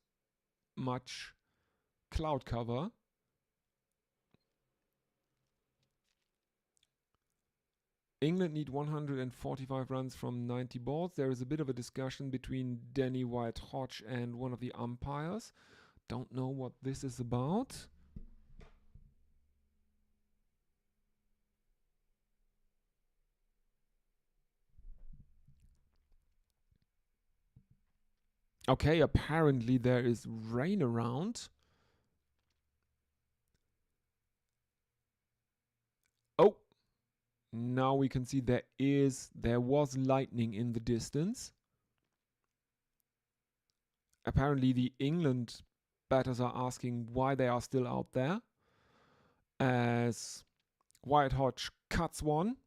[SPEAKER 1] much cloud cover. England need 145 runs from 90 balls. There is a bit of a discussion between Danny Wyatt Hodge and one of the umpires. Don't know what this is about. Okay, apparently there is rain around. Oh, now we can see there was lightning in the distance. Apparently the England batters are asking why they are still out there, as Wyatt Hodge cuts one,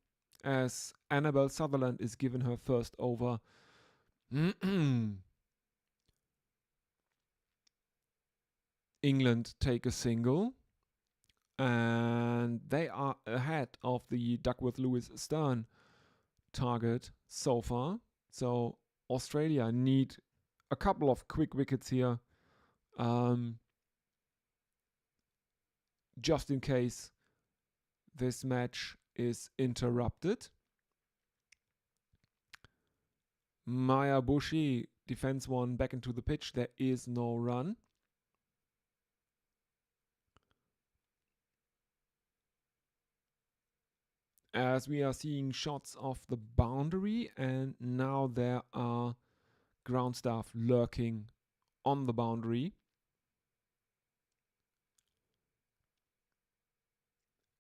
[SPEAKER 1] as Annabelle Sutherland is given her first over. England take a single, and they are ahead of the Duckworth-Lewis Stern target so far. So Australia need a couple of quick wickets here, just in case this match is interrupted. Maya Bushi defends one back into the pitch. There is no run. As we are seeing shots of the boundary, and now there are ground staff lurking on the boundary.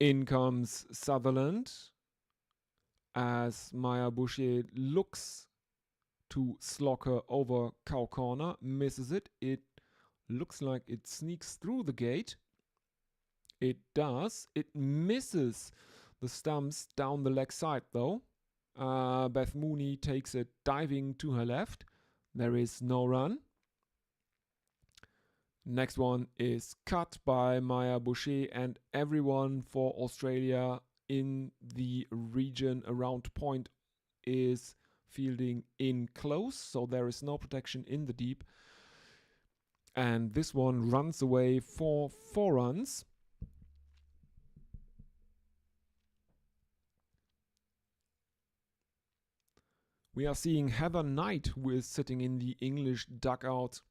[SPEAKER 1] In comes Sutherland as Maya Boucher looks to slog her over cow corner, misses it. It looks like it sneaks through the gate. It does. It misses the stumps down the leg side though. Beth Mooney takes it diving to her left. There is no run. Next one is cut by Maya Boucher, and everyone for Australia in the region around point is fielding in close, so there is no protection in the deep. And this one runs away for 4 runs. We are seeing Heather Knight, who is sitting in the English dugout.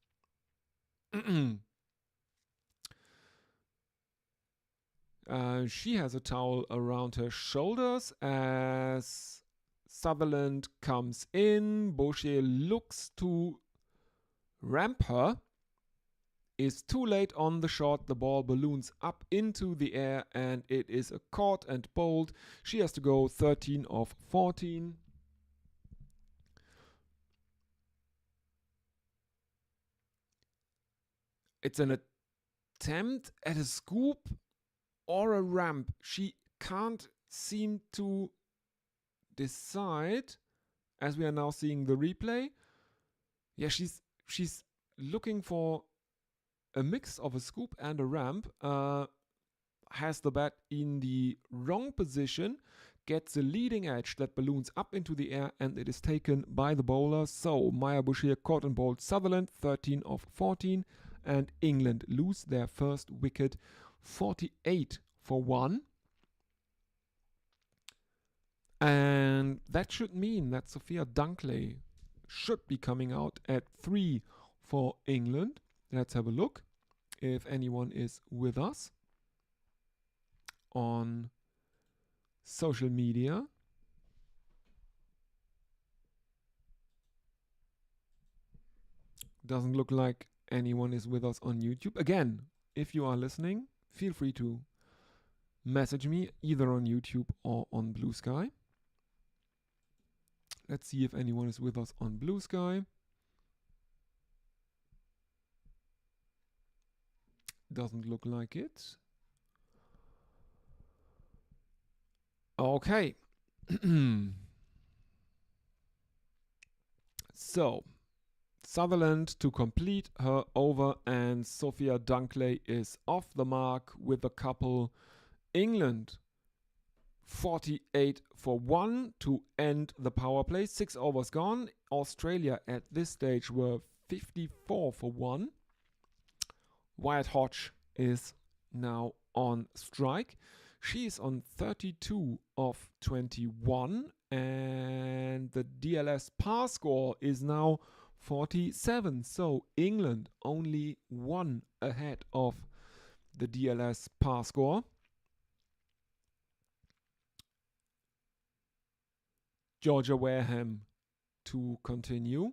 [SPEAKER 1] She has a towel around her shoulders as Sutherland comes in. Boucher looks to ramp her. Is too late on the shot. The ball balloons up into the air and it is a caught and bowled. She has to go 13 of 14. It's an attempt at a scoop or a ramp. She can't seem to decide, as we are now seeing the replay. Yeah, she's looking for a mix of a scoop and a ramp. Has the bat in the wrong position, gets a leading edge that balloons up into the air, and it is taken by the bowler. So Maya Boucher caught and bowled Sutherland 13 of 14, and England lose their first wicket 48 for 1. And that should mean that Sophia Dunkley should be coming out at 3 for England. Let's have a look if anyone is with us on social media. Doesn't look like anyone is with us on YouTube. Again, if you are listening, feel free to message me either on YouTube or on Blue Sky. Let's see if anyone is with us on Blue Sky. Doesn't look like it. Okay. So, Sutherland to complete her over, and Sophia Dunkley is off the mark with a couple. England 48 for 1 to end the power play. 6 overs gone. Australia at this stage were 54 for 1. Wyatt Hodge is now on strike. She is on 32 of 21, and the DLS par score is now 47. So England only 1 ahead of the DLS par score. Georgia Wareham to continue.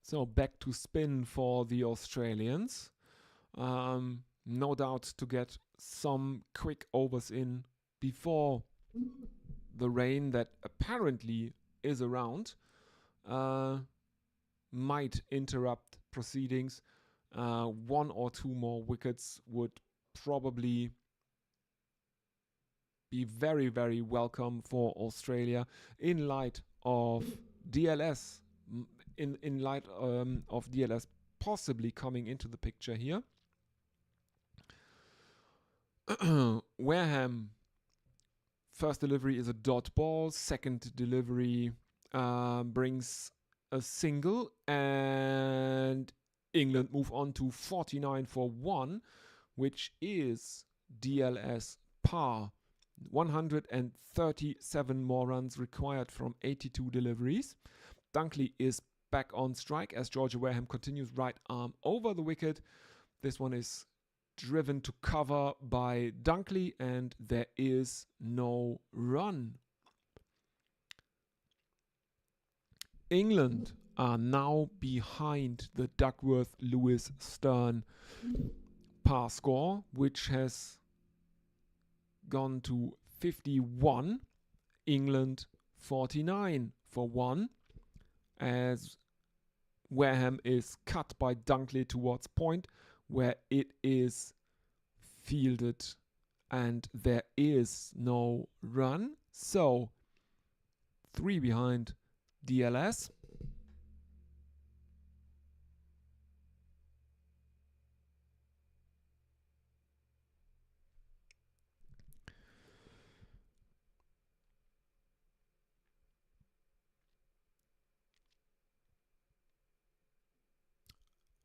[SPEAKER 1] So back to spin for the Australians. No doubt to get some quick overs in before the rain that apparently is around might interrupt proceedings. One or two more wickets would probably be very, very welcome for Australia in light of DLS, in light of DLS possibly coming into the picture here. Wareham, first delivery is a dot ball, second delivery brings a single, and England move on to 49 for 1, which is DLS par. 137 more runs required from 82 deliveries. Dunkley is back on strike as Georgia Wareham continues right arm over the wicket. This one is driven to cover by Dunkley, and there is no run. England are now behind the Duckworth-Lewis-Stern par score, which has gone to 51. England 49 for 1, as Wareham is cut by Dunkley towards point, where it is fielded and there is no run. So 3 behind DLS.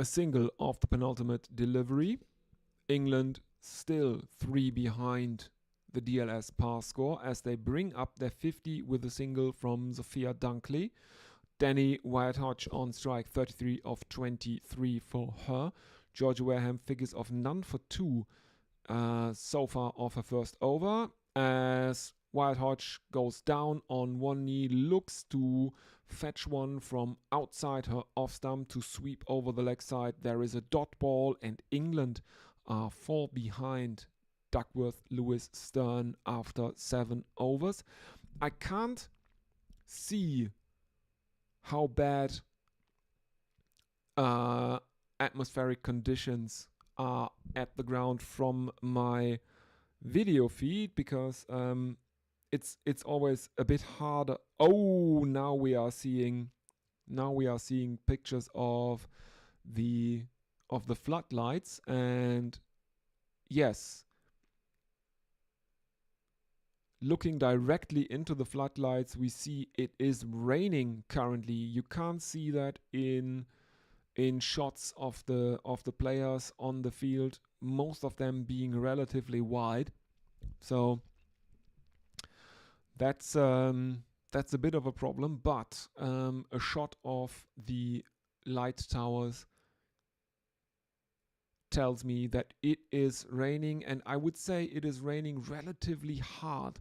[SPEAKER 1] A single of the penultimate delivery. England still 3 behind the DLS par score as they bring up their 50 with a single from Sophia Dunkley. Danny Wyatt-Hodge on strike, 33 of 23 for her. Georgia Wareham figures of none for 2 so far of her first over, as Wyatt-Hodge goes down on one knee, looks to fetch one from outside her off stump to sweep over the leg side. There is a dot ball, and England are 4 behind Duckworth-Lewis-Stern after 7 overs. I can't see how bad atmospheric conditions are at the ground from my video feed, because it's always a bit harder. Oh, now we are seeing pictures of the floodlights, and yes, looking directly into the floodlights, we see it is raining currently. You can't see that in shots of the players on the field, most of them being relatively wide. So that's a bit of a problem, but a shot of the light towers tells me that it is raining, and I would say it is raining relatively hard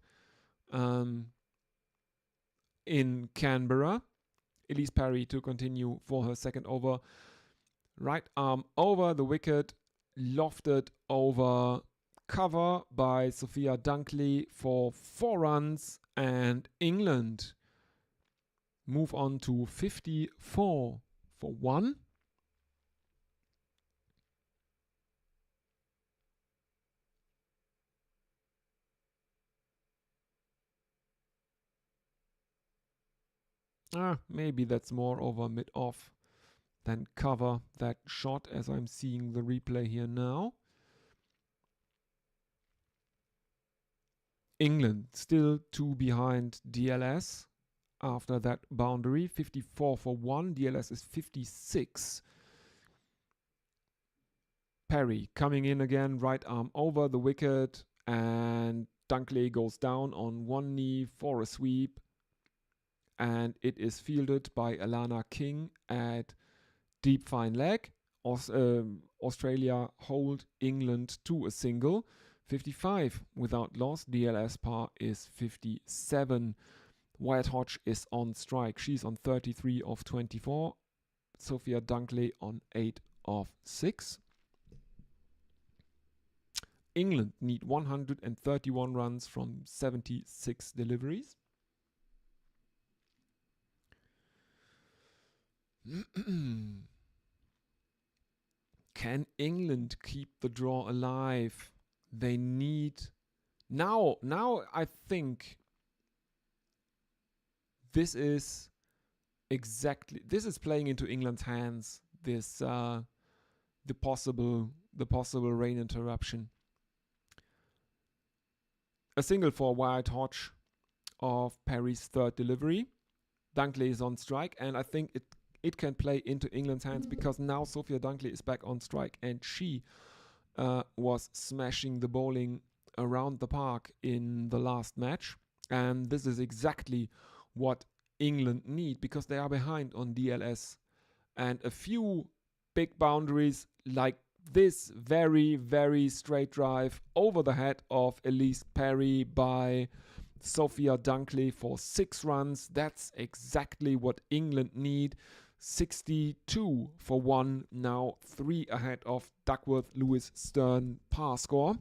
[SPEAKER 1] in Canberra. Elise Parry to continue for her second over. Right arm over the wicket, lofted over cover by Sophia Dunkley for 4 runs, and England move on to 54 for 1. Maybe that's more over mid-off than cover that shot, as I'm seeing the replay here now. England still 2 behind DLS after that boundary. 54 for 1. DLS is 56. Parry coming in again, right arm over the wicket, and Dunkley goes down on one knee for a sweep, and it is fielded by Alana King at deep fine leg. Australia hold England to a single. 55 without loss. DLS par is 57. Wyatt-Hodge is on strike. She's on 33 of 24. Sophia Dunkley on 8 of 6. England need 131 runs from 76 deliveries. Can England keep the draw alive? They need now I think this is playing into England's hands, this the possible rain interruption. A single for Wyatt Hodge of Perry's third delivery. Dunkley is on strike, and I think it can play into England's hands because now Sophia Dunkley is back on strike, and she was smashing the bowling around the park in the last match. And this is exactly what England need because they are behind on DLS. And a few big boundaries like this very, very straight drive over the head of Elise Perry by Sophia Dunkley for 6 runs. That's exactly what England need. 62 for 1, now 3 ahead of Duckworth Lewis Stern par score.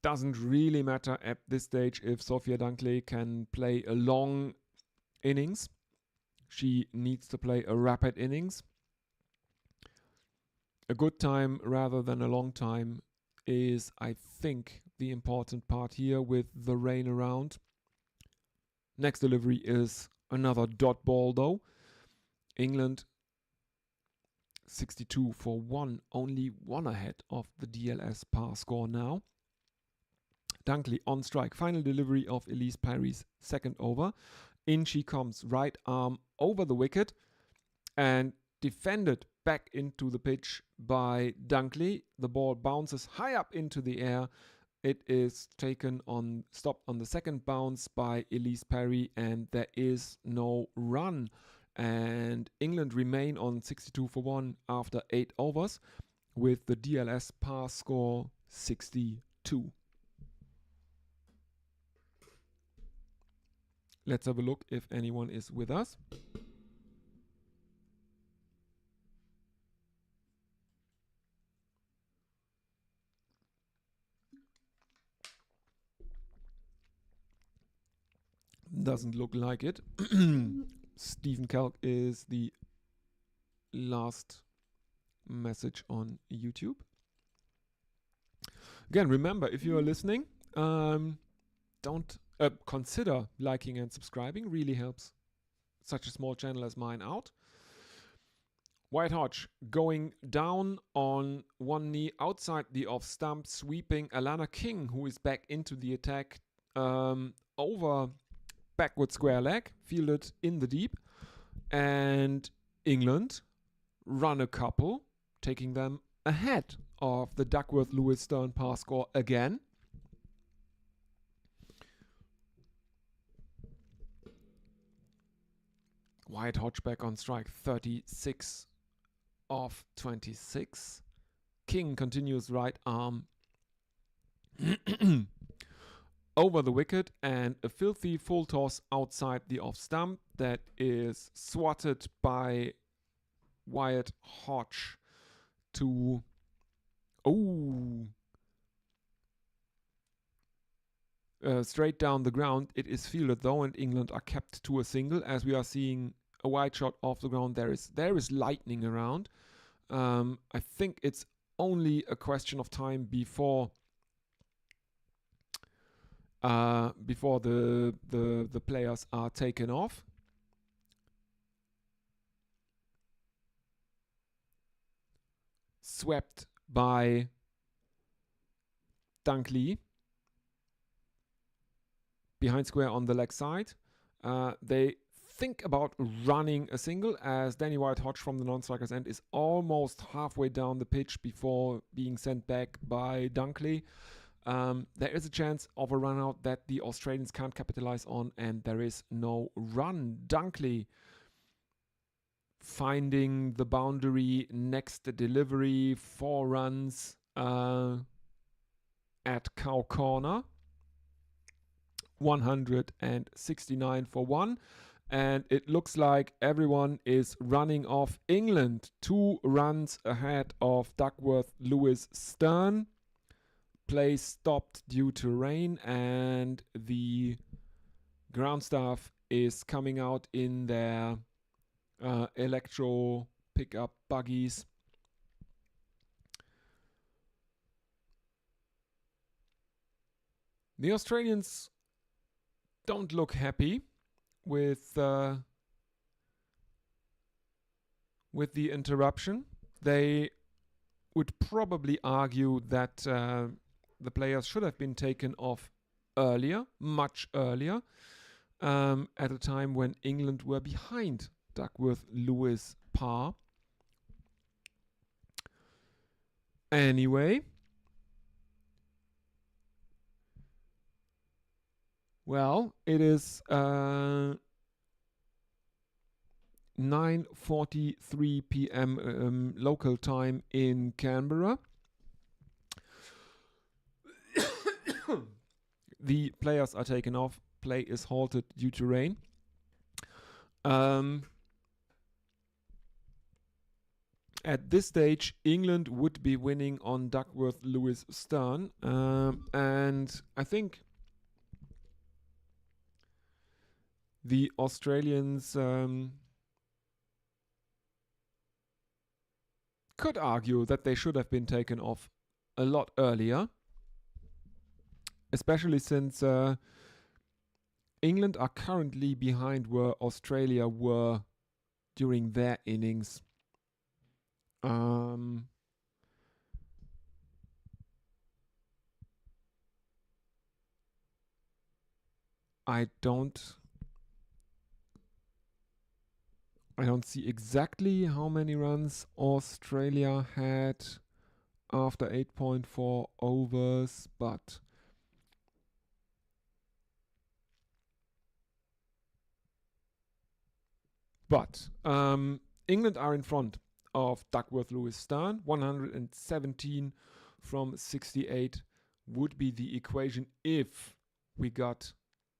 [SPEAKER 1] Doesn't really matter at this stage if Sophia Dunkley can play a long innings. She needs to play a rapid innings. A good time rather than a long time is, I think, the important part here with the rain around. Next delivery is another dot ball though. England 62 for 1, only 1 ahead of the DLS par score now. Dunkley on strike. Final delivery of Elise Perry's second over. In she comes, right arm over the wicket and defended back into the pitch by Dunkley. The ball bounces high up into the air. It is stopped on the second bounce by Elise Perry, and there is no run. And England remain on 62 for 1 after 8 overs with the DLS par score 62. Let's have a look if anyone is with us. Doesn't look like it. Stephen Kelk is the last message on YouTube. Again, remember, if you are listening, don't consider liking and subscribing. Really helps such a small channel as mine out. Wyatt Hodge going down on one knee outside the off stump, sweeping Alana King, who is back into the attack, over backward square leg, fielded in the deep. And England run a couple, taking them ahead of the Duckworth Lewis Stern par score again. Wyatt Hodge back on strike, 36 of 26. King continues right arm over the wicket, and a filthy full toss outside the off stump that is swatted by Wyatt Hodge to straight down the ground. It is fielded though, and England are kept to a single as we are seeing a wide shot off the ground. There is lightning around. I think it's only a question of time before the players are taken off. Swept by Dunkley. Behind square on the leg side. They think about running a single as Danny Wyatt Hodge from the non-striker's end is almost halfway down the pitch before being sent back by Dunkley. There is a chance of a run out that the Australians can't capitalize on, and there is no run. Dunkley finding the boundary next delivery, 4 runs at Cow Corner. 169 for 1. And it looks like everyone is running off England. 2 runs ahead of Duckworth Lewis Stern. Play stopped due to rain, and the ground staff is coming out in their electro pickup buggies. The Australians don't look happy with the interruption. They would probably argue that the players should have been taken off earlier, much earlier, at a time when England were behind Duckworth Lewis par. Anyway, well, it is 9:43 p.m. Local time in Canberra. The players are taken off. Play is halted due to rain. At this stage, England would be winning on Duckworth Lewis Stern. And I think the Australians could argue that they should have been taken off a lot earlier, especially since England are currently behind where Australia were during their innings. I don't see exactly how many runs Australia had after 8.4 overs, but England are in front of Duckworth Lewis Stern. 117 from 68 would be the equation if we got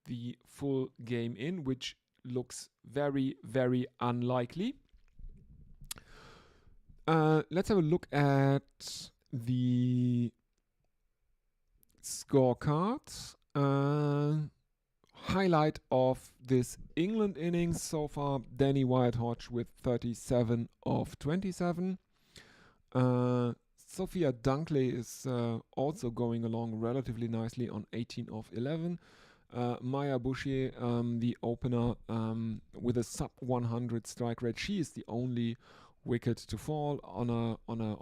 [SPEAKER 1] the full game in, which looks very, very unlikely. Let's have a look at the scorecard. Highlight of this England innings so far, Danny Wyatt-Hodge with 37 of 27. Sophia Dunkley is also going along relatively nicely on 18 of 11. Maya Boucher, the opener, with a sub 100 strike rate. She is the only wicket to fall on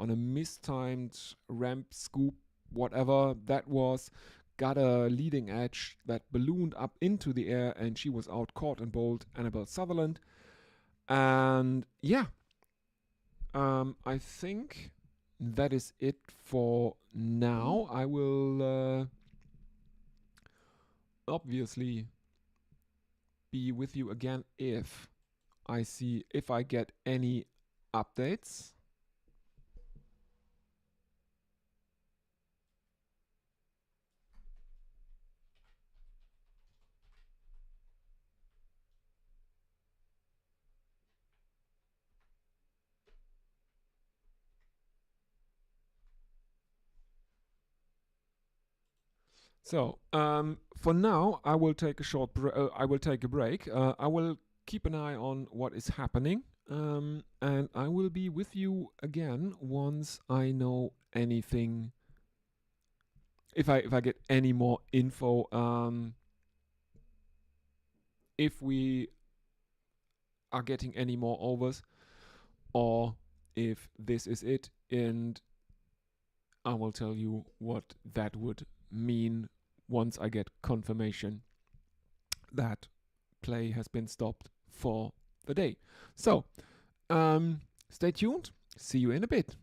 [SPEAKER 1] a mistimed ramp scoop, whatever that was. Got a leading edge that ballooned up into the air, and she was out caught and bowled Annabelle Sutherland. And yeah, I think that is it for now. I will obviously be with you again if I get any updates. So for now, I will take a break. I will keep an eye on what is happening, and I will be with you again once I know anything. If I get any more info, if we are getting any more overs, or if this is it, and I will tell you what that would mean once I get confirmation that play has been stopped for the day. So, stay tuned. See you in a bit.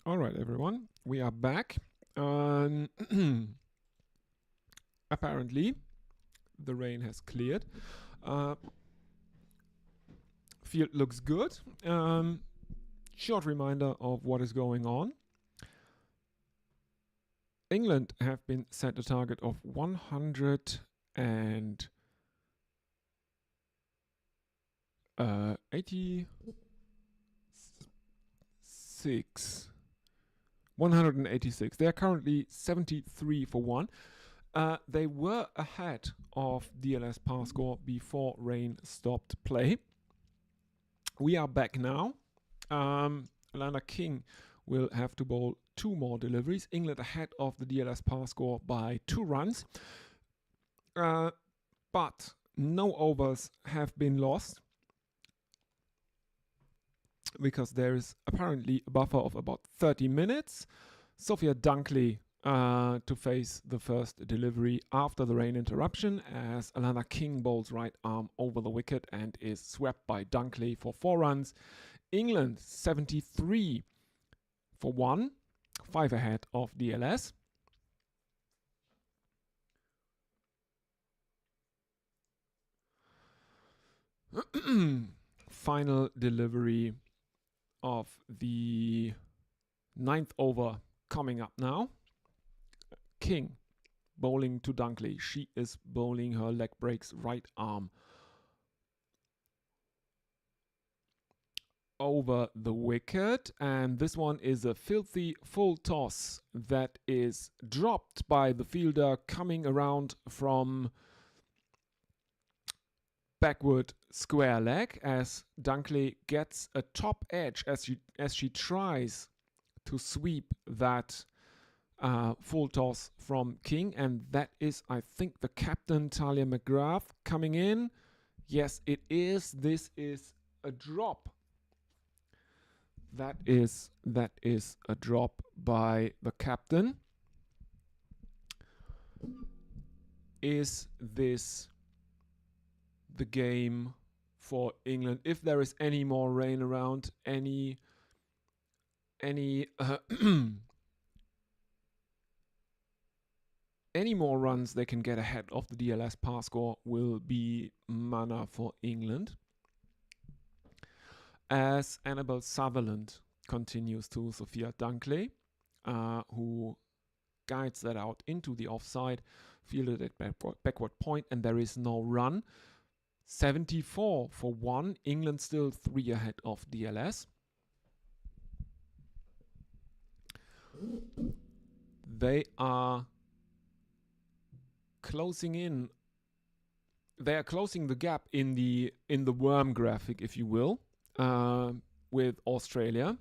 [SPEAKER 1] All right, everyone, we are back. Apparently, the rain has cleared. Field looks good. Short reminder of what is going on. England have been set a target of 186. 186. They are currently 73 for 1. They were ahead of DLS par score before rain stopped play. We are back now. Alana King will have to bowl 2 more deliveries. England ahead of the DLS par score by 2 runs. But no overs have been lost, because there is apparently a buffer of about 30 minutes. Sophia Dunkley to face the first delivery after the rain interruption, as Alana King bowls right arm over the wicket and is swept by Dunkley for 4 runs. England 73 for 1, 5 ahead of DLS. Final delivery of the 9th over coming up now. King bowling to Dunkley. She is bowling her leg breaks right arm over the wicket, and this one is a filthy full toss that is dropped by the fielder coming around from backward square leg, as Dunkley gets a top edge as she tries to sweep that full toss from King, and that is, I think, the captain Talia McGrath coming in. Yes, it is. This is a drop. That is a drop by the captain. Is this the game for England? If there is any more rain around, any more runs they can get ahead of the DLS par score will be mana for England. As Annabel Sutherland continues to Sophia Dunkley, who guides that out into the offside, fielded at backward point, and there is no run. 74 for 1, England still 3 ahead of DLS. They are closing in. They are closing the gap in the worm graphic, if you will, with Australia.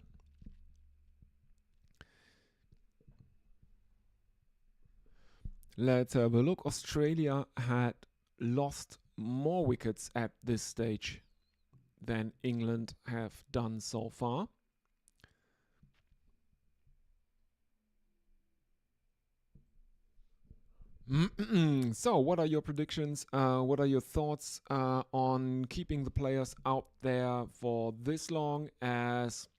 [SPEAKER 1] Let's have a look. Australia had lost more wickets at this stage than England have done so far. So, what are your predictions? What are your thoughts on keeping the players out there for this long, as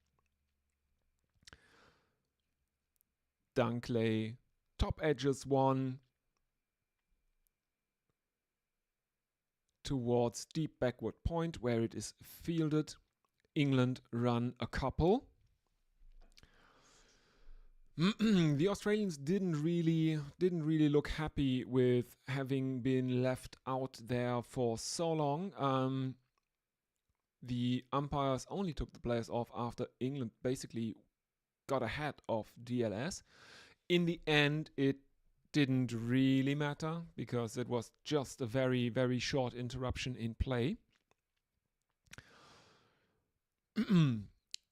[SPEAKER 1] Dunkley top edges one towards deep backward point where it is fielded? England run a couple. The Australians didn't really look happy with having been left out there for so long. The umpires only took the players off after England basically got ahead of DLS. In the end, it didn't really matter, because it was just a very, very short interruption in play.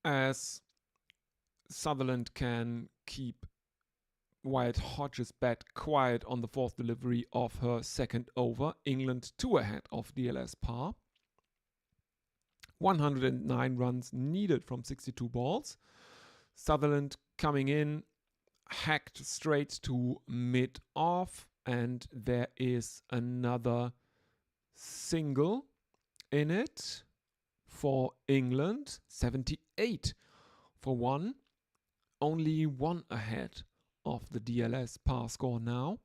[SPEAKER 1] As Sutherland can keep Wyatt Hodges' bat quiet on the 4th delivery of her 2nd over, England 2 ahead of DLS par. 109 runs needed from 62 balls. Sutherland coming in, hacked straight to mid-off, and there is another single in it for England. 78 for 1. only 1 ahead of the DLS par score now.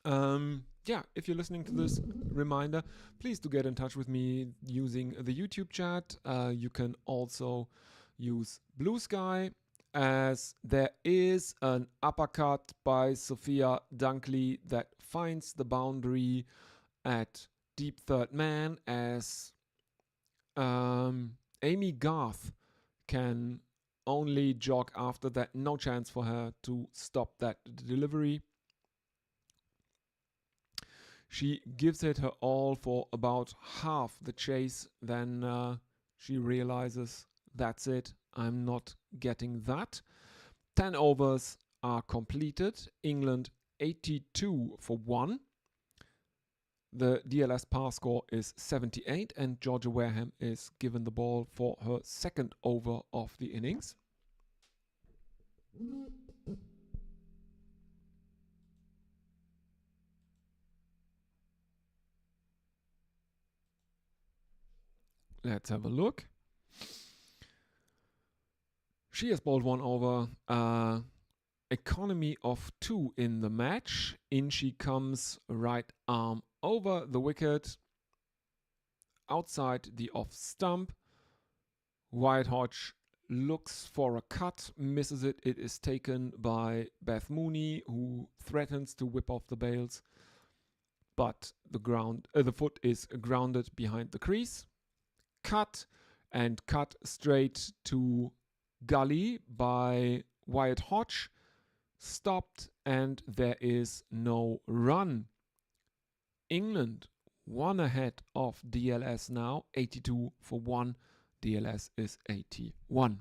[SPEAKER 1] Yeah, if you're listening to this reminder, please do get in touch with me using the YouTube chat. You can also use Blue Sky, as there is an uppercut by Sophia Dunkley that finds the boundary at deep third man, as Amy Garth can only jog after that. No chance for her to stop that delivery. She gives it her all for about half the chase, then she realizes, that's it, I'm not getting that. 10 overs are completed. England 82 for 1. The DLS par score is 78, and Georgia Wareham is given the ball for her second over of the innings. Let's have a look. She has bowled 1 over. Economy of 2 in the match. In she comes, right arm over the wicket, outside the off stump. Wyatt Hodge looks for a cut, misses it. It is taken by Beth Mooney, who threatens to whip off the bails, but the foot is grounded behind the crease. Cut, and cut straight to gully by Wyatt Hodge. Stopped, and there is no run. England 1 ahead of DLS now, 82 for 1. DLS is 81.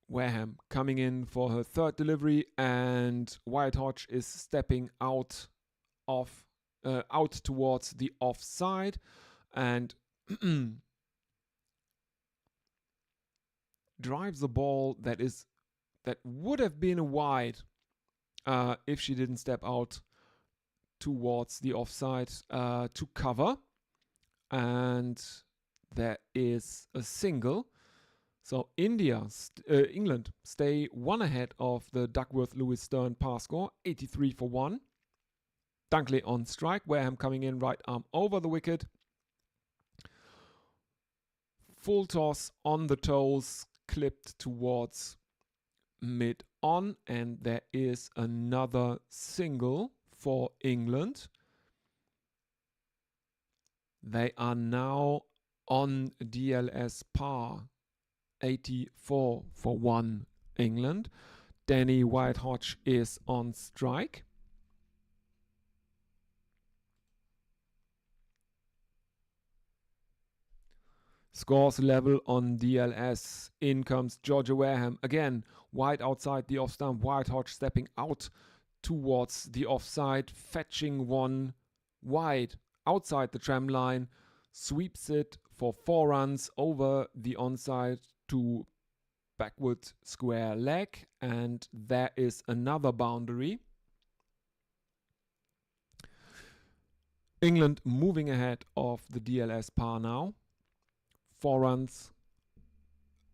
[SPEAKER 1] Wareham coming in for her third delivery, and Wyatt Hodge is stepping out towards the offside, and drives the ball that would have been a wide if she didn't step out towards the offside to cover, and there is a single. So England stay 1 ahead of the Duckworth-Lewis Stern par score, 83 for 1. Dunkley on strike. Wareham coming in, right arm over the wicket. Full toss on the toes, clipped towards mid on, and there is another single for England. They are now on DLS par, 84 for 1 England. Danny Wyatt Hodge is on strike. Scores level on DLS. In comes Georgia Wareham. Again, wide outside the off stump. Wyatt Hodge stepping out towards the offside, fetching one wide outside the tram line. Sweeps it for 4 runs over the onside to backward square leg. And there is another boundary. England moving ahead of the DLS par now. 4 runs,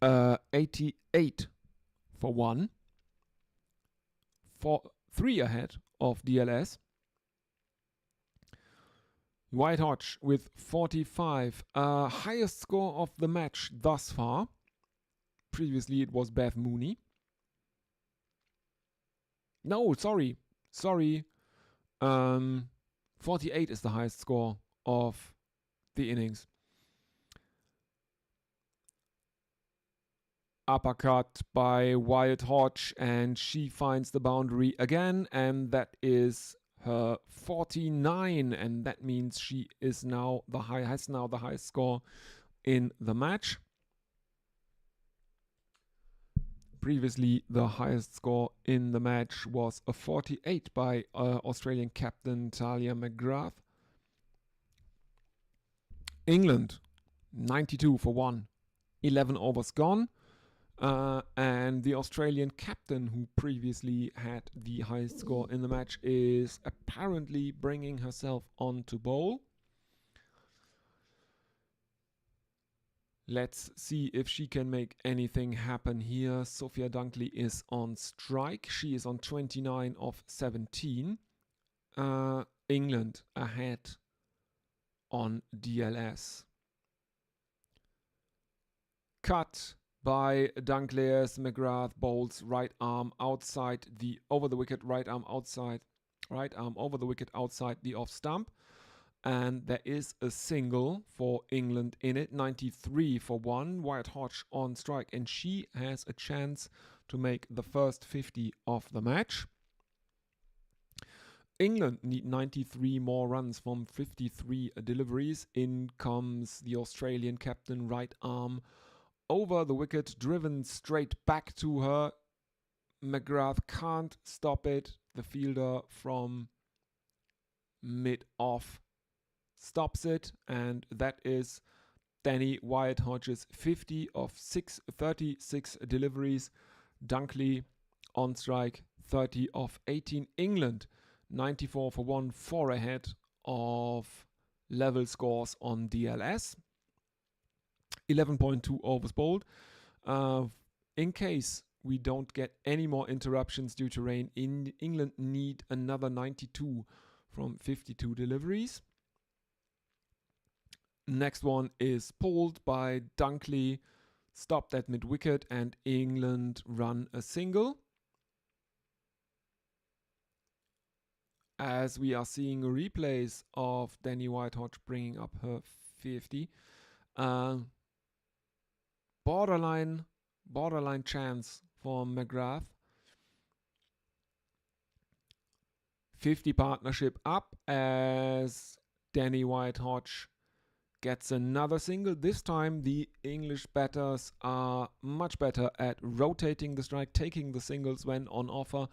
[SPEAKER 1] 88 for 1. 3 ahead of DLS. Wyatt Hodge with 45. Highest score of the match thus far. Previously it was Beth Mooney. No, sorry. 48 is the highest score of the innings. Uppercut by Wyatt Hodge, and she finds the boundary again, and that is her 49, and that means she is now the highest score in the match. Previously, the highest score in the match was a 48 by Australian captain Talia McGrath. England 92 for 1, 11 overs gone. And the Australian captain, who previously had the highest score in the match, is apparently bringing herself on to bowl. Let's see if she can make anything happen here. Sophia Dunkley is on strike. She is on 29 of 17. England ahead on DLS. Cut by Dunkley as McGrath bowls right arm outside the over the wicket, right arm over the wicket outside the off stump. And there is a single for England in it, 93 for 1. Wyatt Hodge on strike, and she has a chance to make the first 50 of the match. England need 93 more runs from 53 deliveries. In comes the Australian captain, right arm over the wicket, driven straight back to her. McGrath can't stop it. The fielder from mid-off stops it, and that is Danny Wyatt Hodges 50 of 36 deliveries. Dunkley on strike 30 of 18. England 94 for 1, 4 ahead of level scores on DLS. 11.2 overs bowled. In case we don't get any more interruptions due to rain, England need another 92 from 52 deliveries. Next one is pulled by Dunkley, stopped at mid-wicket, and England run a single. As we are seeing replays of Danny Wyatt Hodge bringing up her 50. Borderline chance for McGrath. 50 partnership up as Danny Wyatt Hodge gets another single. This time the English batters are much better at rotating the strike, taking the singles when on offer,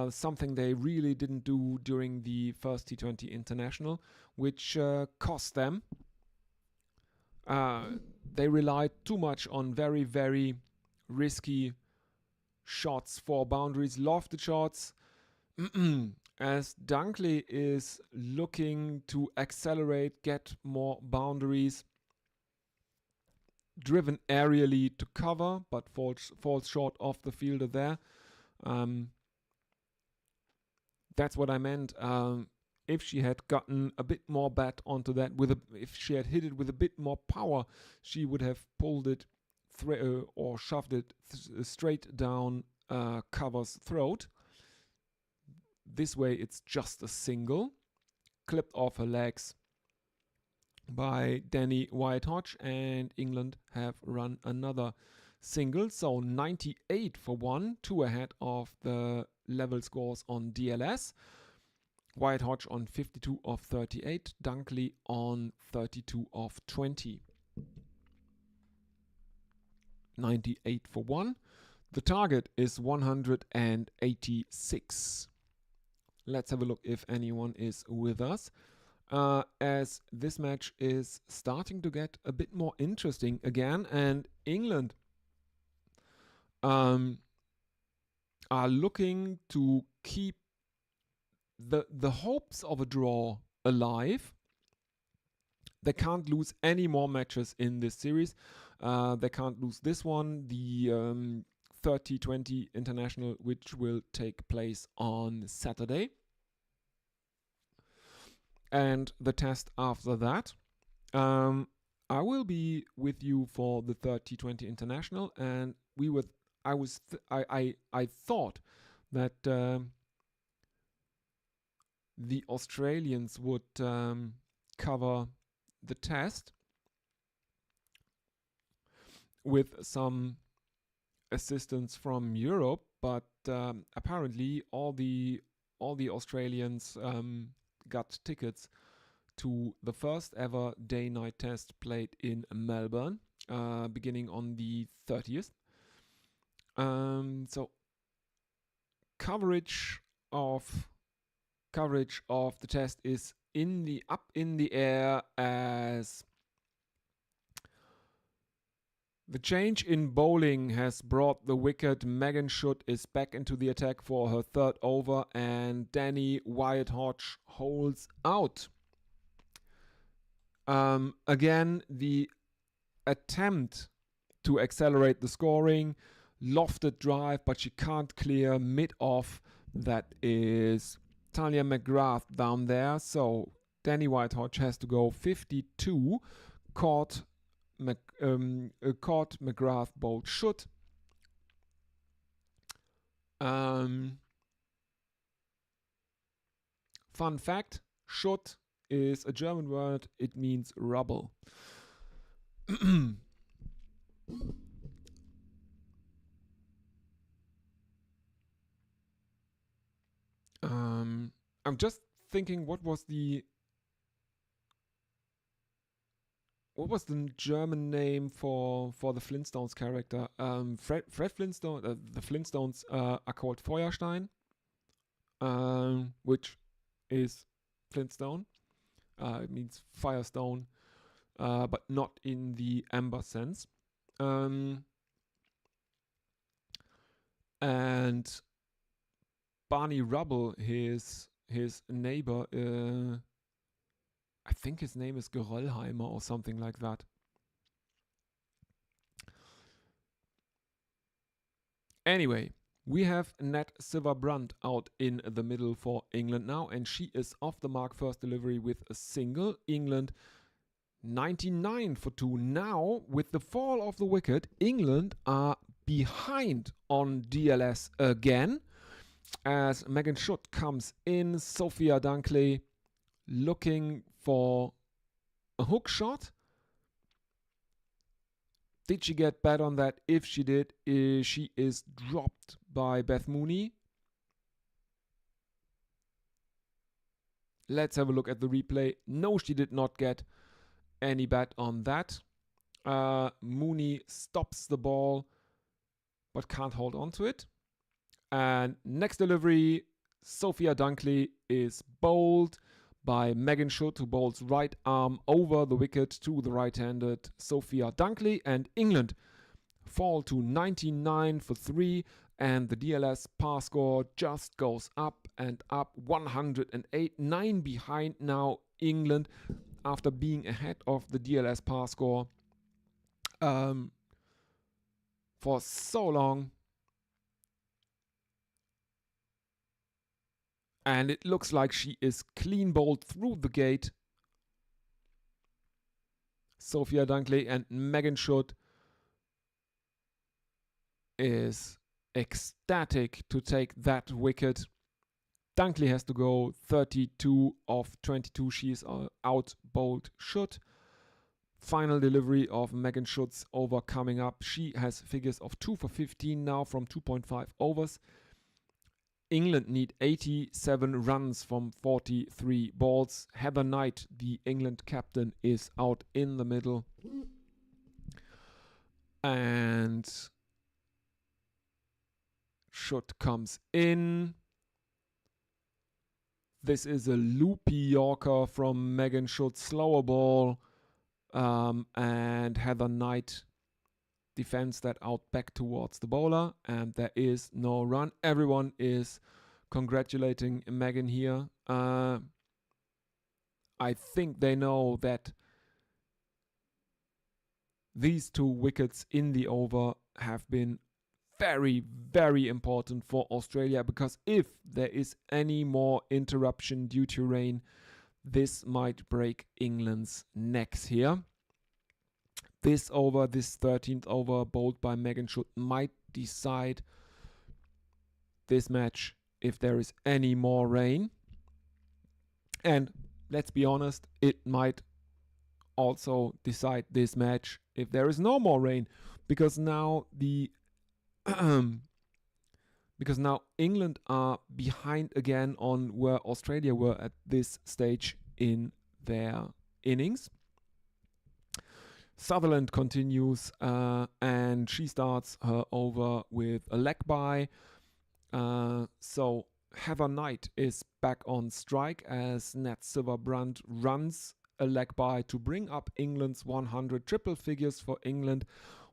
[SPEAKER 1] something they really didn't do during the first T20 International, which cost them. They relied too much on very, very risky shots for boundaries, lofted shots. As Dunkley is looking to accelerate, get more boundaries, driven aerially to cover, but falls short of the fielder there. That's what I meant. If she had gotten a bit more bat onto that, if she had hit it with a bit more power, she would have pulled it or shoved it straight down cover's throat. This way it's just a single, clipped off her legs by Danny Wyatt Hodge, and England have run another single. So 98 for 1, 2 ahead of the level scores on DLS. Wyatt Hodge on 52 of 38, Dunkley on 32 of 20. 98 for 1. The target is 186. Let's have a look if anyone is with us. As this match is starting to get a bit more interesting again, and England are looking to keep the hopes of a draw alive. They can't lose any more matches in this series. They can't lose this one, the third T20 International, which will take place on Saturday, and the test after that. I will be with you for the third T20 International, and I thought that the Australians would cover the test with some assistance from Europe, but apparently all the Australians got tickets to the first ever day-night test played in Melbourne, beginning on the 30th. So coverage of the test is up in the air, as the change in bowling has brought the wicket. Megan Schutt is back into the attack for her third over, and Danny Wyatt Hodge holds out. Again, the attempt to accelerate the scoring, lofted drive, but she can't clear mid-off. That is Talia McGrath down there. So Danny Whitehodge has to go 52. Caught McGrath bowled should. Fun fact, should is a German word. It means rubble. I'm just thinking, what was the German name for the Flintstones character? Fred Flintstone. The Flintstones are called Feuerstein, which is Flintstone. It means Firestone, but not in the amber sense. And Barney Rubble, his neighbor, I think his name is Geröllheimer or something like that. Anyway, we have Nat Silverbrandt out in the middle for England now, and she is off the mark first delivery with a single. England 99 for 2. Now, with the fall of the wicket, England are behind on DLS again. As Megan Schutt comes in, Sophia Dunkley looking for a hook shot. Did she get bat on that? If she did, she is dropped by Beth Mooney. Let's have a look at the replay. No, she did not get any bat on that. Mooney stops the ball, but can't hold on to it. And next delivery, Sophia Dunkley is bowled by Megan Schutt, who bowls right arm over the wicket to the right-handed Sophia Dunkley. And England fall to 99 for 3. And the DLS par score just goes up and up. 108, 9 behind now England after being ahead of the DLS par score for so long. And it looks like she is clean bowled through the gate. Sophia Dunkley, and Megan Schutt is ecstatic to take that wicket. Dunkley has to go 32 of 22. She is out bowled Schutt. Final delivery of Megan Schutt's over coming up. She has figures of 2 for 15 now from 2.5 overs. England need 87 runs from 43 balls. Heather Knight, the England captain, is out in the middle. And Schutt comes in. This is a loopy Yorker from Megan Schutt, slower ball. And Heather Knight defends that out back towards the bowler, and there is no run. Everyone is congratulating Megan here. I think they know that these 2 wickets in the over have been very, very important for Australia, because if there is any more interruption due to rain, this might break England's necks here. This over, this 13th over, bowled by Megan Schutt, might decide this match if there is any more rain. And let's be honest, it might also decide this match if there is no more rain, because now because now England are behind again on where Australia were at this stage in their innings. Sutherland continues, and she starts her over with a leg bye. So Heather Knight is back on strike as Nat Silverbrandt runs a leg bye to bring up England's 100. Triple figures for England.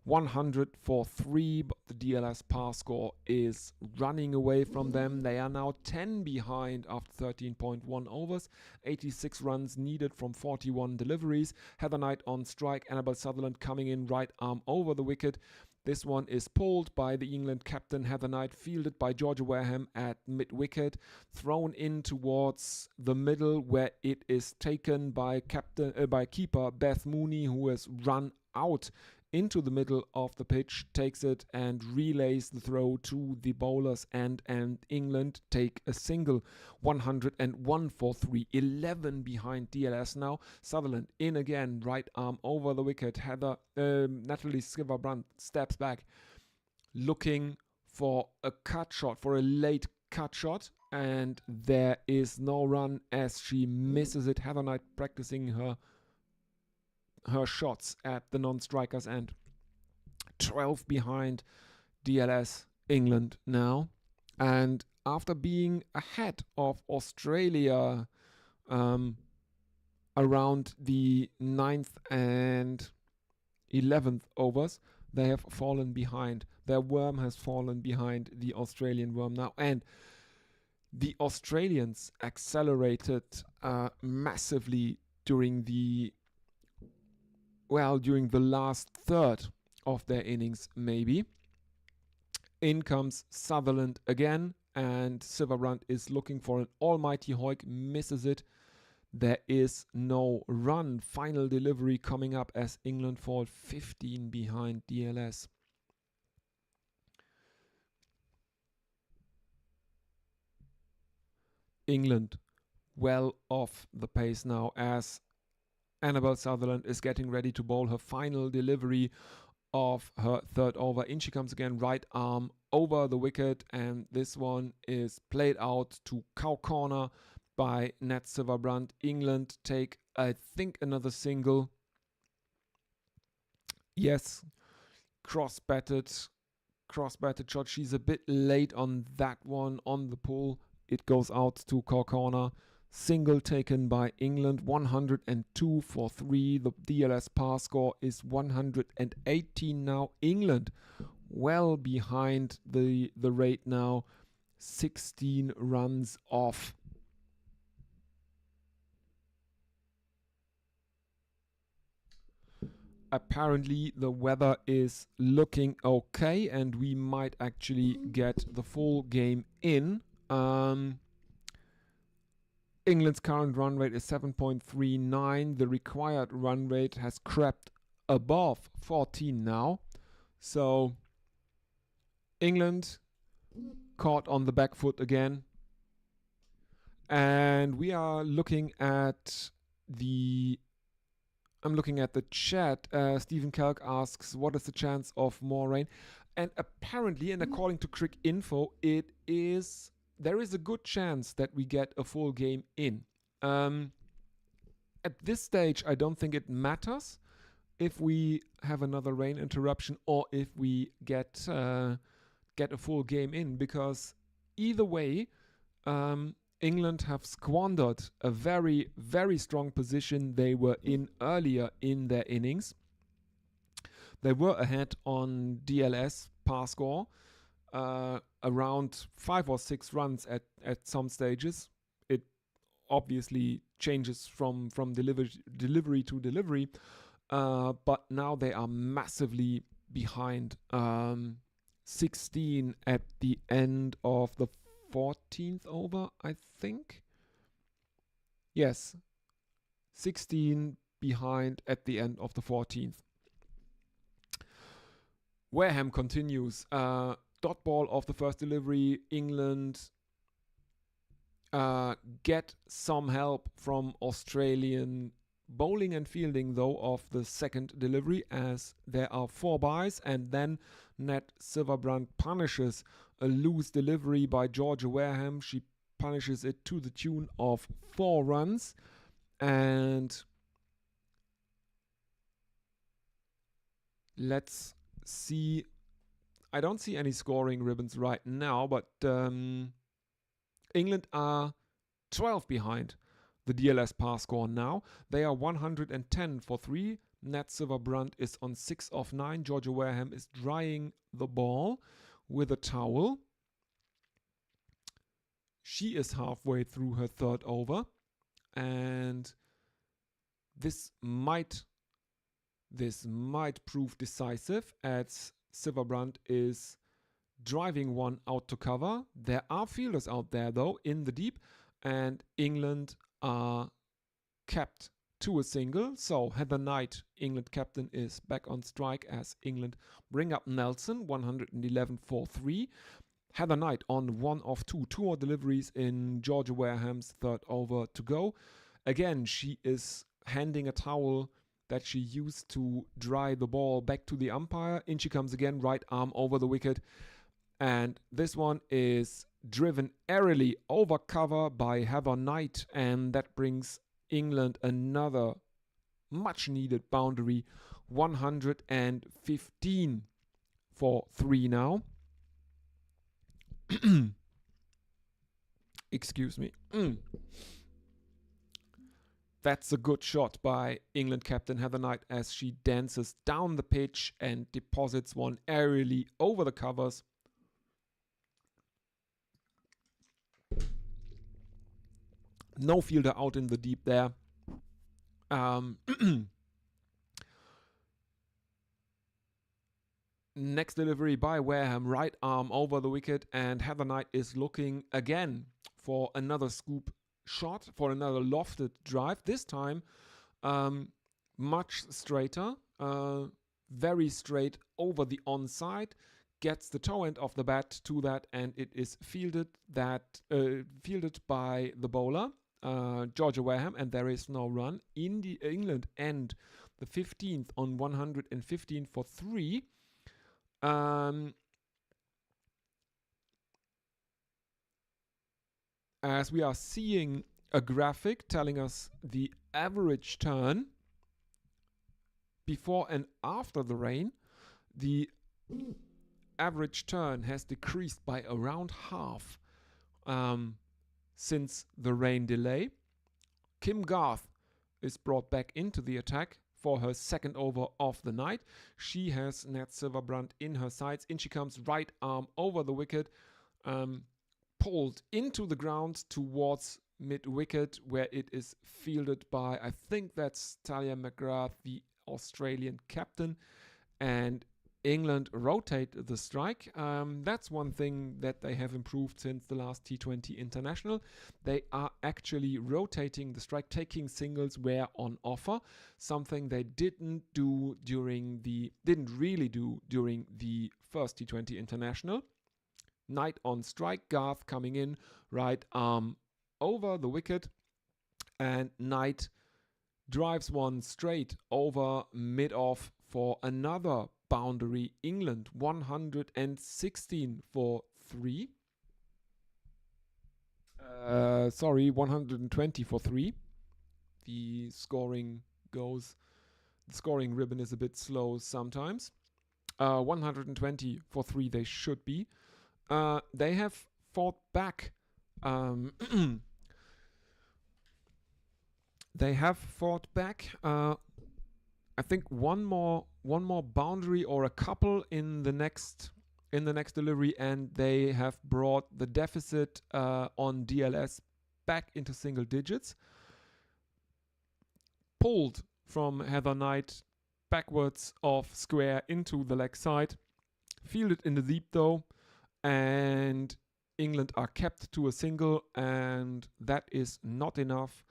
[SPEAKER 1] 100 for 3, but the DLS par score is running away from them. They are now 10 behind after 13.1 overs, 86 runs needed from 41 deliveries. Heather Knight on strike, Annabel Sutherland coming in right arm over the wicket. This one is pulled by the England captain Heather Knight, fielded by Georgia Wareham at mid-wicket, thrown in towards the middle where it is taken by keeper Beth Mooney, who has run out into the middle of the pitch, takes it and relays the throw to the bowler's end, and England take a single. 101 for 3, 11 behind DLS now. Sutherland in again, right arm over the wicket. Natalie Sciver-Brandt steps back, looking for a cut shot, for a late cut shot, and there is no run as she misses it. Heather Knight practicing her shots at the non-striker's end. 12 behind DLS England now. And after being ahead of Australia around the 9th and 11th overs, they have fallen behind. Their worm has fallen behind the Australian worm now. And the Australians accelerated massively during the last third of their innings, maybe. In comes Sutherland again, and Sciver-Brandt is looking for an almighty hoik, misses it. There is no run. Final delivery coming up as England fall 15 behind DLS. England well off the pace now as Annabel Sutherland is getting ready to bowl her final delivery of her third over. In she comes again, right arm over the wicket, and this one is played out to cow corner by Nat Sciver-Brandt. England take, I think, another single. Yes, cross-batted shot. She's a bit late on that one on the pull. It goes out to cow corner. Single taken by England, 102 for 3. The DLS par score is 118 now. England well behind the rate now, 16 runs off. Apparently the weather is looking okay and we might actually get the full game in. England's current run rate is 7.39. The required run rate has crept above 14 now. So England caught on the back foot again. And we are looking at I'm looking at the chat. Stephen Kelk asks, what is the chance of more rain? And apparently, and according to Crick Info, there is a good chance that we get a full game in. At this stage, I don't think it matters if we have another rain interruption or if we get a full game in, because either way, England have squandered a very, very strong position they were in earlier in their innings. They were ahead on DLS par score, around 5 or 6 runs at some stages. It obviously changes from delivery to delivery, but now they are massively behind. 16 at the end of the 14th over, I think. Yes, 16 behind at the end of the 14th. Wareham continues. Dot ball of the first delivery. England get some help from Australian bowling and fielding, though, of the second delivery, as there are 4 byes, and then Nat Sciver-Brandt punishes a loose delivery by Georgia Wareham. She punishes it to the tune of 4 runs, and let's see. I don't see any scoring ribbons right now, but England are 12 behind the DLS par score now. They are 110 for 3. Nat Silverbrandt is on 6 of 9. Georgia Wareham is drying the ball with a towel. She is halfway through her third over, and this might prove decisive, as Silverbrandt is driving one out to cover. There are fielders out there though in the deep, and England are capped to a single. So Heather Knight, England captain, is back on strike as England bring up Nelson, 111 for 3. Heather Knight on 1 of 2 more deliveries in Georgia Wareham's third over to go. Again, she is handing a towel that she used to dry the ball back to the umpire. In she comes again, right arm over the wicket. And this one is driven airily over cover by Heather Knight, and that brings England another much needed boundary, 115 for 3 now. Excuse me. That's a good shot by England captain Heather Knight as she dances down the pitch and deposits one aerially over the covers. No fielder out in the deep there. Next delivery by Wareham, right arm over the wicket, and Heather Knight is looking again for another scoop shot, for another lofted drive. This time much straighter, very straight over the onside, gets the toe end of the bat to that, and it is fielded by the bowler, Georgia Wareham, and there is no run. England end the 15th on 115 for 3. As we are seeing a graphic telling us the average turn before and after the rain, the average turn has decreased by around half since the rain delay. Kim Garth is brought back into the attack for her second over of the night. She has Nat Silverbrandt in her sights. In she comes, right arm over the wicket, pulled into the ground towards mid-wicket, where it is fielded by, I think that's Talia McGrath, the Australian captain, and England rotate the strike. That's one thing that they have improved since the last T20 International. They are actually rotating the strike, taking singles where on offer, something they didn't really do during the first T20 International. Knight on strike, Garth coming in, right arm over the wicket, and Knight drives one straight over mid-off for another boundary. England 116 for 3. 120 for 3. The scoring ribbon is a bit slow sometimes. 120 for 3 they should be. They have fought back. They have fought back. I think one more boundary or a couple in the next delivery, and they have brought the deficit on DLS back into single digits. Pulled from Heather Knight backwards off square into the leg side. Fielded in the deep though, and England are kept to a single, and that is not enough.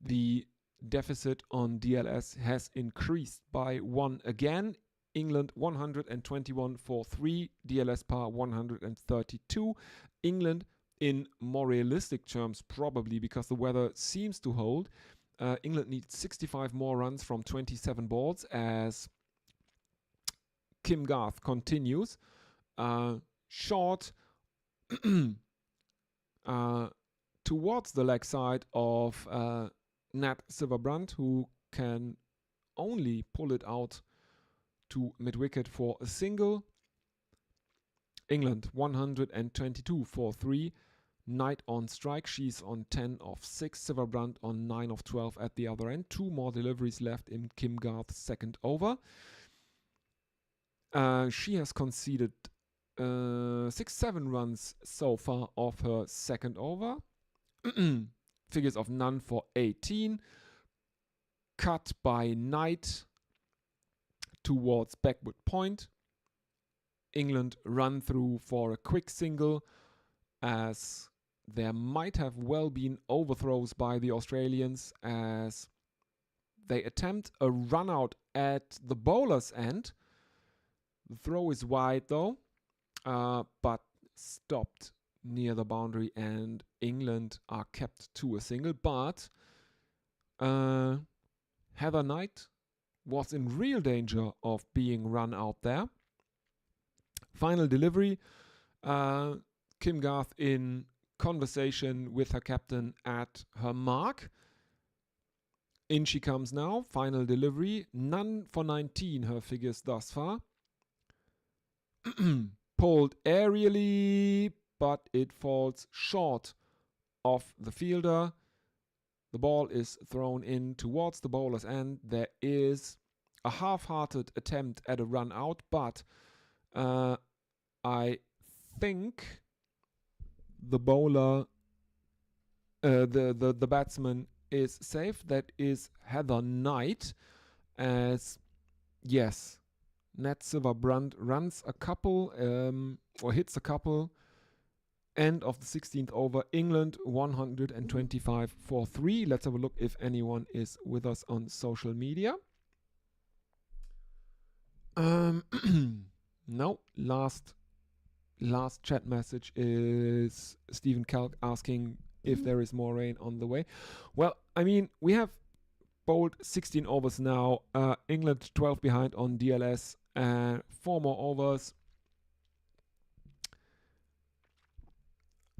[SPEAKER 1] The deficit on DLS has increased by 1 again. England 121 for 3, DLS par 132. England, in more realistic terms, probably because the weather seems to hold, England needs 65 more runs from 27 balls as Kim Garth continues. Short towards the leg side of Nat Silverbrandt, who can only pull it out to mid-wicket for a single. England 122 for 3. Knight on strike. She's on 10 of 6. Silverbrandt on 9 of 12 at the other end. 2 more deliveries left in Kim Garth's second over. She has conceded 6-7 runs so far off her second over. Figures of none for 18. Cut by Knight towards backward point. England run through for a quick single, as there might have well been overthrows by the Australians as they attempt a run out at the bowler's end. The throw is wide though, but stopped near the boundary, and England are kept to a single. But Heather Knight was in real danger of being run out there. Final delivery, Kim Garth in conversation with her captain at her mark. In she comes now, final delivery, none for 19, her figures thus far. Pulled aerially, but it falls short of the fielder. The ball is thrown in towards the bowler's end. There is a half-hearted attempt at a run out, but I think the bowler, the batsman is safe. That is Heather Knight, as yes, Nat Silverbrandt runs a couple or hits a couple. End of the 16th over, England 125 for 3. Let's have a look if anyone is with us on social media. No, last chat message is Stephen Kalk asking if there is more rain on the way. Well, I mean, we have bowled 16 overs now. England 12 behind on DLS. 4 more overs.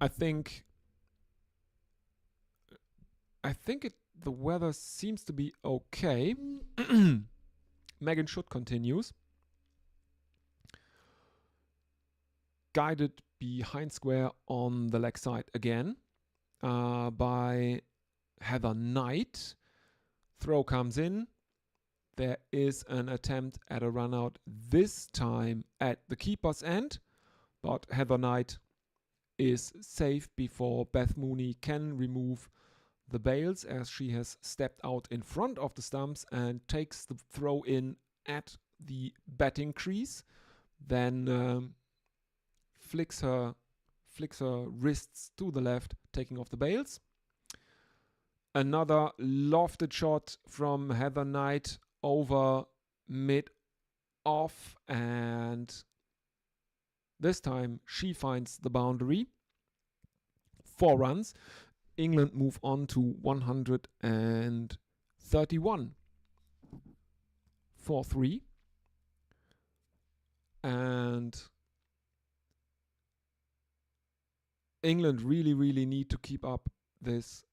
[SPEAKER 1] I think the weather seems to be okay. Megan Schutt continues. Guided behind square on the leg side again by Heather Knight. Throw comes in. There is an attempt at a run out, this time at the keeper's end, but Heather Knight is safe before Beth Mooney can remove the bails, as she has stepped out in front of the stumps and takes the throw in at the batting crease. Then flicks her wrists to the left, taking off the bails. Another lofted shot from Heather Knight over mid-off, and this time she finds the boundary. 4 runs. England move on to 131 for 3. And England really need to keep up this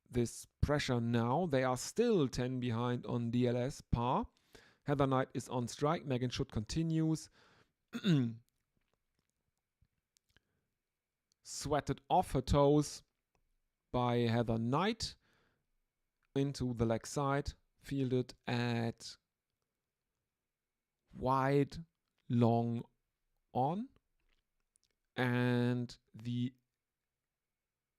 [SPEAKER 1] pressure now. They are still 10 behind on DLS par. Heather Knight is on strike. Megan Schutt continues. Sweated off her toes by Heather Knight into the leg side. Fielded at wide, long on. And the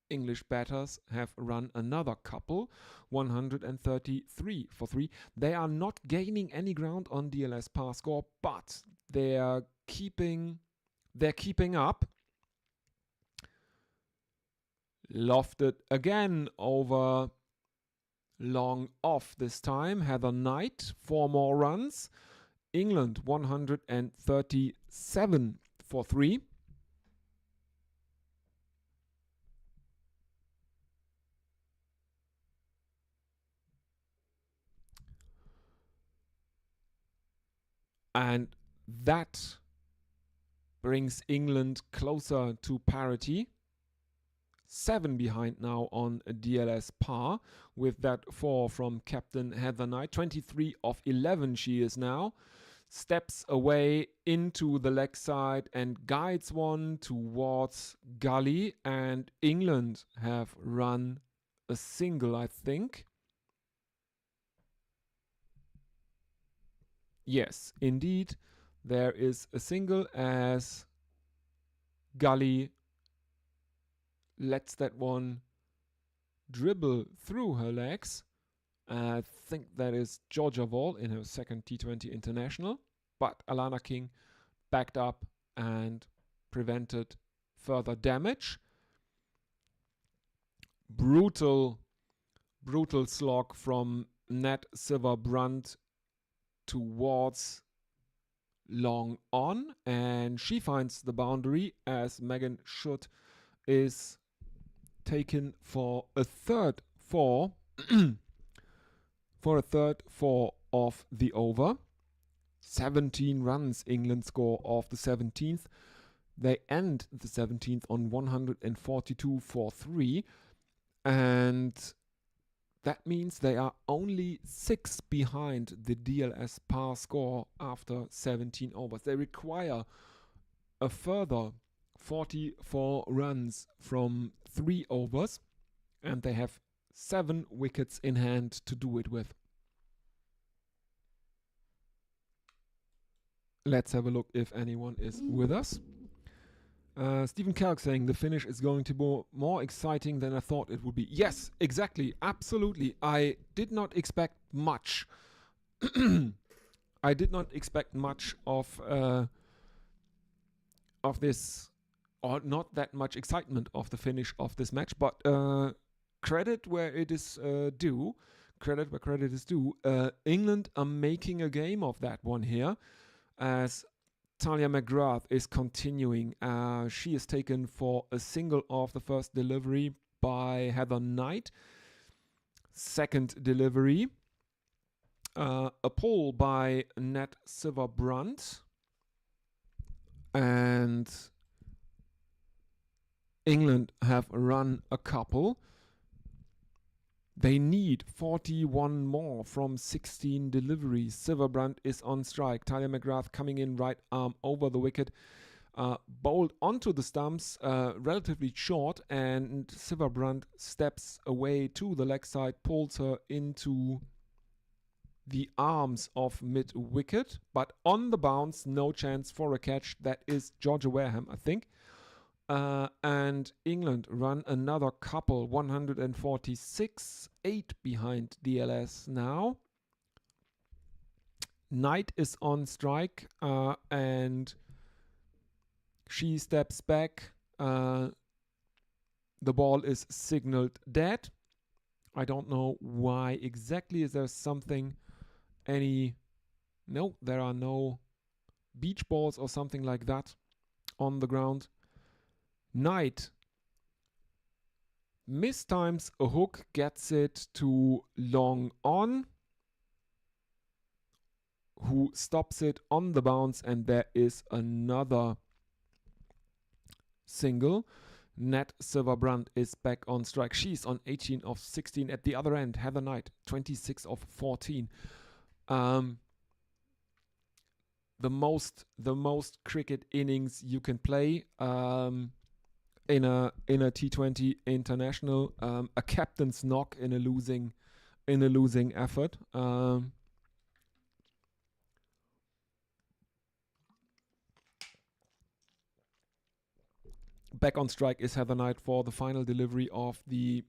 [SPEAKER 1] English batters have run another couple, 133 for 3. They are not gaining any ground on DLS par score, but they're keeping up. Lofted again over long off this time. Heather Knight, 4 more runs. England 137 for 3. And that brings England closer to parity. 7 behind now on DLS par, with that 4 from captain Heather Knight. 23 of 11 she is now. steps away into the leg side and guides one towards gully, and England have run a single, I think. Yes, indeed, there is a single as Gully lets that one dribble through her legs. I think that is Georgia Wall in her second T20 international, but Alana King backed up and prevented further damage. Brutal slog from Nat Silverbrandt towards long on, and she finds the boundary as Megan Schutt is taken for a third four of the over. 17 runs England score of the 17th. They end the 17th on 142 for 3, and that means they are only 6 behind the DLS par score after 17 overs. They require a further 44 runs from 3 overs, and they have 7 wickets in hand to do it with. Let's have a look if anyone is with us. Stephen Kelk saying the finish is going to be more exciting than I thought it would be. Yes, exactly, absolutely. I did not expect much. I did not expect much of this, or not that much excitement of the finish of this match. But credit where it is due. Credit where credit is due. England are making a game of that one here, as Talia McGrath is continuing. She is taken for a single of the first delivery by Heather Knight. Second delivery, a pole by Nat Silverbrandt. And England have run a couple. They need 41 more from 16 deliveries. Silverbrandt is on strike. Talia McGrath coming in right arm over the wicket. Bowled onto the stumps, relatively short, and Silverbrandt steps away to the leg side, pulls her into the arms of mid-wicket, but on the bounce, no chance for a catch. That is Georgia Wareham, I think. And England run another couple, 146, 8 behind DLS now. Knight is on strike, and she steps back. The ball is signaled dead. I don't know why exactly. Is there something, no, there are no beach balls or something like that on the ground. Knight mistimes a hook, gets it to long on, who stops it on the bounce, and there is another single. Nat Silverbrandt is back on strike. She's on 18 of 16. At the other end, Heather Knight, 26 of 14. The most cricket innings you can play in a T20 international, a captain's knock in a losing effort. Back on strike is Heather Knight for the final delivery of the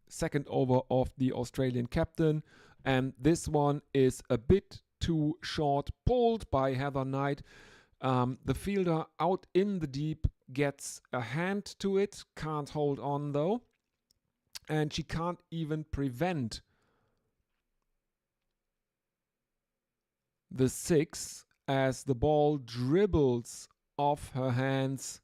[SPEAKER 1] second over of the Australian captain, and this one is a bit too short, pulled by Heather Knight. The fielder out in the deep gets a hand to it, can't hold on though, and she can't even prevent the 6 as the ball dribbles off her hands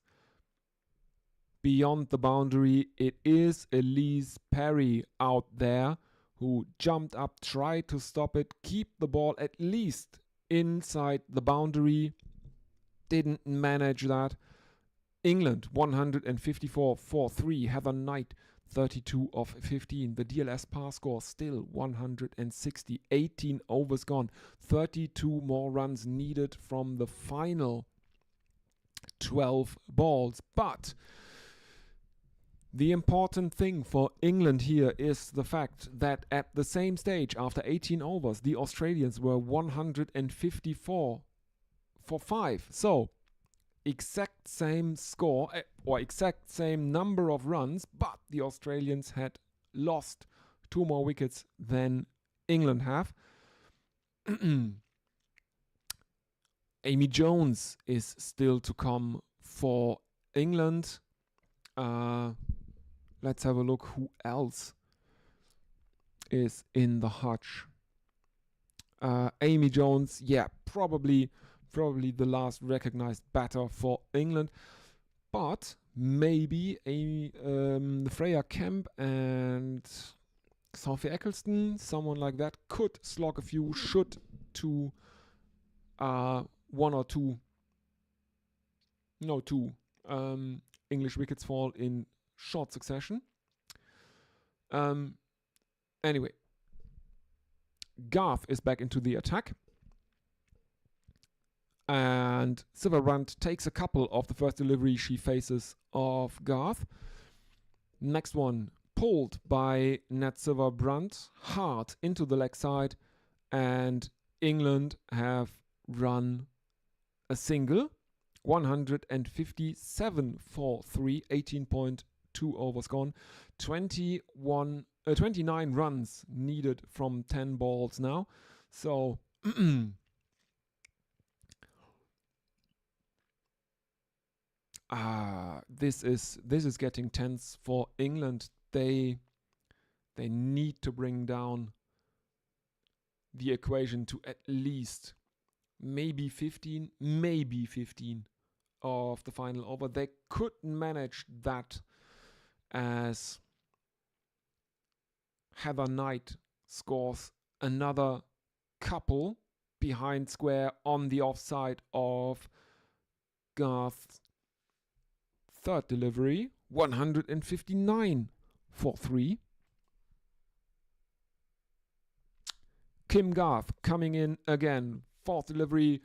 [SPEAKER 1] beyond the boundary. It is Elise Perry out there who jumped up, tried to stop it, keep the ball at least inside the boundary. Didn't manage that. England 154 for 3. Heather Knight 32 of 15. The DLS par score still 160. 18 overs gone. 32 more runs needed from the final 12 balls. But the important thing for England here is the fact that at the same stage, after 18 overs, the Australians were 154 for 5. So exact same score or exact same number of runs, but the Australians had lost 2 more wickets than England have. Amy Jones is still to come for England. Let's have a look who else is in the hutch. Amy Jones, yeah, probably the last recognized batter for England, but maybe Freya Kemp and Sophie Eccleston, someone like that, could slog a few, should to 1 or 2 English wickets fall in short succession. Anyway, Garth is back into the attack. And Silverbrandt takes a couple of the first delivery she faces of Garth. Next one, pulled by Nat Silverbrandt, hard into the leg side. And England have run a single. 157 for 3, 18.2 overs gone. 29 runs needed from 10 balls now. So this is getting tense for England. They need to bring down the equation to at least maybe 15 of the final over. They could manage that as Heather Knight scores another couple behind square on the offside of Garth's third delivery. 159 for 3. Kim Garth coming in again. Fourth delivery.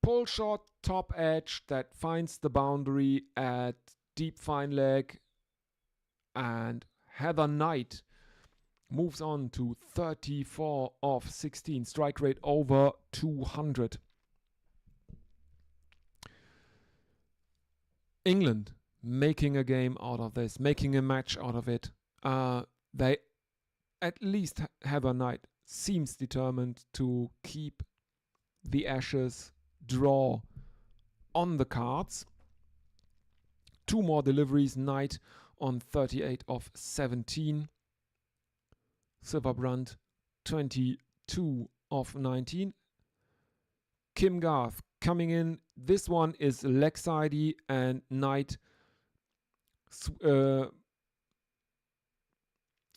[SPEAKER 1] Pull shot, top edge that finds the boundary at deep fine leg. And Heather Knight moves on to 34 of 16. Strike rate over 200. England making a game out of this, making a match out of it. They, at least Heather Knight, seems determined to keep the Ashes draw on the cards. 2 more deliveries, Knight on 38 of 17. Silverbrandt 22 of 19. Kim Garth coming in. This one is leg sidey, and Knight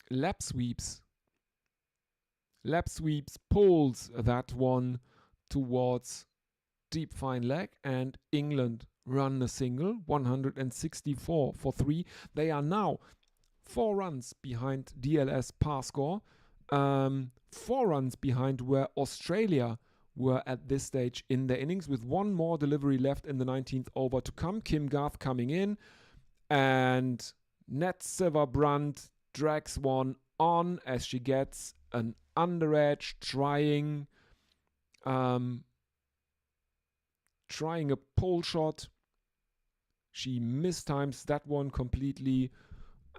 [SPEAKER 1] lap sweeps, pulls that one towards deep fine leg, and England run a single. 164 for 3. They are now 4 runs behind DLS par score, 4 runs behind where Australia were at this stage in their innings, with 1 more delivery left in the 19th over to come. Kim Garth coming in, and Nat Silverbrandt drags one on as she gets an under edge, trying a pull shot. She mistimes that one completely,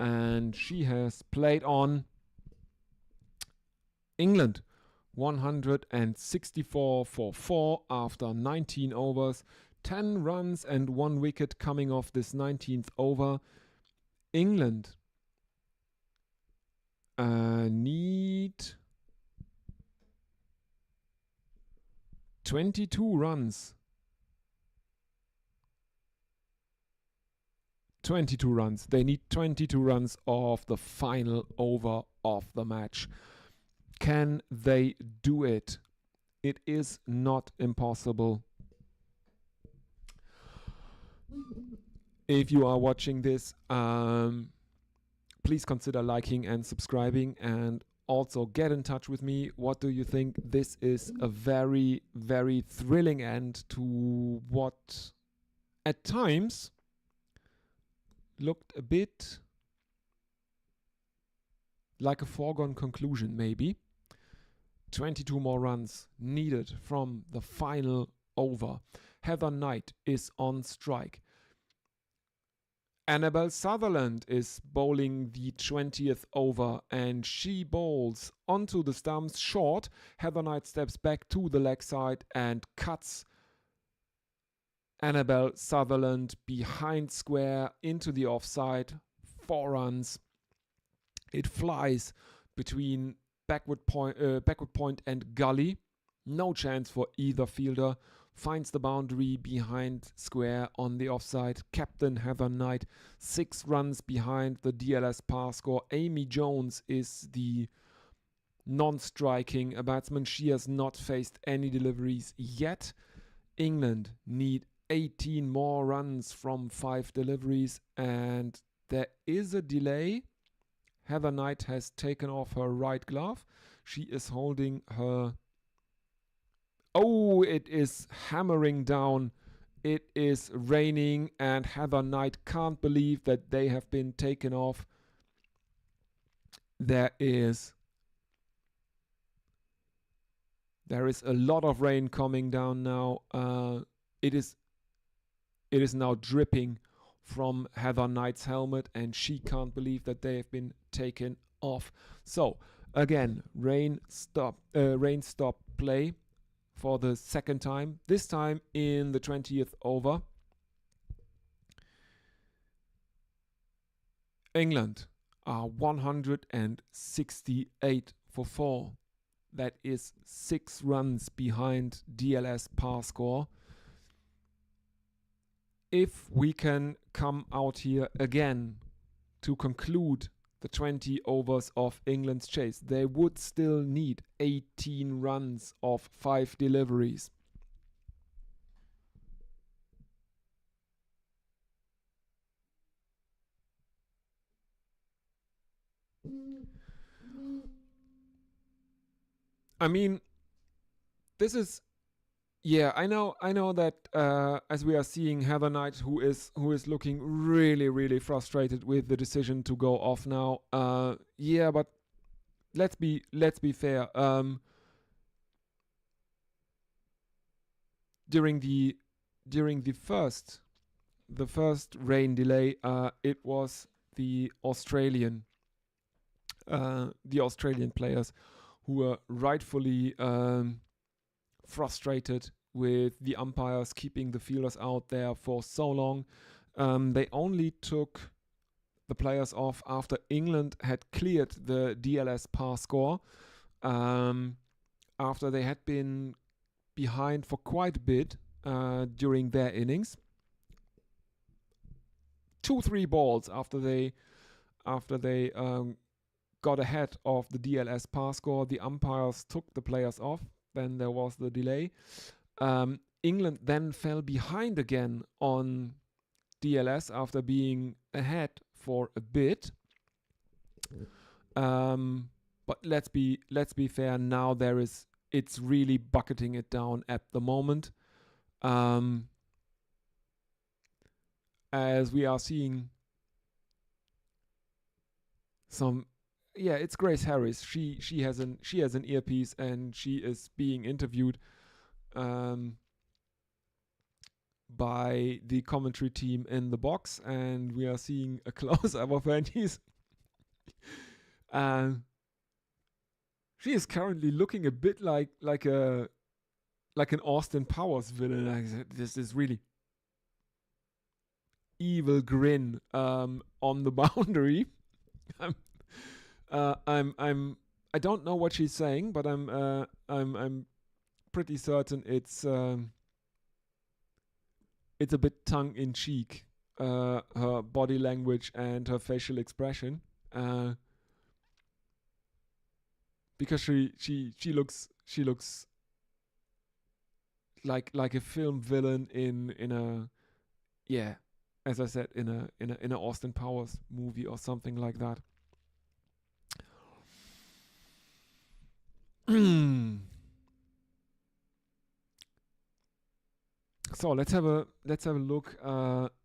[SPEAKER 1] and she has played on. England 164 for 4 after 19 overs. 10 runs and 1 wicket coming off this 19th over. England need 22 runs. 22 runs. They need 22 runs of the final over of the match. Can they do it? It is not impossible. If you are watching this, please consider liking and subscribing, and also get in touch with me. What do you think? This is a very, very thrilling end to what at times looked a bit like a foregone conclusion, maybe. 22 more runs needed from the final over. Heather Knight is on strike. Annabelle Sutherland is bowling the 20th over, and she bowls onto the stumps short. Heather Knight steps back to the leg side and cuts Annabelle Sutherland behind square into the offside. 4 runs. It flies between backward point and gully. No chance for either fielder. Finds the boundary behind square on the offside. Captain Heather Knight 6 runs behind the DLS par score. Amy Jones is the non-striking batsman. She has not faced any deliveries yet. England need 18 more runs from 5 deliveries, and there is a delay. Heather Knight has taken off her right glove. She is holding her... Oh, it is hammering down. It is raining, and Heather Knight can't believe that they have been taken off. There is a lot of rain coming down now. It is now dripping from Heather Knight's helmet, and she can't believe that they have been taken off. So again, rain stop play for the second time, this time in the 20th over. England are 168 for 4. That is 6 runs behind DLS par score. If we can come out here again to conclude the 20 overs of England's chase, they would still need 18 runs of 5 deliveries. I mean, this is... Yeah, I know that as we are seeing Heather Knight, who is looking really, really frustrated with the decision to go off now. Yeah, but let's be fair. During the first rain delay, it was the Australian players who were rightfully frustrated with the umpires keeping the fielders out there for so long. They only took the players off after England had cleared the DLS par score, after they had been behind for quite a bit during their innings. 2-3 balls after they got ahead of the DLS par score, the umpires took the players off. Then there was the delay. England then fell behind again on DLS after being ahead for a bit. But let's be fair. Now it's really bucketing it down at the moment. As we are seeing some... Yeah, it's Grace Harris. She has an earpiece, and she is being interviewed by the commentary team in the box, and we are seeing a close-up of her, and she is currently looking a bit like an Austin Powers villain. This is really evil grin on the boundary. I don't know what she's saying, but I'm pretty certain it's a bit tongue-in-cheek, her body language and her facial expression, because she looks like a film villain in a, yeah, as I said, in a Austin Powers movie or something like that. So let's have a look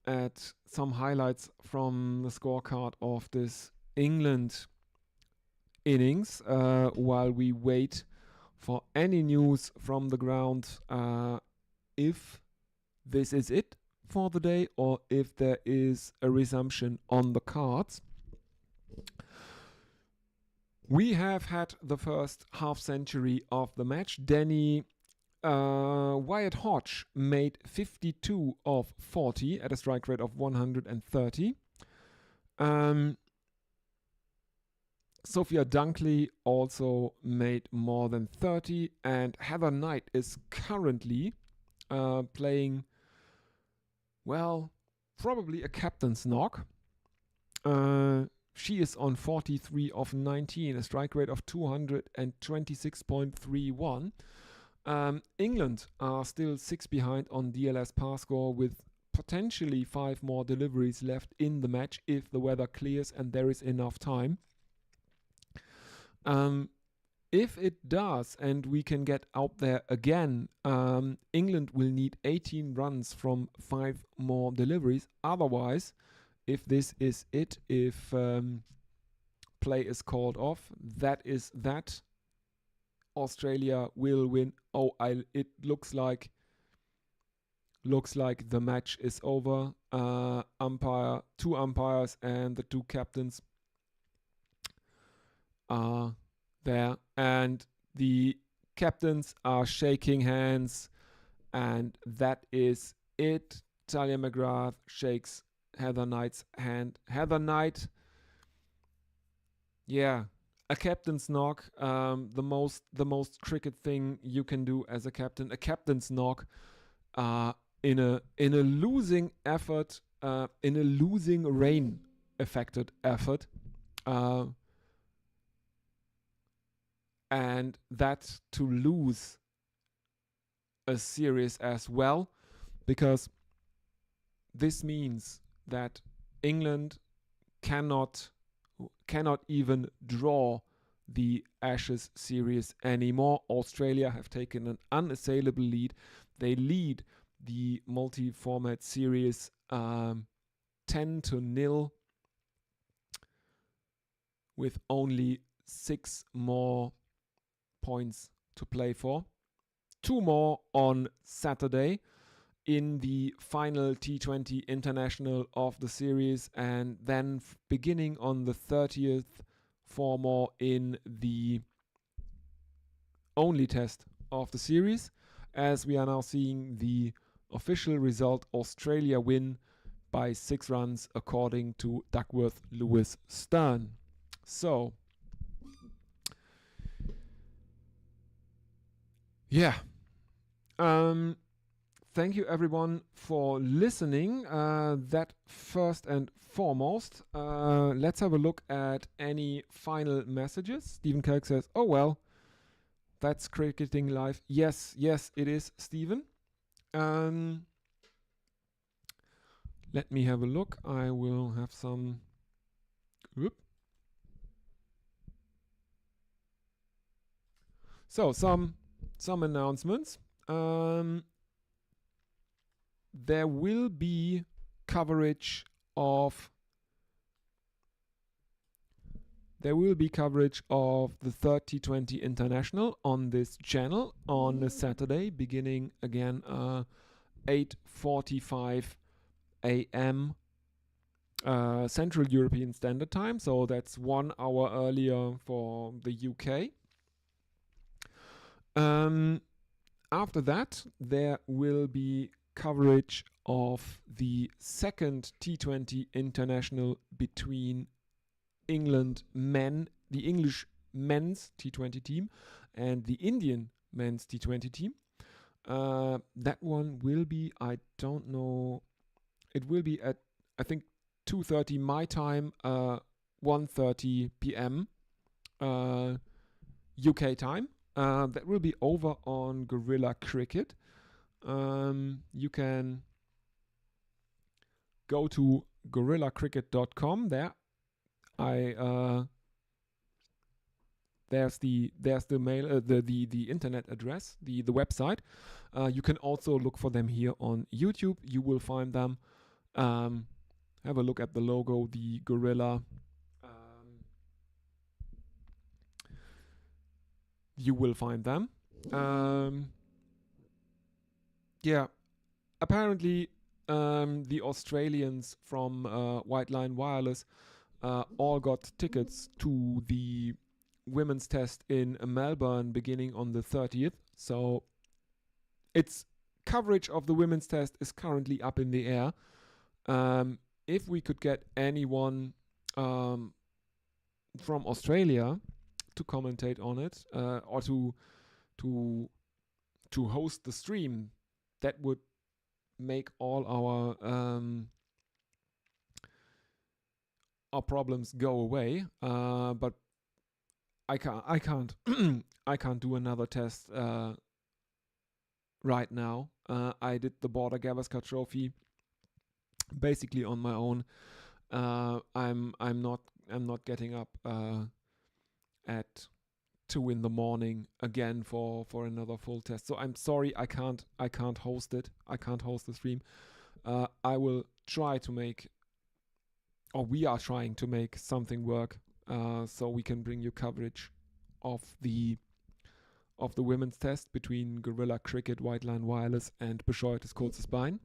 [SPEAKER 1] at some highlights from the scorecard of this England innings while we wait for any news from the ground, if this is it for the day or if there is a resumption on the cards. We have had the first half century of the match. Wyatt Hodge made 52 of 40 at a strike rate of 130. Sophia Dunkley also made more than 30, and Heather Knight is currently playing, well, probably a captain's knock. She is on 43 of 19, a strike rate of 226.31. England are still 6 behind on DLS par score with potentially 5 more deliveries left in the match if the weather clears and there is enough time. If it does and we can get out there again, England will need 18 runs from 5 more deliveries. Otherwise, if this is it, if play is called off, that is that. Australia will win. It looks like the match is over. Two umpires and the 2 captains are there, and the captains are shaking hands, and that is it. Talia McGrath shakes Heather Knight's hand. Heather Knight, yeah, a captain's knock, the most cricket thing you can do as a captain. A captain's knock in a losing effort, in a losing rain affected effort. And that to lose a series as well, because this means that England cannot even draw the Ashes series anymore. Australia have taken an unassailable lead. They lead the multi-format series 10-0 with only 6 more points to play for. 2 more on Saturday in the final T20 International of the series, and then beginning on the 30th, 4 more in the only test of the series, as we are now seeing the official result: Australia win by 6 runs according to Duckworth Lewis Stern. So yeah, thank you everyone for listening. That first and foremost. Let's have a look at any final messages. Stephen Kelk says, "Oh well, that's cricketing live." Yes, it is, Stephen. Let me have a look. I will have some. Whoop. So some announcements. There will be coverage of the third T20 International on this channel on a Saturday, beginning again 8:45 a.m. Central European Standard Time. So that's 1 hour earlier for the UK. After that, there will be coverage of the second T20 International between England men, the English men's T20 team, and the Indian men's T20 team. That one will be, I don't know, it will be at, I think, 2:30 my time, 1:30 p.m. UK time. That will be over on Gorilla Cricket. You can go to gorillacricket.com. There There's the mail, the internet address, the website. You can also look for them here on YouTube. You will find them. Have a look at the logo, the gorilla. You will find them. Yeah, apparently the Australians from White Line Wireless all got tickets to the women's test in Melbourne beginning on the 30th. So its coverage of the women's test is currently up in the air. If we could get anyone from Australia to commentate on it or to host the stream, that would make all our problems go away. But I can't I can't do another test right now. I did the Border Gavaskar Trophy basically on my own. I'm not getting up at 2 in the morning again for another full test. So I'm sorry, I can't host it. I can't host the stream. I will try to make, or we are trying to make something work, so we can bring you coverage of the women's test between Gorilla Cricket, White Line Wireless, and Bescheuertes Kurzes Bein.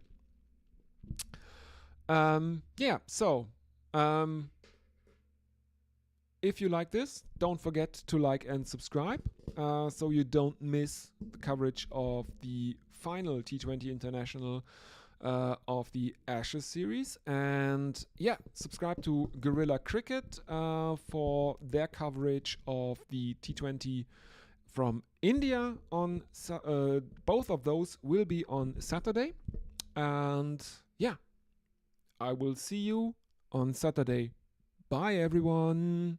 [SPEAKER 1] If you like this, don't forget to like and subscribe so you don't miss the coverage of the final T20 International of the Ashes series. And subscribe to Gorilla Cricket for their coverage of the T20 from India. On both of those will be on Saturday. And I will see you on Saturday. Bye, everyone.